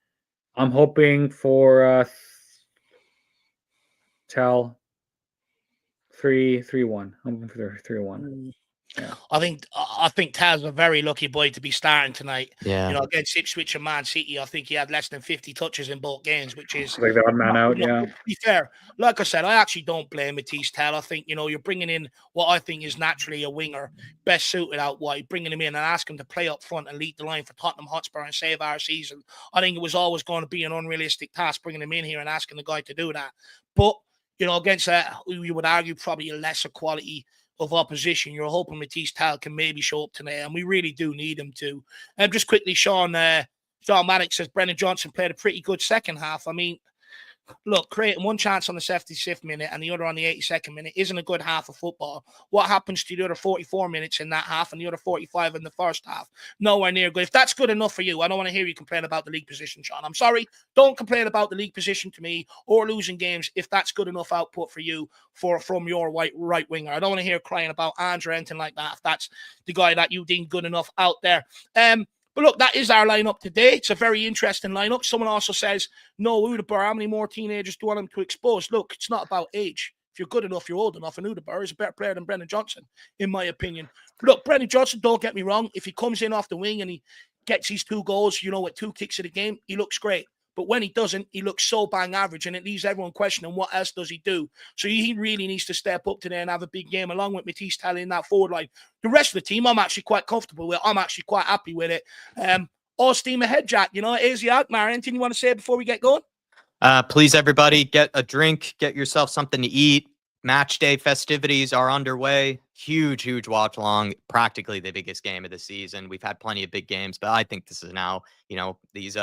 I'm hoping for 3-1. I'm hoping for 3-1. Yeah. I think Taz a very lucky boy to be starting tonight. Yeah. Against Ipswich and Man City, I think he had less than 50 touches in both games, which is like the odd man out. Yeah. To be fair, like I said, I actually don't blame Matisse Tell. I think you're bringing in what I think is naturally a winger, best suited out wide, bringing him in and asking him to play up front and lead the line for Tottenham Hotspur and save our season. I think it was always going to be an unrealistic task bringing him in here and asking the guy to do that. But against you would argue probably a lesser quality of opposition, you're hoping Matisse Tal can maybe show up tonight, and we really do need him to. Just quickly, Sean Maddox says Brennan Johnson played a pretty good second half. I mean, look, creating one chance on the 75th minute and the other on the 82nd minute isn't a good half of football. What happens to the other 44 minutes in that half and the other 45 in the first half? Nowhere near good. If that's good enough for you, I don't want to hear you complain about the league position, Sean. I'm sorry. Don't complain about the league position to me or losing games if that's good enough output for you from your right winger. I don't want to hear crying about Andrew or anything like that if that's the guy that you deem good enough out there. But look, that is our lineup today. It's a very interesting lineup. Someone also says, no, Udabur, how many more teenagers do you want him to expose? Look, it's not about age. If you're good enough, you're old enough. And Udabur is a better player than Brennan Johnson, in my opinion. Look, Brennan Johnson, don't get me wrong. If he comes in off the wing and he gets his 2 goals, with 2 kicks of the game, he looks great. But when he doesn't, he looks so bang average, and it leaves everyone questioning what else does he do. So he really needs to step up today and have a big game, along with Matisse Talley in that forward line. The rest of the team, I'm actually quite comfortable with. I'm actually quite happy with it. All steam ahead, Jack. AZ Alkmaar. Anything you want to say before we get going? Please, everybody, get a drink, get yourself something to eat, match day festivities are underway. Huge watch along. Practically the biggest game of the season. We've had plenty of big games, but I think this is now, these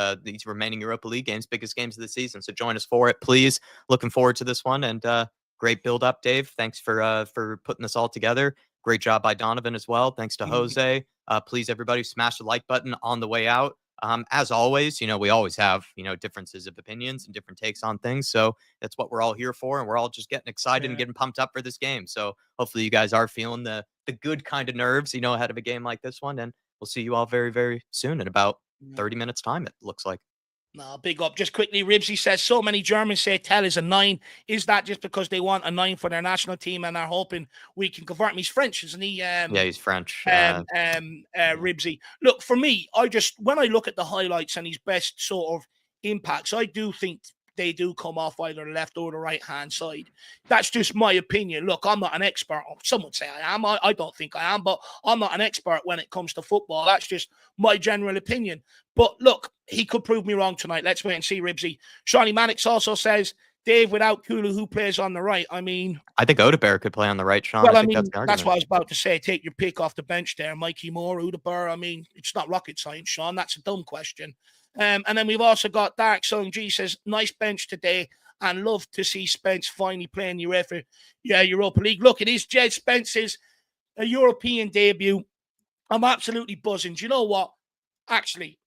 remaining Europa League games, biggest games of the season. So join us for it, please. Looking forward to this one, and great build up, Dave. Thanks for putting this all together. Great job by Donovan as well. Thanks to Jose. Please, everybody, smash the like button on the way out. As always, we always have, differences of opinions and different takes on things. So that's what we're all here for. And we're all just getting excited and getting pumped up for this game. So hopefully you guys are feeling the good kind of nerves, ahead of a game like this one. And we'll see you all very, very soon in about 30 minutes time, it looks like. No, big up. Just quickly, Ribsy says, so many Germans say Tell is a 9. Is that just because they want a 9 for their national team and are hoping we can convert him? He's French, isn't he? Yeah, he's French. Ribsy. Look, for me, when I look at the highlights and his best sort of impacts, I do think they do come off either the left or the right-hand side. That's just my opinion. Look, I'm not an expert. Some would say I am. I don't think I am, but I'm not an expert when it comes to football. That's just my general opinion. But look, he could prove me wrong tonight. Let's wait and see, Ribsy. Shawnee Mannix also says, Dave, without Kulu, who plays on the right? I think Odebear could play on the right, Sean. Well, that's what I was about to say. Take your pick off the bench there. Mikey Moore, Odebear. It's not rocket science, Sean. That's a dumb question. And then we've also got Dark Song G says, nice bench today and love to see Spence finally playing Europa League. Look, it is Jed Spence's European debut. I'm absolutely buzzing. Do you know what? Actually,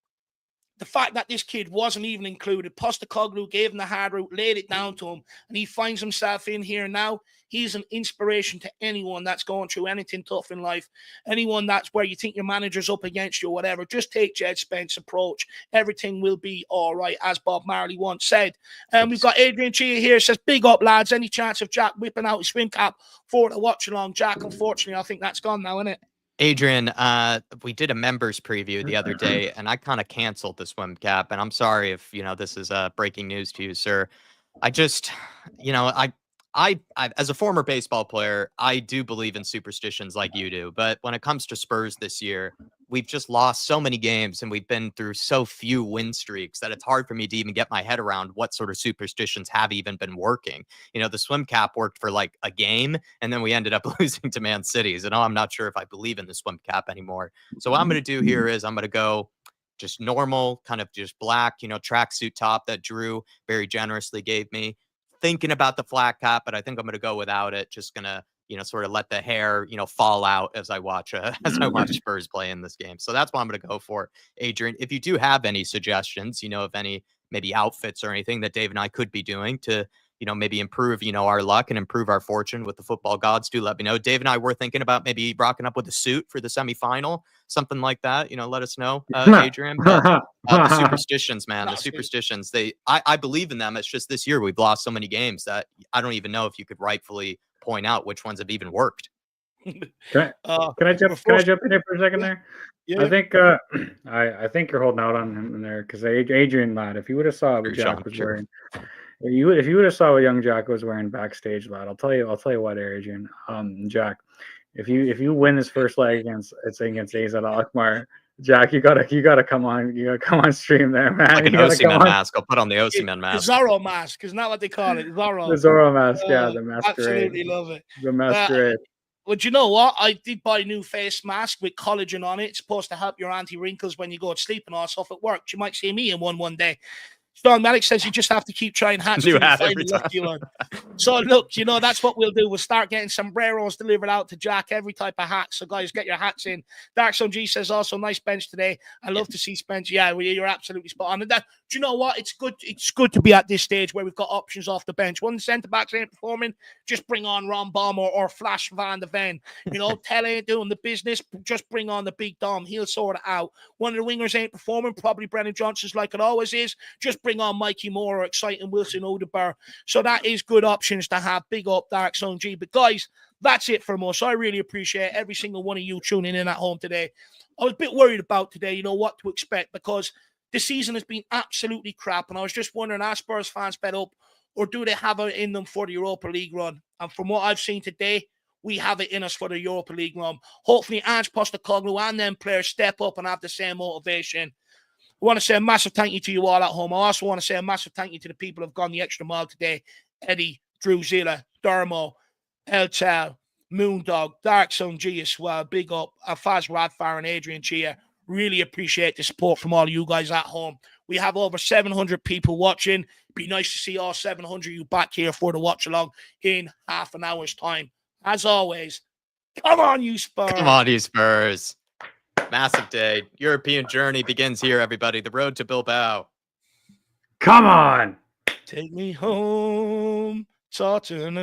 the fact that this kid wasn't even included, Postecoglou gave him the hard route, laid it down to him, and he finds himself in here now. He's an inspiration to anyone that's going through anything tough in life, anyone that's where you think your manager's up against you or whatever. Just take Jed Spence's approach. Everything will be all right, as Bob Marley once said. And we've got Adrian Chia here, says, big up, lads. Any chance of Jack whipping out his swim cap for the watch along? Jack, unfortunately, I think that's gone now, isn't it? Adrian, we did a members preview the other day, and I kind of canceled the swim cap. And I'm sorry if this is breaking news to you, sir. I just, I as a former baseball player, I do believe in superstitions like you do. But when it comes to Spurs this year, we've just lost so many games, and we've been through so few win streaks that it's hard for me to even get my head around what sort of superstitions have even been working. The swim cap worked for like a game, and then we ended up losing to Man City. So now I'm not sure if I believe in the swim cap anymore. So what I'm going to do here is I'm going to go just normal, kind of just black, tracksuit top that Drew very generously gave me. Thinking about the flat cap, but I think I'm going to go without it. Just going to, sort of let the hair, fall out as I watch Spurs play in this game. So that's what I'm going to go for. Adrian, if you do have any suggestions, of any maybe outfits or anything that Dave and I could be doing to, maybe improve, our luck and improve our fortune with the football gods, do let me know. Dave and I were thinking about maybe rocking up with a suit for the semifinal, something like that. Let us know, Adrian. But, the superstitions, man, the superstitions, I believe in them. It's just this year we've lost so many games that I don't even know if you could rightfully point out which ones have even worked. Can I jump in here for a second there? Yeah. I think I think you're holding out on him in there because Adrian, lad, if you would have saw what Jack was wearing, if you would have saw what young Jack was wearing backstage, lad, I'll tell you what, Adrian, Jack, if you win this first leg against AZ Alkmaar, Jack, you gotta come on stream there, man. Like an Osimhen mask. I'll put on the Osimhen mask. The Zorro mask, isn't that what they call it? Zorro. The Zorro mask, yeah, the masquerade. Absolutely love it. The masquerade. Well, do you know what? I did buy a new face mask with collagen on it. It's supposed to help your anti-wrinkles when you go to sleep and all stuff. It worked. You might see me in one day. Sean Malik says you just have to keep trying hats. New hat every time. So look, that's what we'll do. We'll start getting sombreros delivered out to Jack, every type of hat. So guys, get your hats in. Dark Sun G says also nice bench today. I love to see Spence. Yeah, well, you're absolutely spot on. And that, do you know what? It's good to be at this stage where we've got options off the bench. When the centre backs ain't performing, just bring on Ron Baum or Flash Van de Ven. Tell ain't doing the business. Just bring on the big Dom. He'll sort it out. One of the wingers ain't performing. Probably Brennan Johnson's like it always is. Just bring on Mikey Moore or exciting Wilson Odebear. So that is good options to have. Big up Dark Zone G. But guys, that's it from us. I really appreciate every single one of you tuning in at home today. I was a bit worried about today, what to expect, because the season has been absolutely crap. And I was just wondering, are Spurs fans fed up, or do they have it in them for the Europa League run? And from what I've seen today, we have it in us for the Europa League run. Hopefully, Ange Postecoglou and them players step up and have the same motivation. I want to say a massive thank you to you all at home. I also want to say a massive thank you to the people who have gone the extra mile today. Eddie, Drew Zilla, Dermo, Eltel, Moondog, Dark Sun G as well. Big up. Faz Radfar and Adrian Chia. Really appreciate the support from all of you guys at home. We have over 700 people watching. Be nice to see all 700 of you back here for the watch along in half an hour's time. As always, come on, you Spurs. Come on, you Spurs. Massive day. European journey begins here, everybody. The road to Bilbao. Come on. Take me home, Tottenham.